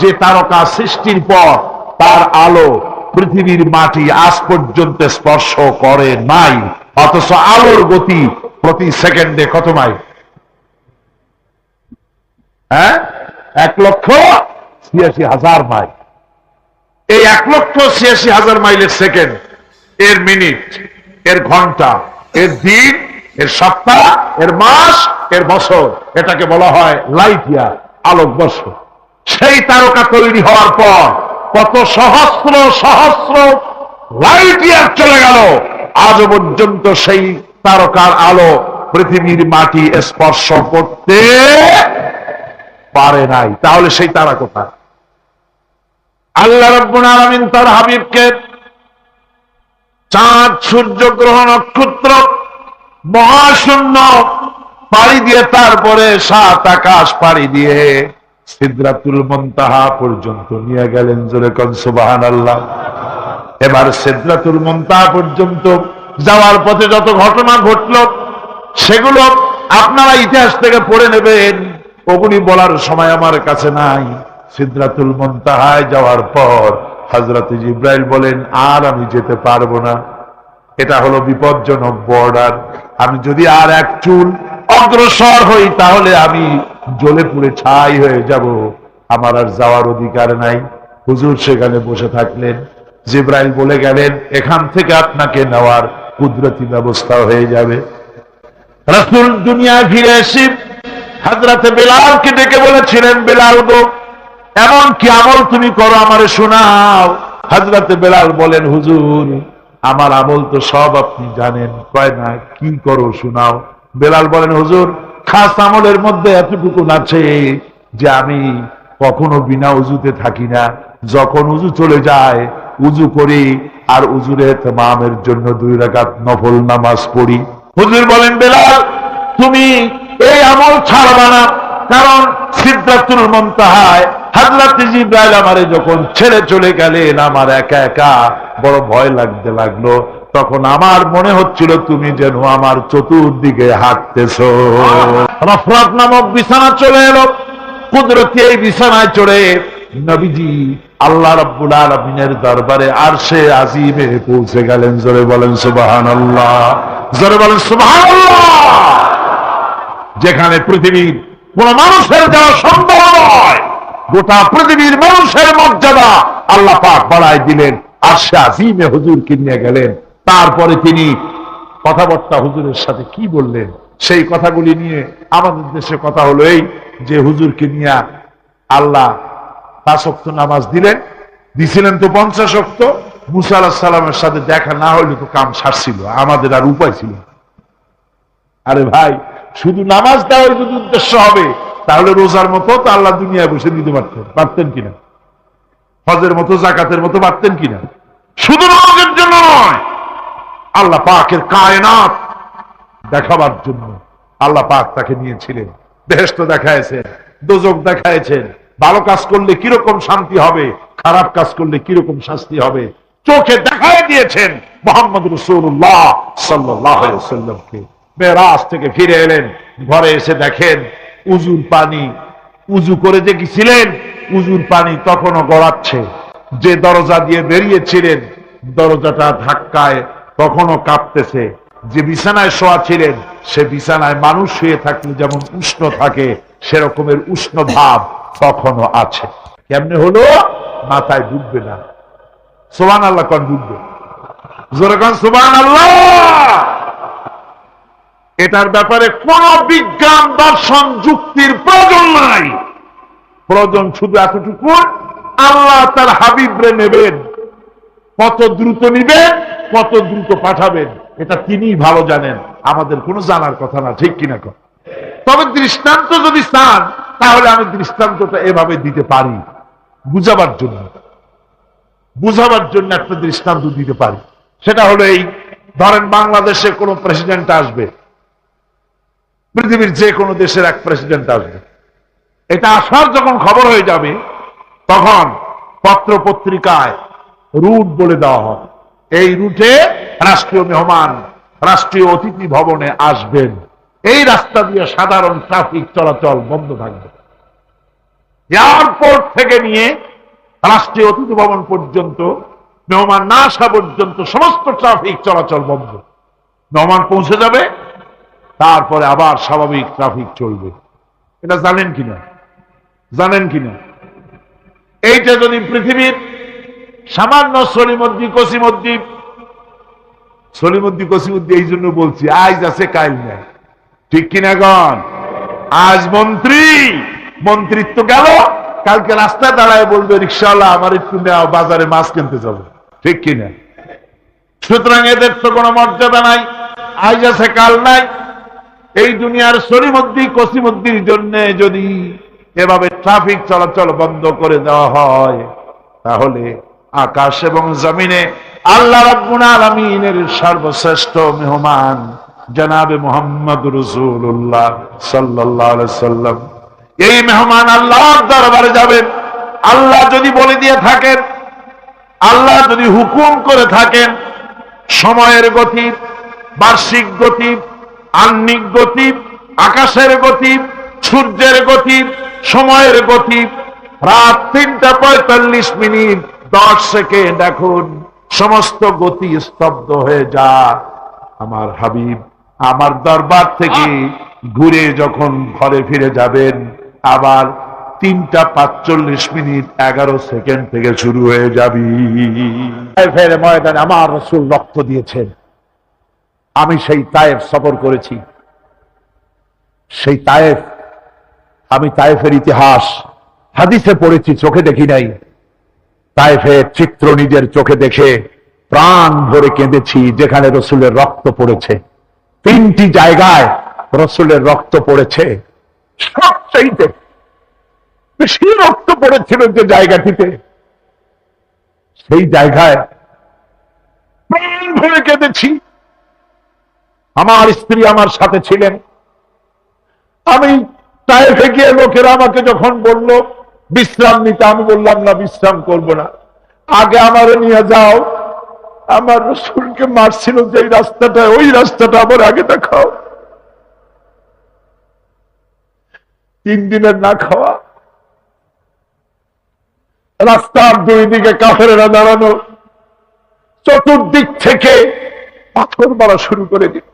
যে তারকা সৃষ্টির পর তার আলো পৃথিবীর মাটি আজ পর্যন্ত স্পর্শ করে নাই। অথচ আলোর গতি প্রতি সেকেন্ডে কত মাইল? 1,86,000 মাইল। এই 1,86,000 মাইলের সেকেন্ড, এর মিনিট, এর ঘন্টা, এর দিন, এর সপ্তাহ, এর মাস, এর বছর, এটাকে বলা হয় লাইট ইয়ার, আলোকবর্ষ। সেই তারকা তৈরি হওয়ার পর কত সহস্র সহস্র লাইট ইয়ার চলে গেল, আজ পর্যন্ত সেই তারকার আলো পৃথিবীর মাটি স্পর্শ করতে পারে নাই। তাহলে সেই তারা কোথায়? আল্লাহ রাব্বুল আলামিন তার হাবিবকে চাঁদ, সূর্য, গ্রহ, নক্ষত্র, মহাশূন্য পাড়ি দিয়ে, তারপরে 7 আকাশ পাড়ি দিয়ে সিদরাতুল মুনতাহা পর্যন্ত নিয়ে গেলেন। জোরে কোন সুবহানাল্লাহ। এবার সিদরাতুল মুনতাহা পর্যন্ত যাওয়ার পথে যত ঘটনা ঘটল, সেগুলো আপনারা ইতিহাস থেকে পড়ে নেবেন, ওগুলি বলার সময় আমার কাছে নাই। সিদরাতুল মুনতাহায় যাওয়ার পর হযরত জিবরাইল বলেন, আর আমি যেতে পারবো না, এটা হলো বিপজ্জনক বর্ডার। আমি যদি আর এক চুল অগ্রসর হই, তাহলে আমি জ্বলে পুড়ে ছাই হয়ে যাব, আমার আর যাওয়ার অধিকার নাই। হুজুর সেখানে বসে থাকলেন। জিবরাইল বলে গেলেন, এখান থেকে আপনাকে নেওয়ার কুদরতি ব্যবস্থা হয়ে যাবে। রাসূল দুনিয়ায় ফিরে এসে হযরতে বেলালকে ডেকে বলেছিলেন, বেলাল গো, এমন কি আমল তুমি করো আমারে শোনাও। হযরতে বেলাল বলেন, হুজুর আমার আমল তো সব আপনি জানেন। কয় না, কি করো শোনাও। বেলাল বলেন, হুজুর খাস আমলের মধ্যে এতটুকু আছে যে আমি কখনো বিনা উজুতে থাকি না। যখন উজু চলে যায় উজু করি, আর উজুর ইহতিমামের জন্য 2 রাকাত নফল নামাজ পড়ি। হুজুর বলেন, বেলাল তুমি এই আমল ছাড়বা না, কারণ সিদরাতুল মুনতাহায় হযরত জিবরাইল আমারে যখন ছেড়ে চলে গেলেন, আমার একা একা বড় ভয় লাগতে লাগলো। তখন আমার মনে হচ্ছিল তুমি যেন আমার চতুর্দিকে হাঁটতেছো। রফরাত নামক বিছানা চলে এলো। কুদরতি এই বিছানায় চড়ে নবীজি আল্লাহ রাব্বুল আলামিনের দরবারে আরশে আজিমে পৌঁছে গেলেন। জোরে বলেন সুবহানাল্লাহ, জোরে বলেন সুবহানাল্লাহ। যেখানে পৃথিবীর কোন মানুষের যাওয়া সম্ভব নয়, গোটা পৃথিবীর মানুষের মর্যাদা আল্লাহ পাক বাড়ায় দিলেন। আরশে আজিমে হুজুরকে নিয়ে গেলেন। তারপরে তিনি কথাবার্তা হুজুরের সাথে কি বললেন, সেই কথাগুলি নিয়ে আমাদের দেশে কথা হলো এই যে হুজুরকে নিয়ে আল্লাহ 5 ওয়াক্ত নামাজ দিছিলেন তো 50 ওয়াক্ত। মুসা আলাইহিস সালামের সাথে দেখা না হইলে তো কাম সারছিল, আমাদের আর উপায় ছিল। আরে ভাই, শুধু নামাজ দেওয়ার যদি উদ্দেশ্য হবে তাহলে রোজার মতো তো আল্লাহ দুনিয়ায় বসে দিতে পারতেন কিনা, হজের মতো জাকাতের মতো পারতেন কিনা? শুধু নামাজের জন্য নয়, আল্লাহ পাকের কায়নাত দেখাবার জন্য আল্লাহ পাক তাকে নিয়েছিলেন। বেহেশত দেখাইছেন, দোজখ দেখাইছেন, ভালো কাজ করলে কিরকম শান্তি হবে, খারাপ কাজ করলে কিরকম শাস্তি হবে চোখে দেখাই দিয়েছেন মুহাম্মদ রাসূলুল্লাহ সাল্লাল্লাহু আলাইহি ওয়াসাল্লামকে। মেরাজ থেকে ফিরে এলেন, ঘরে এসে দেখেন উজুর পানি, উজু করে যে গেছিলেন উজুর পানি তখনও গড়াচ্ছে। যে দরজা দিয়ে বেরিয়েছিলেন দরজাটা ধাক্কায় তখনও কাঁপতেছে। যে বিছানায় শোয়া ছিলেন সে বিছানায় মানুষ শুয়ে থাকলে যেমন উষ্ণ থাকে সেরকমের উষ্ণ ভাব তখনও আছে। কেমনে হলো? মাথায় ঢুকবে না। সুবহানাল্লাহ কোন ঢুকবে? জোরে কোন সুবহানাল্লাহ। এটার ব্যাপারে কোন বিজ্ঞান দর্শন যুক্তির প্রয়োজন নাই। প্রয়োজন শুধু এতটুকু, আল্লাহ তার হাবিবরে নেবেন, কত দ্রুত নিবেন, কত দ্রুত পাঠাবেন এটা তিনিই ভালো জানেন, আমাদের কোনো জানার কথা না। ঠিক কিনা? তবে দৃষ্টান্ত যদি চান তাহলে আমি দৃষ্টান্তটা এভাবে দিতে পারি, বুঝাবার জন্য একটা দৃষ্টান্ত দিতে পারি। সেটা হলো এই, ধরেন বাংলাদেশে কোন প্রেসিডেন্ট আসবে, পৃথিবীর যে কোনো দেশের এক প্রেসিডেন্ট আসবে। এটা আসার যখন খবর হয়ে যাবে তখন পত্র পত্রিকায় রুট বলে দেওয়া হয়, এই রুটে রাষ্ট্রীয় মেহমান রাষ্ট্রীয় অতিথি ভবনে আসবেন, এই রাস্তা দিয়ে সাধারণ ট্রাফিক চলাচল বন্ধ থাকবে। এয়ারপোর্ট থেকে নিয়ে রাষ্ট্রীয় অতিথি ভবন পর্যন্ত মেহমান না আসা পর্যন্ত সমস্ত ট্রাফিক চলাচল বন্ধ। মেহমান পৌঁছে যাবে, তারপরে আবার স্বাভাবিক ট্রাফিক চলবে। এটা জানেন কিনা? এইটা যদি পৃথিবীর সামান্য সলিমদ্দি কসিমদ্দি এই জন্য বলছি, আজ আছে কাল নাই। ঠিক কিনা গণ? আজ মন্ত্রিত্ব গেল, কালকে রাস্তায় দাঁড়ায় বলবে রিক্সাওয়ালা আমার একটু নেওয়া, বাজারে মাছ কিনতে যাবো। ঠিক কিনা? সুতরাং এদের তো কোনো মর্যাদা নাই, আজ আছে কাল নাই। এই দুনিয়ার সলিমদ্দি কসিমদ্দির জন্য যদি এভাবে ট্রাফিক চলাচল বন্ধ করে দেওয়া হয় তাহলে আকাশ এবং জমিনে আল্লাহ রাব্বুল আলামিনের সর্বশ্রেষ্ঠ মেহমান জনাবে মুহাম্মদ রাসূলুল্লাহ সাল্লাল্লাহু আলাইহি ওয়াসাল্লাম, এই মেহমান আল্লাহর দরবারে যাবেন। আল্লাহ যদি বলে দিয়ে থাকেন, আল্লাহ যদি হুকুম করে থাকেন, সময়ের গতি, বার্ষিক গতি, আহ্নিক গতি, আকাশের গতি, সূর্যের গতি, সময়ের গতি, রাত 3:45 10 সেকেন্ড, এখন সমস্ত গতি স্তব্ধ হয়ে যা। আমার হাবিব আমার দরবার থেকে ঘুরে যখন ঘরে ফিরে যাবেন আবার 3:45 11 থেকে শুরু হয়ে যাবি। তায়েফের ময়দানে আমার রাসূল রক্ত দিয়েছেন। আমি সেই তায়েফ সফর করেছি। সেই তায়েফ, আমি তায়েফের ইতিহাস হাদিসে পড়েছি, চোখে দেখি নাই। তায়েফের চিত্র নিজের চোখে দেখে প্রাণ ভরে কেঁদেছি, যেখানে রসুলের রক্ত পড়েছে। 3টি জায়গায় রসুলের রক্ত পড়েছে। সবচাইতে বেশি রক্ত পড়েছিল যে জায়গাটিতে, সেই জায়গায় প্রাণ ভরে কেঁদেছি। আমার স্ত্রী আমার সাথে ছিলেন। আমি তায়েফে গিয়ে লোকেরা আমাকে যখন বলল বিশ্রাম নিতে, আমি বললাম না, বিশ্রাম করব না, আগে আমারে নিয়ে যাও। আমার রাসূলকে মারছিল যে রাস্তাটা, ওই রাস্তাটা আমার আগে দেখাও। 3 দিনের না খাওয়া, রাস্তার 2 দিকে কাফেরেরা দাঁড়ানো, চতুর্দিক থেকে পাথর মারা শুরু করে দিল।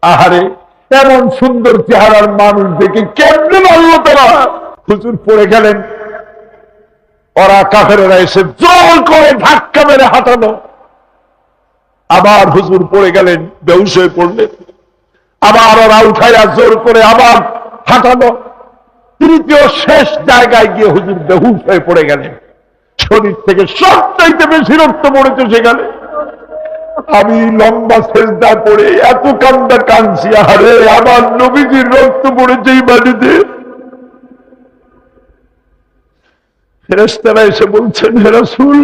আহারে, এমন সুন্দর চেহারার মানুষ দেখে কেমনে মারল তারা। হুজুর পড়ে গেলেন, ওরা কাফেরেরা এসে জোর করে ধাক্কা মেরে হাঁটানো। আবার হুজুর পড়ে গেলেন, বেহুশ হয়ে পড়লেন। আবার ওরা উঠাইয়া জোর করে আবার হাঁটানো। তৃতীয় শেষ জায়গায় গিয়ে হুজুর বেহুশ হয়ে পড়ে গেলেন। শরীর থেকে সবচাইতে বেশি রক্ত পড়েছে সেখানে। আমি লম্বা সেজদা পড়ে এত কান্দা কাঁদছি, আরে আমার নবীজির রক্ত পড়েছে এই বাড়িতে। ফেরেশতারা এসে বলছেন, হে রাসূল,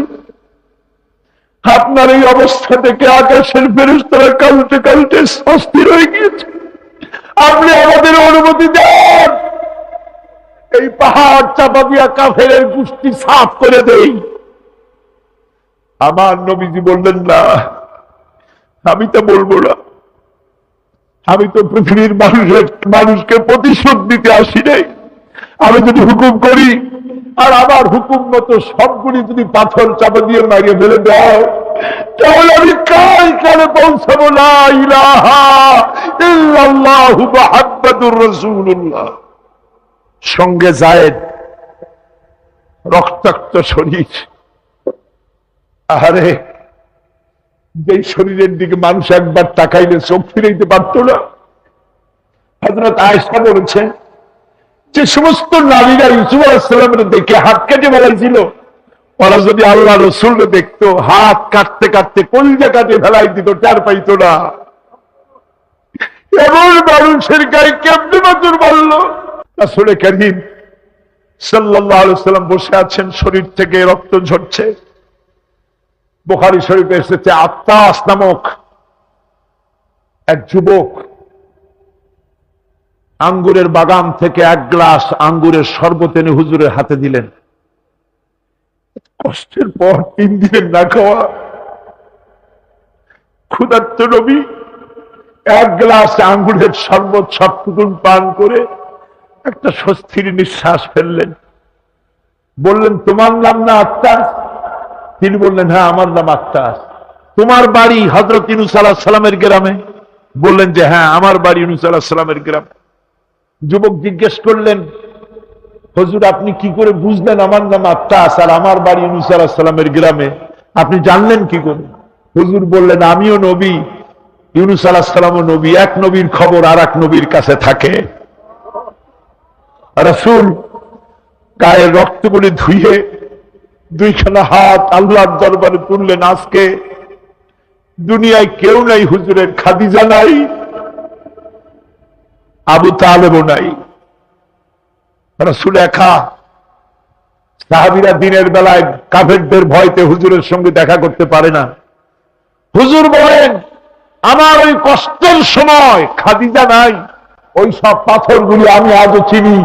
আপনার এই অবস্থা থেকে আকাশের ফেরেশতারা কালতে কালতে অস্থির হয়ে গিয়েছে। আপনি আমাদের অনুমতি দেন, এই পাহাড় চাপা দিয়া কাফেরের গোষ্ঠী সাফ করে দেই। আমার নবীজি বললেন, না, আমি তো বলবো না। আমি তো পৃথিবীর মানুষকে প্রতিশোধ দিতে আসি নাই। আমি যদি হুকুম করি আর আমার হুকুম মতো সবগুলি যদি পাথর চাপা দিয়ে মারিয়ে ফেলে দাও, তাহলে আমি কাল কালে পৌঁছাবো লা ইলাহা ইল্লাল্লাহু মুহাম্মাদুর রাসূলুল্লাহ। সঙ্গে যায়েদ, রক্তাক্ত শরীর। আহারে, যেই শরীরের দিকে মানুষ একবার তাকাইলে চোখ ফিরাইতে পারত না। হযরত আয়েশা বলেছেন, যে সমস্ত নারীরা ইউসুফ আলাইহিস সালামের দেখে হাত কেটে ফেলাইছিল, ওরা যদি আল্লাহ রাসূলকে দেখতো, হাত কাটতে কাটতে কলিজা কাটে ফেলাই দিত, টের পাইতো না। এমন মানুষের গায়ে কেমনে নজর মারল। রাসূল কারীম সাল্লাল্লাহু আলাইহি ওয়াসাল্লাম বসে আছেন, শরীর থেকে রক্ত ঝরছে। বুখারী শরীফে এসেছে, আত্তাস নামক এক যুবক আঙ্গুরের বাগান থেকে 1 গ্লাস আঙ্গুরের শরবত এনে হুজুরের হাতে দিলেন। কষ্টের পর 3 দিনের না খাওয়া ক্ষুধার্ত নবী 1 গ্লাস আঙ্গুরের শরবত সবটুকু পান করে একটা স্বস্তির নিঃশ্বাস ফেললেন। বললেন, তোমার নাম না আত্তাস? তিনি বললেন, হ্যাঁ, আমার নাম আত্তাস। তোমার বাড়ি হযরত ইউনূস আলাইহিস সালামের গ্রামে? বললেন যে হ্যাঁ, আমার বাড়ি ইউনূস আলাইহিস সালামের গ্রামে। যুবক জিজ্ঞেস করলেন, হুজুর, আপনি কি করে বুঝলেন আমার নাম আত্তাস আর আমার বাড়ি ইউনূস আলাইহিস সালামের গ্রামে? আপনি জানলেন কি করে? হুজুর বললেন, আমিও নবী, ইউনূস আলাইহিস সালামও নবী। এক নবীর খবর আর এক নবীর কাছে থাকে। রাসূল গায়ের রক্তগুলি ধুয়ে 2খানা হাত আল্লাহর দরবারে তুললেন। আজকে দুনিয়ায় কেউ নাই হুজুরের, খাদিজা নাই, আবু তালেবও নাই, রাসূল একা। সাহাবীরা দিনের বেলায় কাফেরদের ভয়তে হুজুরের সঙ্গে দেখা করতে পারে না। হুজুর বলেন, আমার ওই কষ্টের সময় খাদিজা নাই। ওই সব পাথরগুলি আমি আজও চিনি,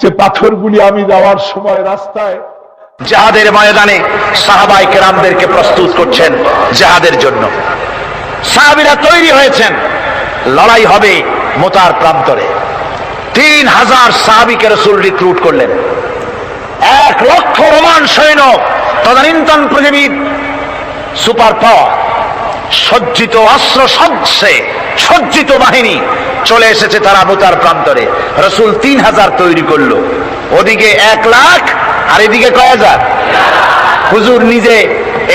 যে পাথরগুলি আমি যাওয়ার সময় রাস্তায় জিহাদের ময়দানে সাহাবায়ে কেরামদেরকে প্রস্তুত করছেন জিহাদের জন্য। সাহাবীরা তৈরি হয়েছেন, লড়াই হবে মুতার প্রান্তরে। 3000 সাহাবীকে রাসূল রিক্রুট করলেন। 1 লক্ষ রোমান সৈন্য, তদানীন্তন পৃথিবীর সুপার পাওয়ার, সজ্জিত অস্ত্র সজ্জে সজ্জিত বাহিনী চলে এসেছে তারা মুতার প্রান্তরে। রাসূল 3000 তৈরি করলো, ওদিকে 1 লাখ আর এদিকে কয় হাজার। হুজুর নিজে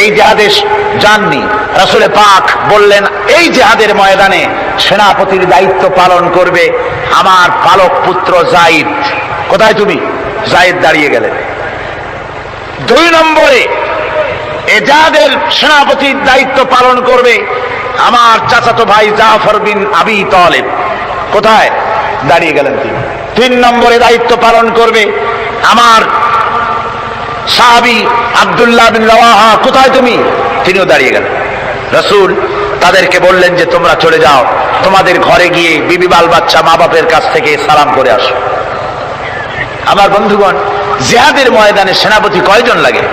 এই জিহাদে যাননি, রাসূল পাক বললেন এই জিহাদের ময়দানে সেনাপতির দায়িত্ব পালন করবে আমার পালক পুত্র যায়েদ। কোথায় তুমি? যায়েদ দাঁড়িয়ে গেলেন। 2 নম্বরে এই জিহাদের সেনাপতির দায়িত্ব পালন করবে আমার চাচাতো ভাই জাফর বিন আবি তালেব। কোথায়? দাঁড়িয়ে গেলেন তিনি। 3 নম্বরে দায়িত্ব পালন করবে আমার সাহাবী আব্দুল্লাহ বিন রাওয়াহা। কোথায় তুমি? তিনিও দাঁড়িয়ে গেলেন। রাসূল তাদেরকে বললেন যে তোমরা চলে যাও, তোমাদের ঘরে গিয়ে বিবি বাল বাচ্চা মা বাপের কাছ থেকে সালাম করে আসো। আমার বন্ধুগণ, জিহাদের ময়দানে সেনাপতি কয়জন লাগে?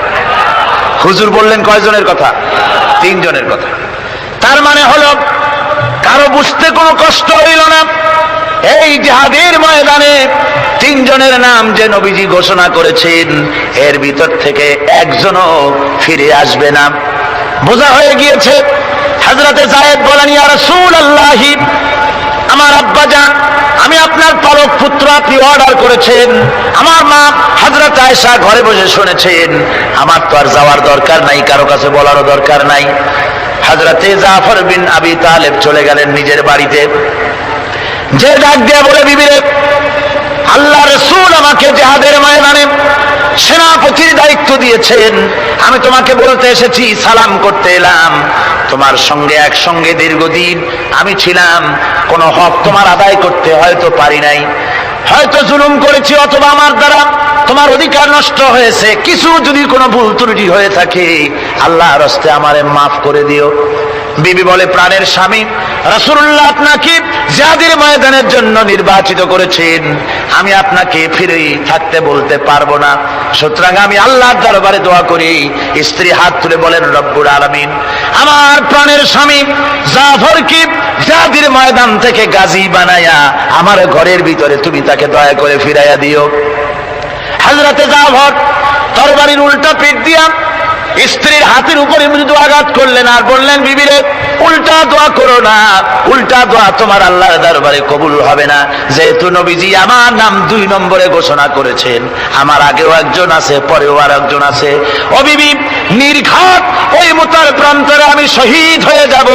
হুজুর বললেন কয়জনের কথা? 3 জনের কথা। তার মানে হলো কারো বুঝতে কোনো কষ্ট হইল না, এই জিহাদের ময়দানে 3 জনের নাম যে নবীজি ঘোষণা করেছেন এর ভিতর থেকে একজনও ফিরে আসবে না। বোঝা হয়ে গিয়েছে। হযরতে যায়েদ বলেন ইয়া রাসূলুল্লাহ, আমার আব্বা জান, আমি আপনার পালক পুত্র, আপনি অর্ডার করেছেন। আমার মা হযরত আয়েশা ঘরে বসে শুনেছেন, আমার তো আর যাওয়ার দরকার নাই, কারো কাছে বলারও দরকার নাই। হযরতে জাফর বিন আবি তালেব চলে গেলেন নিজের বাড়িতে। যে ডাক দিয়ে বলে বিবি রে, আল্লাহ রাসূল আমাকে জিহাদের ময়দানে সেনাপতির দায়িত্ব দিয়েছেন, আমি তোমাকে বলতে এসেছি, সালাম করতে এলাম। তোমার সঙ্গে একসঙ্গে দীর্ঘদিন আমি ছিলাম, কোন হক তোমার আদায় করতে হয়তো পারি নাই, হয়তো জুলুম করেছি, অথবা আমার দ্বারা তোমার অধিকার নষ্ট হয়েছে। কিছু যদি কোনো ভুল ত্রুটি হয়ে থাকে আল্লাহর হস্তে আমারে মাফ করে দিও। বিবি বলে প্রাণের স্বামী রাসূলুল্লাহ আপনাকে জিহাদের ময়দানের জন্য নির্বাচিত করেছেন, আমি আপনাকে ফিরে থাকতে বলতে পারবো না, সুতরাং আমি আল্লাহর দরবারে দোয়া করি। স্ত্রী হাত তুলে বলেন রব্বুল আলামিন, আমার প্রাণের স্বামী জাফরকে জিহাদের ময়দান থেকে গাজী বানায়া আমার ঘরের ভিতরে তুমি তাকে দয়া করে ফিরাইয়া দিও। হযরতে জাফর তরবারির উল্টা পিঠ দিয়া স্ত্রীর হাতের উপরে মৃদু আঘাত করলেন আর বললেন বিবি রে, উল্টা দোয়া করো না, উল্টা দোয়া তোমার আল্লাহর দরবারে কবুল হবে না। যেহেতু নবীজি আমার নাম 2 নম্বরে ঘোষণা করেছেন, আমার আগেও একজন আছে, পরেও আর একজন আছে। ও বিবি, নির্ঘাত ওই মুতার প্রান্তরে আমি শহীদ হয়ে যাব,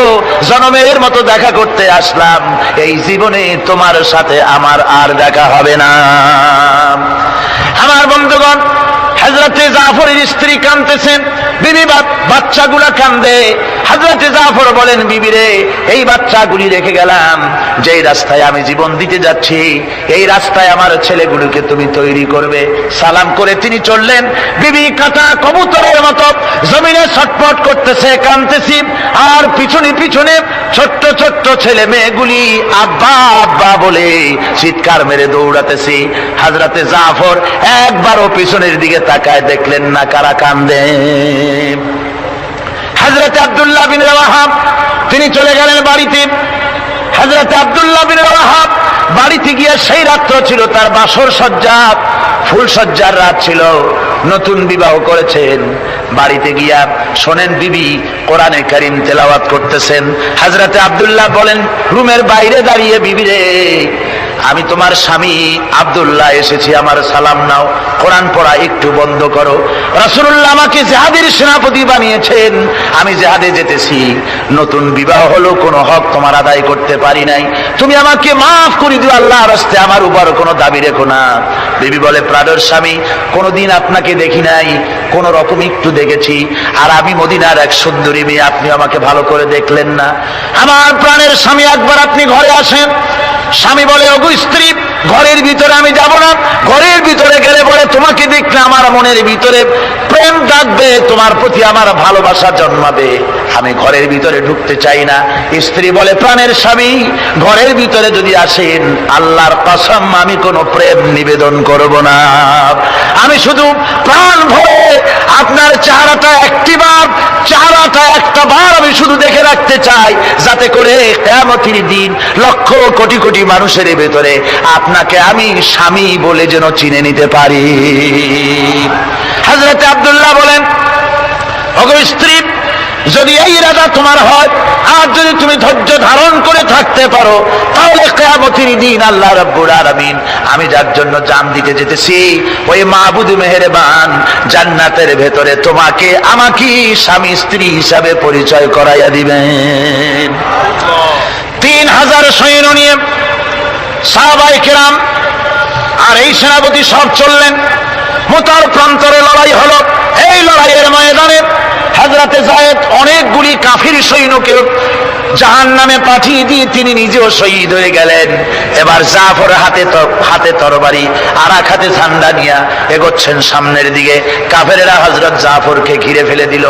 জনমের মতো দেখা করতে আসলাম, এই জীবনে তোমার সাথে আমার আর দেখা হবে না। আমার বন্ধুগণ, হযরতে জাফরের স্ত্রী কাঁদতেছেন, বিবি বাচ্চাগুলা কান্দে। হযরতে জাফর বলেন বিবি রে, এই বাচ্চাগুলি রেখে গেলাম, যেই রাস্তায় আমি জীবন দিতে যাচ্ছি এই রাস্তায় আমার ছেলেগুলোকে তুমি তৈরি করবে। সালাম করে তিনি চললেন। বিবি কাটা কবুতরের মতো জমিনে ছটফট করতেছে, কাঁদতেছি, আর পিছনে পিছনে ছোট্ট ছোট্ট ছেলে মেয়েগুলি আব্বা আব্বা বলে চিৎকার মেরে দৌড়াতেছি। হযরতে জাফর একবারও পিছনের দিকে তাকায় দেখলেন না কারা কান্দে। হযরতে আব্দুল্লাহ বিন রাওয়াহা তিনি চলে গেলেন বাড়িতে। হযরতে আব্দুল্লাহ বিন রাওয়াহা বাড়িতে গিয়ে সেই রাত্র ছিল তার বাসর সজ্জা, ফুল সজ্জার রাত ছিল, নতুন বিবাহ করেছেন। বাড়িতে গিয়া শোনেন বিবি কোরআনে কারীম তেলাওয়াত করতেছেন। হযরতে আব্দুল্লাহ বলেন রুমের বাইরে দাঁড়িয়ে, বিবি রে, আমি তোমার স্বামী আব্দুল্লাহ এসেছি, আমার সালাম নাও, কোরআন পড়া একটু বন্ধ করো। রাসূলুল্লাহ আমাকে জিহাদের সেনাপতি বানিয়েছেন, আমি জিহাদে যেতেছি, নতুন বিবাহ হলো, কোনো হক তোমার আদায় করতে পারি নাই, তুমি আমাকে মাফ করে দিও, আল্লাহর হস্তে আমার উপর কোনো দাবি রেখো না। বিবি বলে প্রাণের স্বামী, কোনোদিন আপনাকে দেখি নাই, কোন রকম একটু দেখেছি, আর আমি মদিনার এক সুন্দরী মেয়ে, আপনি আমাকে ভালো করে দেখলেন না। আমার প্রাণের স্বামী, একবার আপনি ঘরে আসেন। স্বামী বলে ওগো স্ত্রী, ঘরের ভিতরে আমি যাব না, ঘরের ভিতরে গেলে বলে তোমাকে দেখলে আমার মনের ভিতরে প্রেম জাগবে, তোমার প্রতি আমার ভালোবাসা জন্মাবে, আমি ঘরের ভিতরে ঢুকতে চাই না। স্ত্রী বলে প্রাণের স্বামী, ঘরের ভিতরে যদি আসেন আল্লাহর কসম আমি কোনো প্রেম নিবেদন করব না, আমি শুধু প্রাণ ভরে আপনার চেহারাটা একটা বার আমি শুধু দেখে রাখতে চাই, যাতে করে কিয়ামতের দিন লক্ষ কোটি কোটি মানুষের ভেতরে আপনাকে আমি স্বামী বলে যেন চিনে নিতে পারি। হযরত আব্দুল্লাহ বলেন ওগো স্ত্রী, যদি এই ইরাদা তোমার হয়, আর যদি তুমি ধৈর্য ধারণ করে থাকতে পারো, তাহলে কিয়ামতের দিন আল্লাহ রাব্বুল আলামিন আমি যার জন্য জান দিতে যেতেছি ওই মাবুদ মেহেরবান জান্নাতের ভেতরে তোমাকে আমাকে স্বামী স্ত্রী হিসাবে পরিচয় করাইয়া দিবেন। 3000 সৈন্য নিয়ে সাহাবায়ে কেরাম আর এই সেনাপতি সব চললেন। মুতার প্রান্তরে লড়াই হলো। এই লড়াইয়ের ময়দানে হযরতে যায়েদ অনেকগুলি কাফির সৈন্যকে জাহান্নামে পাঠিয়ে দিয়ে তিনি নিজেও শহীদ হয়ে গেলেন। এবার জাফর হাতে তরবারি আর এক হাতে ঝান্ডা নিয়ে এগোচ্ছেন সামনের দিকে। কাফেরেরা হযরত জাফরকে ঘিরে ফেলে দিল।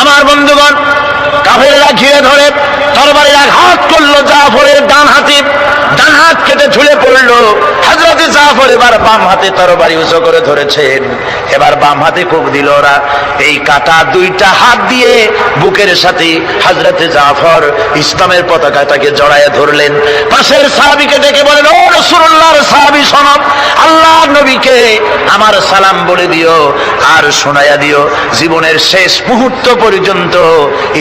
আমার বন্ধুগণ, কাফেরেরা ঘিরে ধরে তরবারির আঘাত করলো জাফরের ডান হাতে। ডান হাত কেটে ঝুলে পড়লো। হযরতে জাফর এবার বাম হাতে তরবারি উঁচু করে ধরেছেন। এবার বাম হাতে কোপ দিল ওরা। এই কাটা দুইটা হাত দিয়ে বুকের সাথে হযরতে জাফর ইসলামের পতাকাটাকে জড়ায় ধরলেন। পাশের সাহাবীকে ডেকে বলেন, ও রাসূলুল্লাহর সাহাবী শোনো, আল্লাহর নবীকে আমার সালাম বলে দিও আর শোনায়া দিও জীবনের শেষ মুহূর্ত পর্যন্ত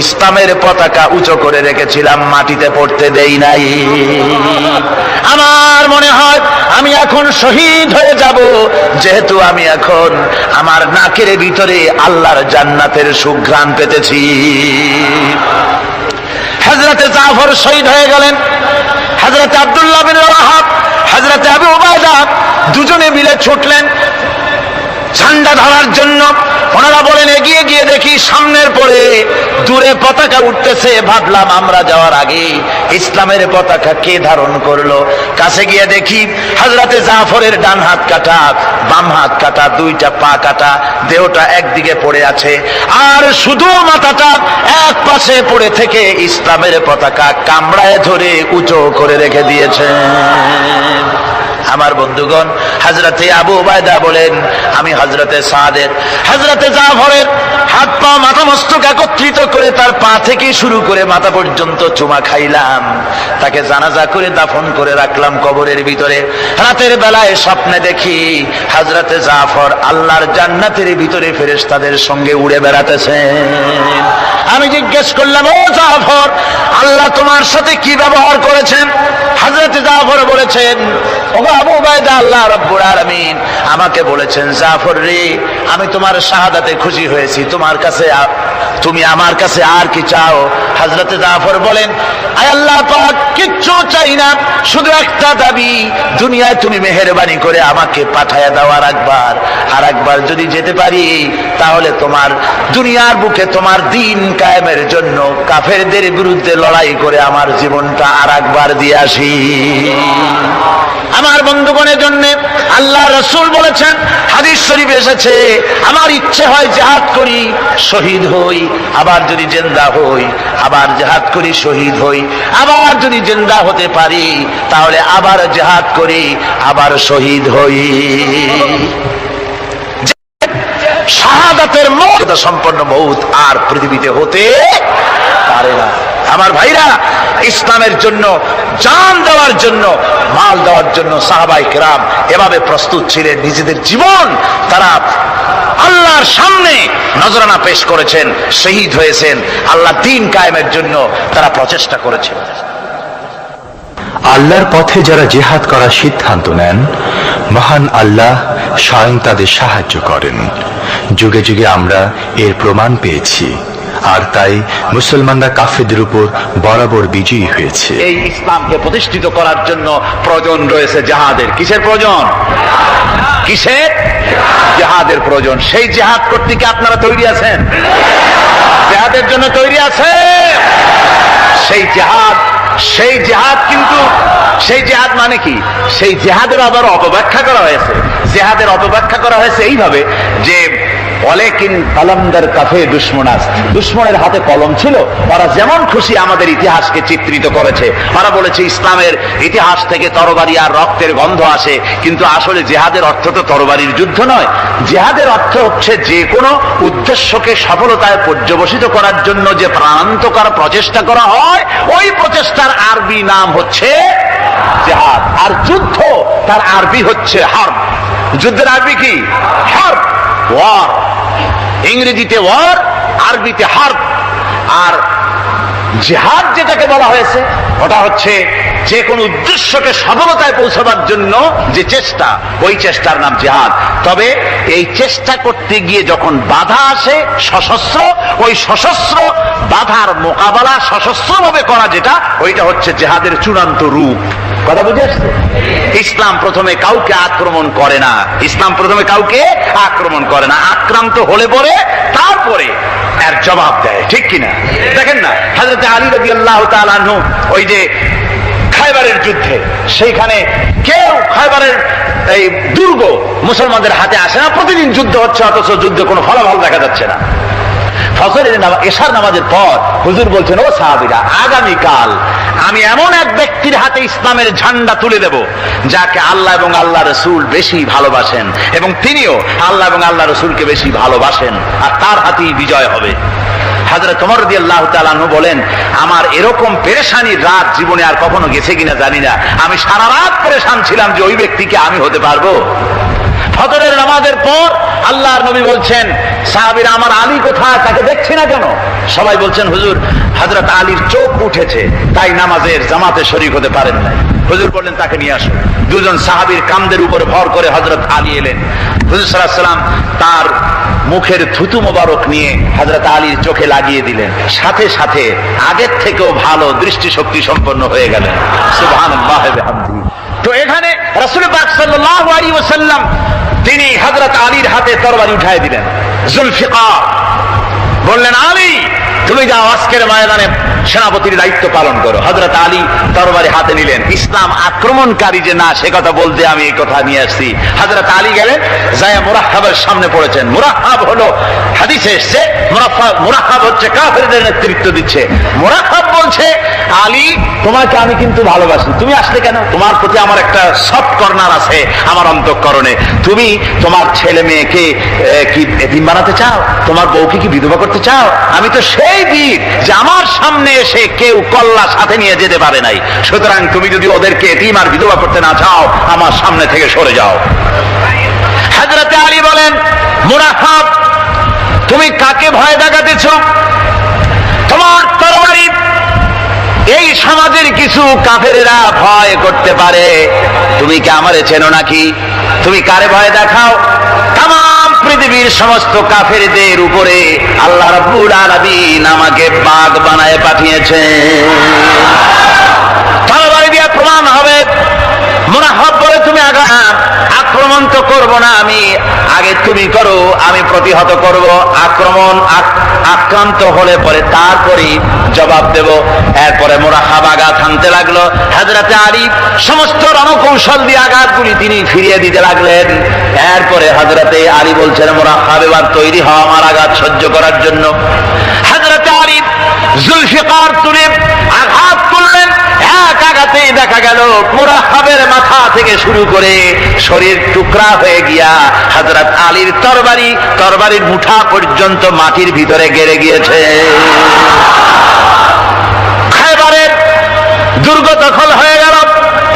ইসলামের পতাকা উঁচু করে রেখেছিলাম, মাটিতে পড়তে দেই নাই। আমার মনে হয় আমি এখন শহীদ হয়ে যাব, যেহেতু আমি এখন আমার নাকের ভিতরে আল্লাহর জান্নাতের সুঘ্রাণ পেতেছি। হযরতে জাফর শহীদ হয়ে গেলেন। হযরতে আব্দুল্লাহ বিন রাওয়াহা, হযরতে আবু উবাইদা দুজনে মিলে ছুটলেন ঝান্ডা ধরার জন্য। ওনারা বলেন, এগিয়ে গিয়ে দেখি সামনের পরে দূরে পতাকা উঠতেছে। ভাবলাম আমরা যাওয়ার আগে ইসলামের পতাকা কে ধারণ করলো। কাছে গিয়ে দেখি হযরতে জাফরের ডান হাত কাটা, বাম হাত কাটা, দুইটা পা কাটা, দেহটা একদিকে পড়ে আছে আর শুধু মাথাটা এক পাশে পড়ে থেকে ইসলামের পতাকা কামড়ায় ধরে উঁচু করে রেখে দিয়েছেন। আমার বন্ধুগণ, হযরতে আবু উবাইদা বলেন, আমি হযরতে সাদের, হযরতে জাফরের হাত পা মাথা মস্তক একত্রিত করে তার পা থেকে শুরু করে মাথা পর্যন্ত চুমা খাইলাম। তাকে জানাজা করে দাফন করে রাখলাম কবরের ভিতরে। রাতের বেলায় স্বপ্নে দেখি হযরতে জাফর আল্লাহর জান্নাতের ভিতরে ফেরেশতাদের সঙ্গে উড়ে বেড়াতেছেন। আমি জিজ্ঞেস করলাম, ও জাফর, আল্লাহ তোমার সাথে কি ব্যবহার করেছেন? হযরতে জাফর বলেছেন, ও আবু উবাইদা, আল্লাহ রাব্বুল আলামিন আমাকে বলেছেন, জাফর রে, আমি তোমার শাহাদাতে খুশি হয়েছি, তুমি আমার কাছে আর কি চাও? হযরতে জাফর বলেন, আয় আল্লাহ পাক, কিচ্ছু চাই না, শুধু একটা দাবি, দুনিয়ায় তুমি মেহেরবানি করে আমাকে পাঠায়া দাও আর একবার যদি যেতে পারি, তাহলে তোমার দুনিয়ার বুকে তোমার দিন কায়েমের জন্য কাফেরদের বিরুদ্ধে লড়াই করে আমার জীবনটা আর একবার দিয়ে আসি। আমার বন্ধুগণের জন্য আল্লাহ রাসূল বলেছেন, হাদিস শরীফে এসেছে, আমার ইচ্ছে হয় জিহাদ করি, শহীদ হই, আবার যদি জিন্দা হই, আবার জিহাদ করি, শহীদ হই, আবার যদি জিন্দা হতে পারি তাহলে আবার জিহাদ করি, আবার শহীদ হই। শাহাদাতের মর্যাদা সম্পন্ন মউত আর পৃথিবীতে হতে পারে না। আমার ভাইরা, ইসলামের জন্য জান দেওয়ার জন্য, মাল দেওয়ার জন্য সাহাবায়ে কেরাম এভাবে প্রস্তুত ছিলেন। নিজেদের জীবন তারা আল্লাহর সামনে নজরানা পেশ করেছেন, শহীদ হয়েছেন। আল্লাহ দ্বীন কায়েমের জন্য তারা প্রচেষ্টা করেছেন। আল্লাহর পথে যারা জিহাদ করার সিদ্ধান্ত নেন, মহান আল্লাহ স্বয়ং তাদের সাহায্য করেন। যুগে যুগে আমরা এর প্রমাণ পেয়েছি, আর তাই মুসলমানরা কাফেরদের উপর বরাবর বিজয়ী হয়েছে। এই ইসলামকে প্রতিষ্ঠিত করার জন্য প্রয়োজন রয়েছে জিহাদের। কিসের প্রয়োজন? কিসের? জিহাদের প্রয়োজন। সেই জিহাদ করতে কি আপনারা তৈরি আছেন? জিহাদের জন্য তৈরি আছে? সেই জিহাদ কিন্তু সেই জিহাদ মানে কি? সেই জিহাদের আবার অপব্যাখ্যা করা হয়েছে। জিহাদের অপব্যাখ্যা করা হয়েছে এইভাবে যে, ওয়ালাকিন কালামদার কাফে দুশমনাস, দুশমনের হাতে কলম ছিল, ওরা যেমন খুশি আমাদের ইতিহাসকে চিত্রিত করেছে। ওরা বলেছে ইসলামের ইতিহাস থেকে তরবারি আর রক্তের গন্ধ আসে, কিন্তু আসলে জিহাদের অর্থ তো তরবারির যুদ্ধ নয়। জিহাদের অর্থ হচ্ছে যে কোনো উদ্দেশ্যকে সফলতায় পর্যবসিত করার জন্য যে প্রাণান্তকর প্রচেষ্টা করা হয়, ওই প্রচেষ্টার আরবি নাম হচ্ছে জিহাদ। আর যুদ্ধ, তার আরবি হচ্ছে হার্ব। যুদ্ধের আরবি কি? হার্ব, ওয়ার। ইংরেজিতে ওয়ার, আরবিতে হার্ব। আর জিহাদ যেটাকে বলা হয়েছে ওটা হচ্ছে যে কোনো উদ্দেশ্যকে সফলতায় পৌঁছাবার জন্য যে চেষ্টা, ওই চেষ্টার নাম জিহাদ। তবে এই চেষ্টা করতে গিয়ে যখন বাধা আসে সশস্ত্র, ওই সশস্ত্র বাধার মোকাবেলা সশস্ত্রভাবে করা যেটা, ওইটা হচ্ছে জিহাদের চূড়ান্ত রূপ। কথা বুঝে আসছে? ইসলাম প্রথমে কাউকে আক্রমণ করে না, ইসলাম প্রথমে কাউকে আক্রমণ করে না, আক্রান্ত হলে পরে তারপরে এর জবাব দেয়, ঠিক কিনা? দেখেন না, হযরত আলী রাদিয়াল্লাহু তাআলা আনহু ওই যে খায়বারের যুদ্ধে, সেইখানে কেউ খায়বারের এই দুর্গ মুসলমানদের হাতে আসে না, প্রতিদিন যুদ্ধ হচ্ছে, অথচ যুদ্ধে কোনো ফলাফল দেখা যাচ্ছে না। ফজরের এশার নামাজের পর হুজুর বলছেন, ও সাহাবীরা, আগামীকাল আমি এমন এক ব্যক্তির হাতে ইসলামের ঝান্ডা তুলে দেব যাকে আল্লাহ এবং আল্লাহ রসুল বেশি ভালোবাসেন, এবং তিনিও আল্লাহ এবং আল্লাহ রসুলকে বেশি ভালোবাসেন, আর তার হাতেই বিজয় হবে। হযরত ওমর রাদিয়াল্লাহু তাআলা আনহু বলেন, আমার এরকম পেরেশানির রাত জীবনে আর কখনো গেছে কিনা জানি না, আমি সারা রাত পেরেশান ছিলাম যে ওই ব্যক্তিকে আমি হতে পারবো। ফজরের নামাজের পর আল্লাহর নবী বলছেন, সাহাবীরা, আমার আলী কোথায়, তাকে দেখছি না কেন? সবাই বলছেন, হুজুর, হযরত আলীর চোখ উঠেছে, তাই নামাজের জামাতে শরীক হতে পারেন নাই। হুজুর বললেন, তাকে নিয়ে আসো। দুজন সাহাবীর কাঁধের উপর ভর করে হযরত আলী এলেন। হুজুর সাল্লাল্লাহু আলাইহি ওয়াসাল্লাম তার মুখের থুতু মোবারক নিয়ে হযরত আলীর চোখে লাগিয়ে দিলেন, সাথে সাথে আগের থেকেও ভালো দৃষ্টিশক্তি সম্পন্ন হয়ে গেলেন। সুবহানাল্লাহ ওয়া বিহামদিহি। তো এখানে রাসূল পাক সাল্লাল্লাহু আলাইহি ওয়াসাল্লাম তিনি হযরত আলীর হাতে তরবারি উঠায় দিলেন, জুলফিকার, বললেন, আলী, তুমি যাও আজকের ময়দানে সেনাপতির দায়িত্ব পালন করো। হযরত আলী তরবারি হাতে নিলেন। ইসলাম আক্রমণকারী যে না, সে কথা বলতে আমি এই কথা নিয়ে আসছি। হযরত আলী গেলেন, যায়া মুরাহহাবের সামনে পড়েছেন। মুরাহহাব হলো, হাদিসে এসেছে, মুরাহহাব হচ্ছে কাফেরদের নেতৃত্ব দিচ্ছে। মুরাহহাব বলছে, আলী, তোমাকে আমি কিন্তু ভালোবাসি, তুমি আসলে কেন? তোমার প্রতি আমার একটা সফট কর্নার আছে আমার অন্তঃকরণে। তুমি তোমার ছেলে মেয়েকে কি এতিম বানাতে চাও? তোমার বউকে কি বিধবা করতে চাও? আমি তো সেই বীর যে আমার সামনে এসে কেউ কল্লা সাথে নিয়ে যেতে পারে নাই। সুতরাং তুমি যদি ওদেরকে এতিম আর বিধবা করতে না চাও, আমার সামনে থেকে সরে যাও। হযরত আলী বলেন, মুরাহহাব, তুমি কাকে ভয় দেখাতেছ? তোমার তরবারি এই সমাজের কিছু কাফেরেরা ভয় করতে পারে, তুমি কি আমারে চেনো নাকি? তুমি কারে ভয় দেখাও? তামাম পৃথিবীর সমস্ত কাফেরদের উপরে আল্লাহ রাব্বুল আলামিন আমাকে বাগ বানায় পাঠিয়েছেন। তরবারি দিয়ে প্রমাণ হবে। মুরাহহাব বলে, তুমি আক্রমণ তো করবো না আমি, আগে তুমি করো, আমি প্রতিহত করব। আক্রান্ত হলে পরে তারপরে জবাব দেব। এরপরে মুরাহহাব আঘাত হানতে লাগলো। হযরত আলী সমস্ত রণকৌশল দিয়ে আঘাতগুলি তিনি ফিরিয়ে দিতে লাগলেন। এরপরে হযরত আলী বলছেন, মুরাহহাব, এবার তৈরি হও আমার আঘাত সহ্য করার জন্য। হযরত আলী জুলফিকার তুলে আঘাত করলেন। এক আঘাতেই দেখা গেল মুরাহহাবের মাথা থেকে শুরু করে শরীর টুকরা হয়ে গিয়া হযরত আলীর তরবারির মুঠা পর্যন্ত মাটির ভিতরে গেড়ে গিয়েছে। খায়বারের দুর্গ দখল হয়ে গেল।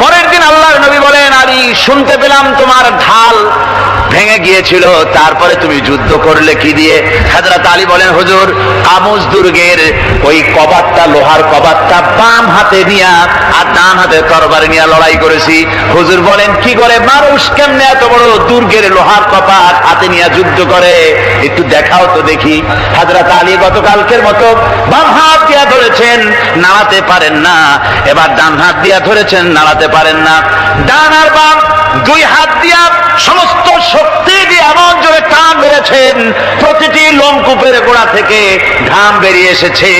পরের দিন আল্লাহর নবী বলেন, আলী, শুনতে পেলাম তোমার ঢাল ভেঙে গিয়েছিল, তারপরে তুমি যুদ্ধ করলে কি দিয়ে? হযরত আলী বলেন, হুজুর, আমুজ দুর্গের ওই কবাটটা, লোহার কবাটটা বাম হাতে নিয়া আর ডান হাতে তরবারি নিয়ে লড়াই করেছি। হুজুর বলেন, কি করে? মানুষ কেমনে এত বড় দুর্গের লোহার কপাট হাতে নিয়ে যুদ্ধ করে? একটু দেখাও তো দেখি। হযরত আলী গতকালকের মতো বাম হাত দিয়া ধরেছেন, নাড়াতে পারেন না। এবার ডান হাত দিয়া ধরেছেন, নাড়াতে পারেন না। ডান আর বাম দুই হাত দিয়া সমস্ত শক্তি দিয়ে এমন জোরে টান মেরেছেন, প্রতিটি লোমকূপের গোড়া থেকে ঘাম বেরিয়ে এসেছে,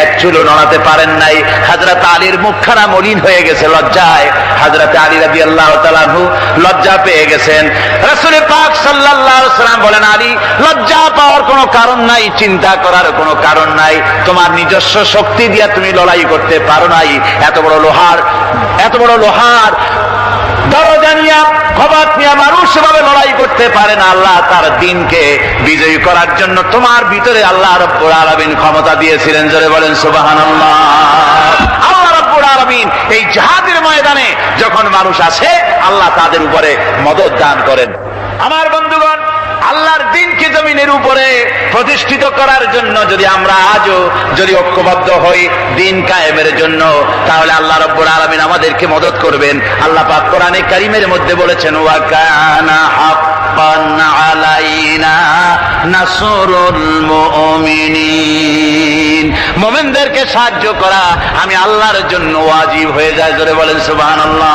এক চুলো নড়াতে পারেন নাই। হযরত আলীর মুখখানা মলিন হয়ে গেছে লজ্জায়। হযরত আলী রাদিয়াল্লাহু তাআলা আনহু লজ্জা পেয়ে গেছেন। রাসূল পাক সাল্লাল্লাহু আলাইহি ওয়াসাল্লাম বলেন, আলী, লজ্জা পাওয়ার কোনো কারণ নাই, চিন্তা করার কোনো কারণ নাই। তোমার নিজস্ব শক্তি দিয়ে তুমি লড়াই করতে পারো নাই। এত বড় লোহার দরজা নিয়ে, কবাট নিয়ে মানুষ এভাবে লড়াই করতে পারে না। আল্লাহ তার দ্বীনকে বিজয়ী করার জন্য তোমার ভিতরে আল্লাহ রাব্বুল আলামিন ক্ষমতা দিয়েছিলেন। জোরে বলেন সুবহানাল্লাহ। আল্লাহ রাব্বুল আলামিন এই জিহাদের ময়দানে যখন মানুষ আসে, আল্লাহ তাদের উপরে মদদ দান করেন। আমার বন্ধুগণ, আল্লাহর দ্বীনকে জমিনের উপরে প্রতিষ্ঠিত করার জন্য যদি আমরা আজও যদি ঐক্যবদ্ধ হই দিন কায়েমের জন্য, তাহলে আল্লাহ রাব্বুল আলামিন আমাদেরকে মদদ করবেন। আল্লাহ পাক কোরআনে কারীমের মধ্যে বলেছেন, ওয়া কানা হাক্কান আলাইনা নাসরুল মুমিনিন, মুমিনদেরকে সাহায্য করা আমি আল্লাহর জন্য ওয়াজিব হয়ে যায়। জোরে বলেন সুবহানাল্লাহ।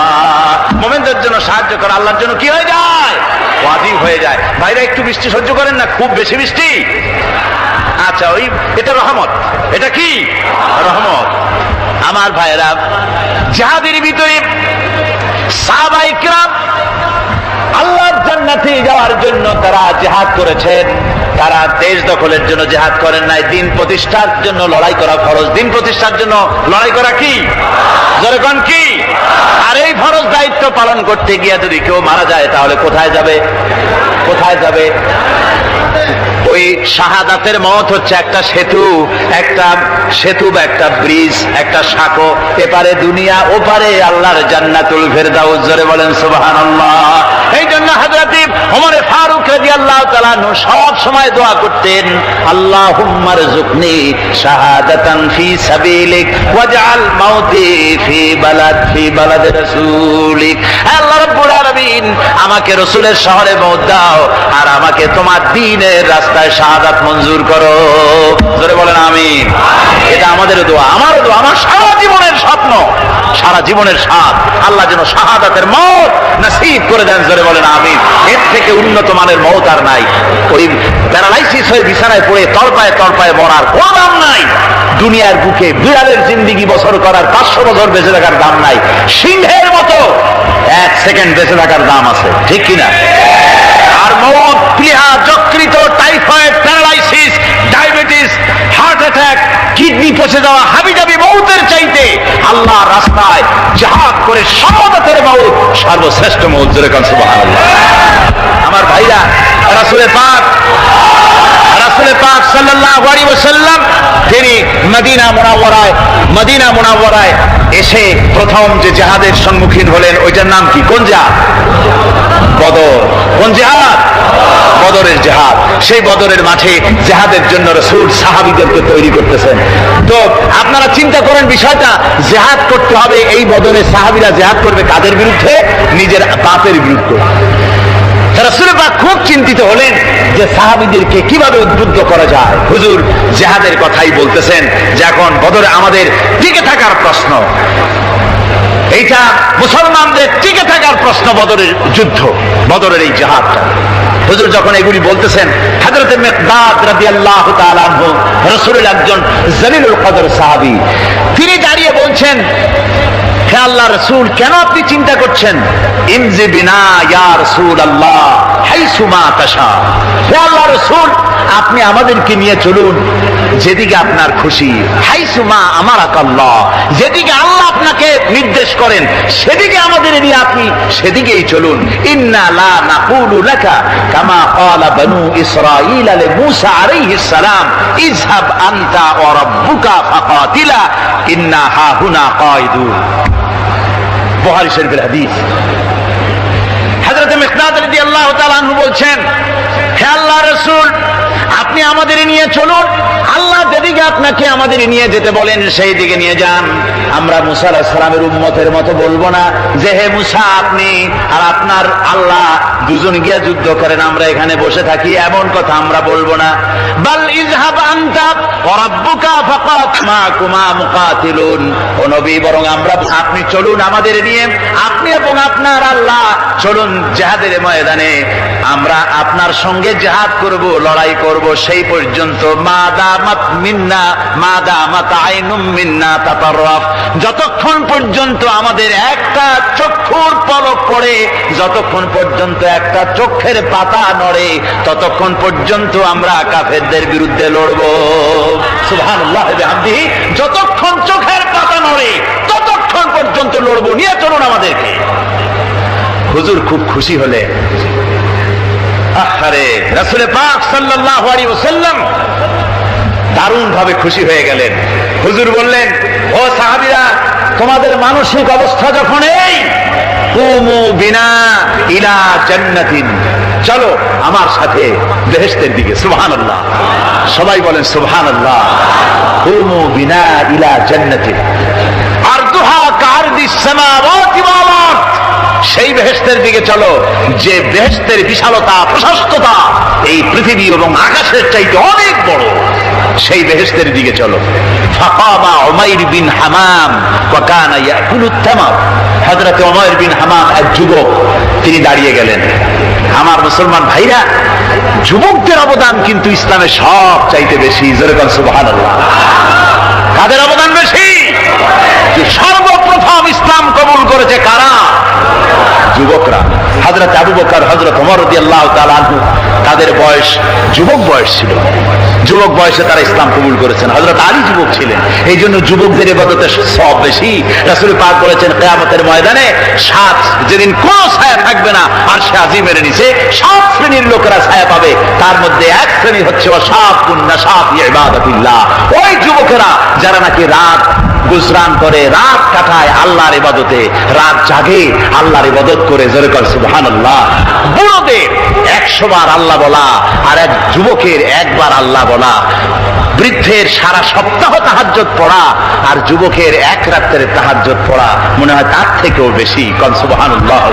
মুমিনদের জন্য সাহায্য করা আল্লাহর জন্য কি হয়ে যায়? ওয়াজিব হয়ে যায়। ভাইরা একটু বৃষ্টি সহ্য করেন না, খুব বেশি বৃষ্টি। আচ্ছা, ওই এটা রহমত। এটা কি রহমত? আমার ভাইরা, জিহাদের ভিতরে সাহাবায়ে কিরাম আল্লাহর জান্নাতে যাওয়ার জন্য তারা জিহাদ করেছেন। তারা দেশ দখলের জন্য জিহাদ করেন নাই, দিন প্রতিষ্ঠার জন্য লড়াই করা ফরজ। দিন প্রতিষ্ঠার জন্য লড়াই করা কি? জোরে কোন কি? আর এই ফরজ দায়িত্ব পালন করতে গিয়ে যদি কেউ মারা যায়, তাহলে কোথায় যাবে? কোথায় যাবে? ওই শাহাদাতের মত হচ্ছে একটা সেতু, একটা সেতু বা একটা ব্রিজ, একটা সাঁকো, এপারে দুনিয়া, ওপারে আল্লাহর জান্নাতুল ফেরদাউস। জোরে বলেন সুবহানাল্লাহ। এই জন্য হযরত ওমর ফারুক রাদিয়াল্লাহু তাআলা আনহু সব সময় দোয়া করতেন, আল্লাহুম্মা রযুকনি শাহাদাতান ফি সাবিলিক ওয়াজআল মাউতি ফি বালাদ রাসূলিক। আল্লাহ রাব্বুল আলামিন, আমাকে রাসূলের শহরে মওত দাও, আর আমাকে তোমার দ্বীনের রাস্তায় শাহাদাত মঞ্জুর করো। জোরে বলেন আমিন। এটা আমাদের দোয়া, আমার দোয়া, আমার সারা জীবনের স্বপ্ন, সারা জীবনের স্বাদ, আল্লাহ যেন শাহাদাতের মওত নসিব করে দেন। জোরে বলেন আমিন। এর থেকে উন্নত মানের মওত আর নাই। ওই প্যারালাইসিস হয়ে বিছানায় পড়ে তড়পায় তড়পায় মরার কোনো দাম নাই। দুনিয়ার বুকে বিড়ালের জিন্দেগি বছর করার 500 বছর বেঁচে থাকার দাম নাই। সিংহের মতো 1 সেকেন্ড বেঁচে থাকার দাম আছে, ঠিক কিনা? আর মওত, প্লীহা, যকৃত, typhoid, paralysis, diabetes, heart attack, kidney পচে যাওয়া, হাবিজাবি মওতের চাইতে আল্লাহর রাস্তায় জিহাদ করে শাহাদাতের মওত সর্বশ্রেষ্ঠ মওত। জোরে কোন সুবহানাল্লাহ। আমার ভাইরা, রাসূল পাক সাল্লাল্লাহু আলাইহি ওয়াসাল্লাম তিনি মদিনা মুনাওয়ারায় এসে প্রথম যে জিহাদের সম্মুখীন হলেন, ওইটার নাম কি? কোন জিহাদ? বদর। কোন জিহাদ? বদরের জিহাদ। সেই বদরের মাঠে জিহাদের জন্য রাসূল সাহাবীদেরকে তৈরি করতেছেন। তো আপনারা চিন্তা করেন বিষয়টা, জিহাদ করতে হবে, এই বদরে সাহাবীরা জিহাদ করবে কাদের বিরুদ্ধে? নিজের পাপের বিরুদ্ধে। রাসূল পাক খুব চিন্তিত হলেন যে সাহাবীদেরকে কিভাবে উদ্বুদ্ধ করা যায়। হুজুর জিহাদের কথাই বলতেছেন যে এখন বদরে আমাদের টিকে থাকার প্রশ্ন, এইটা মুসলমানদের টিকে থাকার প্রশ্ন, বদরের যুদ্ধ, বদরের এই জিহাদটা। হুজুর যখন এগুলি বলতেছেন, হযরত মিকদাদ রাদিয়াল্লাহু তাআলা আনহু রাসূলের একজন জলিলুল কদর সাহাবী, তিনি দাঁড়িয়ে বলছেন, হে আল্লাহ রাসূল, কেন আপনি চিন্তা করছেন? ইমজি বিনা ইয়া রাসূলুল্লাহ হাইসু মা তাশা। হে আল্লাহ রাসূল, আপনি আমাদেরকে নিয়ে চলুন যেদিকে আপনার খুশি। হাইসু মা আমারাকাল্লাহ, যেদিকে আল্লাহ আপনাকে নির্দেশ করেন সেদিকে আমাদের নিয়ে আপনি সেদিকেই চলুন। ইন্না লা নাকুলু লাকা কামা ক্বালা বানু ইসরাঈল লিমূসা আলাইহিস সালাম, ইযহাব আনতা ওয়া রাব্বুকা ফাকাতিলা ইন্না হাহুনা কায়িদুন। বুখারী শরীফের হাদিস। হযরত মিকদাদ রাদিয়াল্লাহু তাআলা আনহু বলছেন, হে আল্লাহর রাসূল, আপনি আমাদের নিয়ে চলুন, আল্লাহ যেদিকে আপনাকে আমাদের নিয়ে যেতে বলেন সেই দিকে নিয়ে যান। আমরা মুসা আলাইহিস সালামের উম্মতের মতো বলবো না যে হে মুসা আপনি আর আপনার আল্লাহ দুজন গিয়ে যুদ্ধ করেন, আমরা এখানে বসে থাকি, এমন কথা আমরা বলবো না। বাল ইযহাব আনতা ওয়া রাব্বুকা ফাকাত মাকুমা মুকাতিলুন। ও নবী, বরং আপনি চলুন আমাদের নিয়ে, আপনি এবং আপনার আল্লাহ চলুন জিহাদের ময়দানে, আমরা আপনার সঙ্গে জিহাদ করব, লড়াই করব সেই পর্যন্ত। মাদামাত মিন্না মাদামাত আইনুম মিন্না তাতাররাফ, যতক্ষণ পর্যন্ত আমাদের একটা চক্ষুর পলক পড়ে, যতক্ষণ পর্যন্ত একটা চোখের পাতা নড়ে, ততক্ষণ পর্যন্ত আমরা কাফেরদের বিরুদ্ধে লড়ব। সুবহানাল্লাহ ওয়া বিহামদিহি, যতক্ষণ চোখের পাতা নড়ে ততক্ষণ পর্যন্ত লড়ব, নিয়ে চলুন আমাদেরকে। হুজুর খুব খুশি হলেন। আরে রাসূল পাক সাল্লাল্লাহু আলাইহি ওয়াসাল্লাম দারুণ ভাবে খুশি হয়ে গেলেন। হুজুর বললেন, ও সাহাবীরা, তোমাদের মানসিক অবস্থা যখন এই কুমু বিনা ইলা জান্নাতিন, চলো আমার সাথে বেহেশতের দিকে। সুবহানাল্লাহ, সবাই বলেন সুবহানাল্লাহ। কুমু বিনা ইলা জান্নাতি আরদুহা কারদিস সামাওয়াতি ওয়াল আরদ, সেই বেহেশতের দিকে চলো যে বেহেশতের বিশালতা প্রশস্ততা এই পৃথিবী এবং আকাশের চাইতে অনেক বড়। সেই বেহেশতের দিকে চলো। ফাকামা উমাইর বিন হামাম ওয়া কানা ইয়াকুলুত তামার, হযরত উমাইর বিন হামাম এক যুবক, তিনি দাঁড়িয়ে গেলেন। আমার মুসলমান ভাইরা, যুবকদের অবদান কিন্তু ইসলামে সব চাইতে বেশি। জোরে বলেন সুবহানাল্লাহ। কাদের অবদান বেশি? যে সর্বপ্রথম ইসলাম কবুল করেছে কারা? যুবকরা। হযরত আবু বকর, হযরত ওমর রাদিয়াল্লাহু তাআলা আনহু, তাদের বয়স যুবক বয়স ছিল, যুবক বয়সে তারা ইসলাম কবুল করেছেন। হযরত আলী যুবক ছিলেন, এই জন্য যুবকদের ইবাদতে সওয়াব বেশি। রাসূল পাক বলেছেন কিয়ামতের ময়দানে যেদিন কোন ছায়া থাকবে না আরশে আজিমের নিচে 7 শ্রেণীর লোকেরা ছায়া পাবে, তার মধ্যে এক শ্রেণী হচ্ছে ওয়াশাবুন নাশাত ইবাদাতিল্লাহ, ওই যুবকেরা যারা নাকি রাত গুজরান করে, রাত কাটায় আল্লাহর ইবাদতে, রাত জাগে আল্লাহর ইবাদত করে। জোরে কর সুবহানাল্লাহ। বুড়োদের 100 বার আল্লাহ বলা আর এক যুবকের একবার আল্লাহ বলা, বৃদ্ধের সারা সপ্তাহ তাহাজ্জুদ পড়া আর যুবকের এক রাতের তাহাজ্জুদ পড়া মনে হয় তার থেকেও বেশি। কর সুবহানাল্লাহ।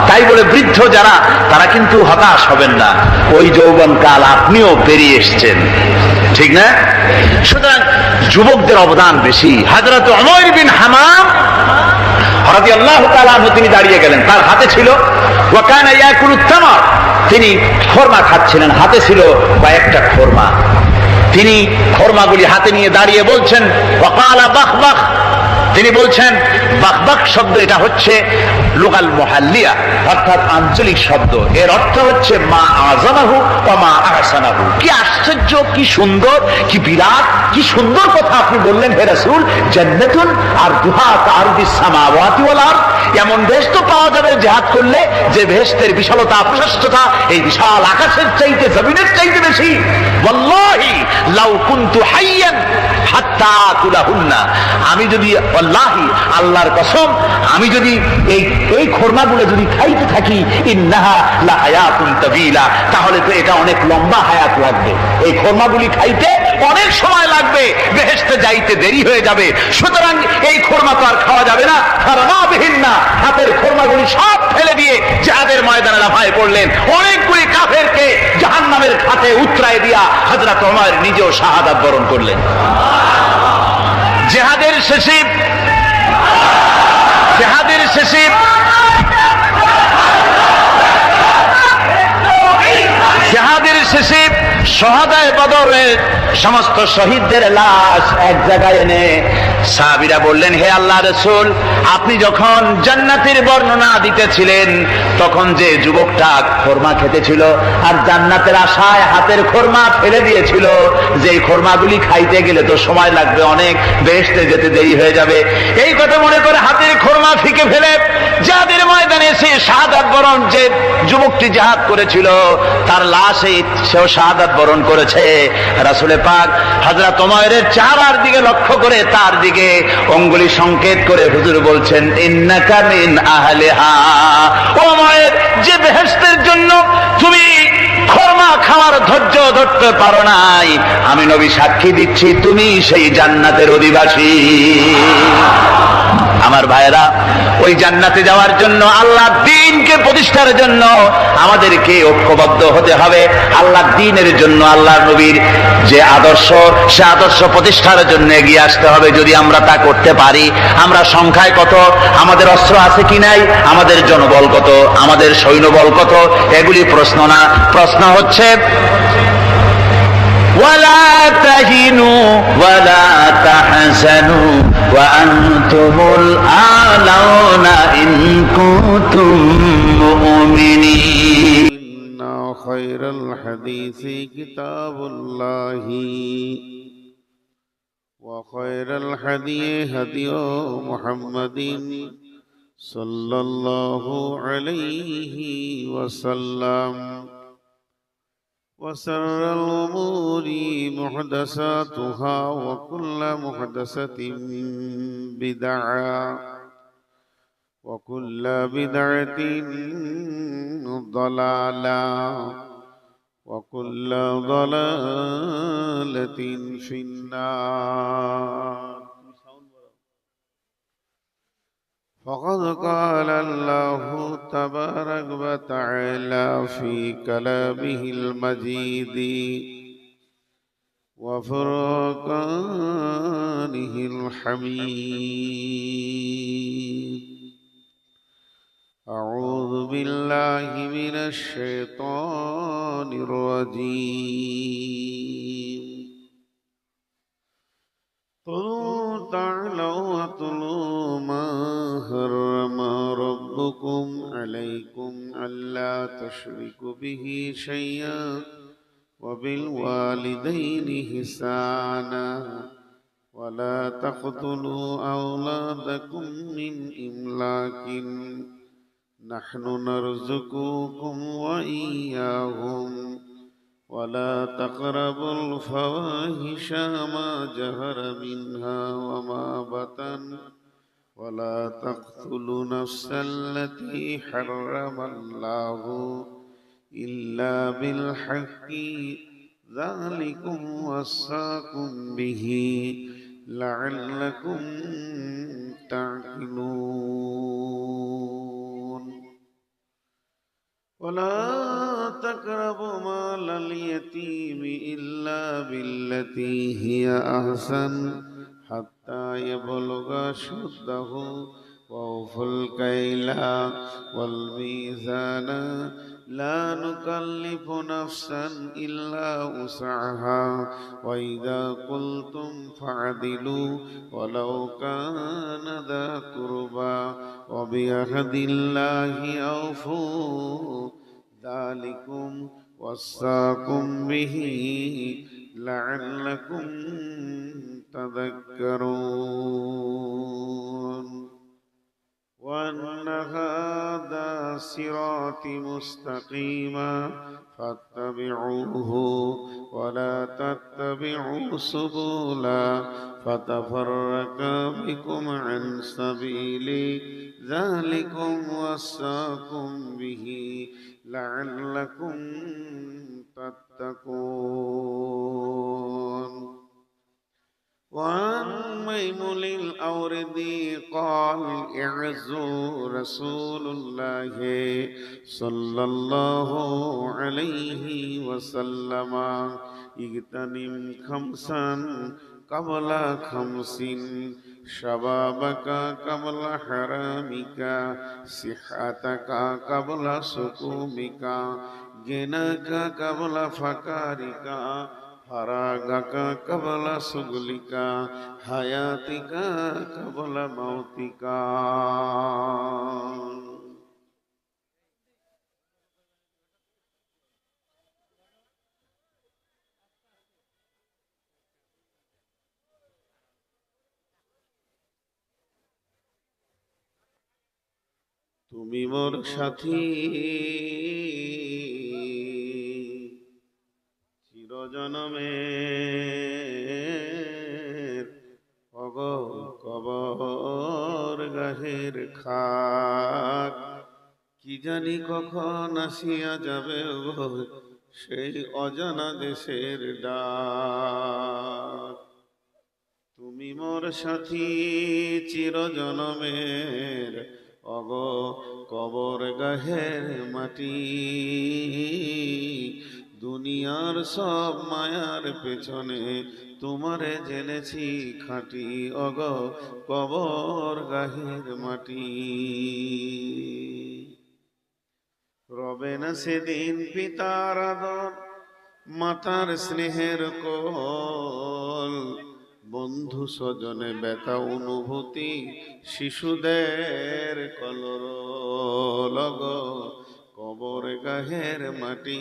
তাই বলে বৃদ্ধ যারা, তারা কিন্তু হতাশ হবেন না, ওই যৌবনকাল আপনিও পেরিয়ে এসেছেন, ঠিক না? সুতরাং যুবকদের অবদান বেশি। হযরত উমাইর বিন হামাম রাদিয়াল্লাহু তাআলা আনহু, তিনি দাঁড়িয়ে গেলেন, তার হাতে ছিল ওয়া কানা ইয়াকুলুত তামার, তিনি খরমা খাচ্ছিলেন, হাতে ছিল কয়েকটা খরমা। তিনি খরমাগুলি হাতে নিয়ে দাঁড়িয়ে বলছেন ওয়া ক্বালা বাখবাখ, তিনি বলছেন বাখবাখ শব্দ, এটা হচ্ছে লুগাল মুহাল্লিয়া, অর্থাৎ আঞ্চলিক শব্দ। এর অর্থ হচ্ছে মা আযামাহু ওয়া মা আহসানাহু। কি আশ্চর্য, কি সুন্দর, কি বিরাট, কি সুন্দর কথা আপনি বললেন হে রাসূল। জান্নাতুন আরদুহা কারদিস সামাওয়াতি ওয়াল আরদ, এমন দেশ তো পাওয়া যাবে জিহাদ করলে যে বেহেশতের বিশালতা প্রশস্ততা এই বিশাল আকাশের চাইতে, জমিনের চাইতে বেশি। ওয়াল্লাহি লাউ কুনতু হাইয়ান হাত্তা আকুলাহুন্না, আমি যদি, ওয়াল্লাহি আল্লাহর কসম, আমি যদি এই খরমাগুলো যদি খাইতে থাকি, ইন্নাহা লা হায়াতুন তাবিলা, তাহলে তো এটা অনেক লম্বা হায়াত লাগবে। এই খরমাগুলি খাইতে অনেক সময় লাগবে, বেহেশতে যাইতে দেরি হয়ে যাবে। সুতরাং এই খরমা তো আর খাওয়া যাবে না। ফারমাবিহিন না, হাতের খরমাগুলি সব ফেলে দিয়ে জিহাদের ময়দানে লাফায় পড়লেন। অনেকগুলি কাফেরকে জাহান্নামের খাতে উতরায় দিয়া হযরত ওমর নিজেও শাহাদাত বরণ করলেন। জিহাদের শেষে শহাদায়ে বদরের সমস্ত শহীদদের লাশ এক জায়গায় এনে সাহাবীরা বললেন, হে আল্লাহর রাসূল, আপনি যখন জান্নাতের বর্ণনা দিতেছিলেন তখন যে যুবকটা খরমা খেতেছিল আর জান্নাতের আশায় হাতের খরমা ফেলে দিয়েছিল, যে খরমাগুলি খাইতে গেলে তো সময় লাগবে অনেক, বেহেশতে যেতে দেরি হয়ে যাবে, এই কথা মনে করে হাতের খরমা ফিকে ফেলে জিহাদের ময়দানে এসে শাহাদাত বরণ, যে যুবকটি জিহাদ করেছিল তার লাশে সেও শাহাদাত বরণ করেছে। রাসূল পাক হযরত ওমরের চেহারার দিকে লক্ষ্য করে তার দিকে অঙ্গুলি সংকেত করে হুজুর বলছেন, ইন্নাকা মিন আহলিহা, ওমর, যে বেহেশতের জন্য তুমি খরমা খাওয়ার ধৈর্য ধরতে পারো নাই, আমি নবী সাক্ষী দিচ্ছি তুমি সেই জান্নাতের অধিবাসী। আমার ভাইরা, ওই জান্নাতে যাওয়ার জন্য, আল্লাহর দ্বীনকে প্রতিষ্ঠার জন্য আমাদেরকে ঐক্যবদ্ধ হতে হবে। আল্লাহর দ্বীনের জন্য আল্লাহর নবীর যে আদর্শ, সে আদর্শ প্রতিষ্ঠার জন্য এগিয়ে আসতে হবে। যদি আমরা তা করতে পারি, আমরা সংখ্যায় কত, আমাদের অস্ত্র আছে কি নাই, আমাদের জনবল কত, আমাদের সৈন্যবল কত, এগুলি প্রশ্ন না। প্রশ্ন হচ্ছে ولا تهنوا ولا تحزنوا وأنتم الأعلون إن كنتم مؤمنين. إن خير الحديث كتاب الله وخير الهدي هدي محمد صلى الله عليه وسلم وشر الأمور محدثاتها وكل محدثة بدعة وكل بدعة ضلالة وكل ضلالة في النار. فقد قال الله تبارك وتعالى في كلامه المجيد وفرقانه الحميد: أعوذ بالله من الشيطان الرجيم. قل تعالوا واتلوا ما حرم ربكم عليكم ألا تشركوا به شيئا وبالوالدين إحسانا ولا تقتلوا أولادكم من إملاق نحن نرزقكم وإياهم ولا تقربوا الفواحش ما ظهر منها وما بطن ولا تقتلوا نفسا التي حرم الله إلا بالحق ذلكم وصاكم به لعلكم تعقلون. ولا تقربوا مال اليتيم إلا بالتي هي أحسن حتى يبلغ أشده وأوفوا الكيل والميزان لا نكلف نفسا إلا وسعها وإذا قلتم فاعدلوا ولو كان ذا قربى وبعهد الله أوفوا ذلكم وصاكم به لعلكم تذكرون. وأن هذا صراطي مستقيما فاتبعوه ولا تتبعوا سبلا فتفرق بكم عن سبيلي ذلكم وصاكم به لعلكم تتقون. وعن ميمون الأوردي قال: اعزوا رسول الله صلى الله عليه وسلم اغتنم خمسا قبل خمس شبابك قبل حرامك صحتك قبل سقومك غناك قبل فقرك فراغك قبل شغلك حياتك قبل موتك. তুমি মোর সাথী চিরজনমের অগ কবর গাহের খাক কি জানি কখন আসিয়া যাবে সেই অজানা দেশের ডাক। তুমি মোর সাথী চিরজনমের অগ কবর গাহের মাটি দুনিয়ার সব মায়ার পেছনে তোমারে জেনেছি খাঁটি অগ কবর গাহের মাটি। রবে না সেদিন পিতার আদর মাতার স্নেহের কোল বন্ধু স্বজনে ব্যথা অনুভূতি শিশুদের কলরল কবর গাহের মাটি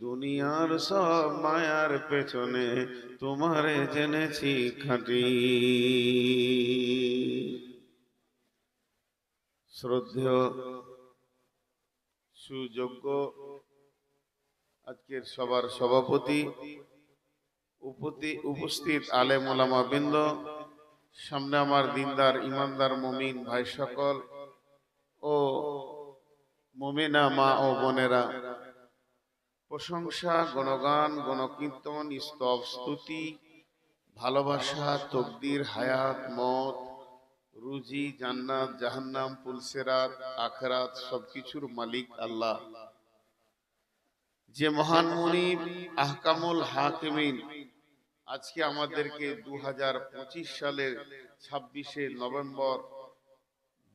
দুনিয়ার সব মায়ার পেছনে তোমারে জেনেছি খাঁটি। শ্রদ্ধেয় সুযোগ্য আজকের সবার সভাপতি উপস্থিত আলেম ওলামা বৃন্দ সামনে আমার দিনদার ইমানদার মুমিন ভাই সকল ও মুমিনা মা ও বোনেরা, প্রশংসা, গুণগান, গণকীর্তন, স্তব, স্তুতি, ভালোবাসা, তকদির, হায়াত, মত, রুজি, জান্নাত, জাহান্নাম, পুলসেরাত, আখেরাত সবকিছুর মালিক আল্লাহ, যে মহান মুনিব আহকামুল হাকিমিন আজকে আমাদেরকে 2025 সালের 26শে নভেম্বর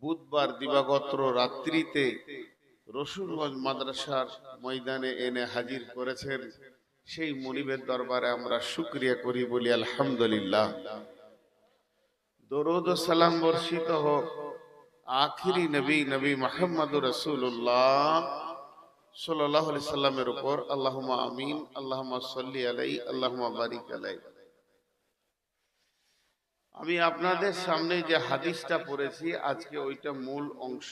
বুধবার দিবাগত রাত্রিতে রসুলগঞ্জ মাদ্রাসার ময়দানে এনে হাজির করেছেন। সেই মুনিবের দরবারে আমরা শুকরিয়া করি, বলি আলহামদুলিল্লাহ। দরুদ ও সালাম বর্ষিত হোক আখিরি নবী মুহাম্মদুর রাসূলুল্লাহ সাল্লাল্লাহু আলাইহি সাল্লামের উপর। আল্লাহুম্মা আমিন, আল্লাহুম্মা সাল্লি আলাইহি, আল্লাহুম্মা বারিক আলাইহি। আমি আপনাদের সামনে যে হাদিসটা পড়েছি আজকে ওইটা মূল অংশ,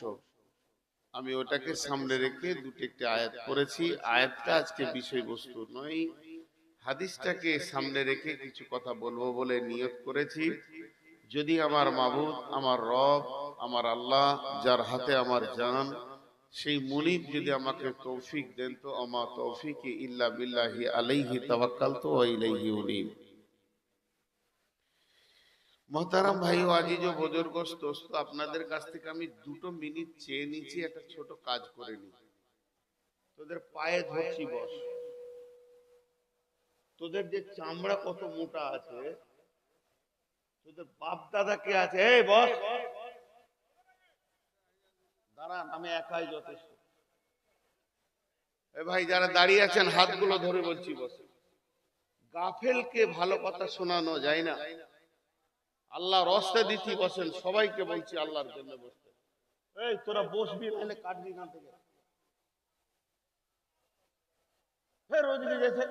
আমি ওটাকে সামনে রেখে দুটি একটি আয়াত পড়েছি। আয়াতটা আজকে বিষয়বস্তু নয়, হাদিসটাকে সামনে রেখে কিছু কথা বলবো বলে নিয়ত করেছি। যদি আমার মাবুদ, আমার রব, আমার আল্লাহ, যার হাতে আমার জান, সেই মুনিব যদি আমাকে তৌফিক দেন তো আমা তৌফিকি ইল্লা বিল্লাহি আলাইহি তাওয়াক্কালতু ওয়া ইলাইহি উনীব। মোহতারাম ভাই ও আজিজ ও বুজুর্গস দোস্ত, আপনাদের কাছ থেকে আমি 2 মিনিট চেয়ে নিচ্ছি, একটা ছোট কাজ করে নি। তোদের পায়ে ধরছি, বস। তোদের যে চামড়া কত মোটা আছে, তোদের বাপ দাদা কে আছে, এই বস, দাঁড়ান, আমি একাই যথেষ্ট। এ ভাই যারা দাঁড়িয়ে আছেন হাতগুলো ধরে বলছি, বস। গাফেলকে ভালো কথা শোনানো যায় না, আল্লাহ রস্তে দিচ্ছি, বসেন। সবাইকে বলছি আল্লাহর জন্য বসতে। এই তোরা বসবি, নাহলে কাটবি কান থেকে। রোজ গেছে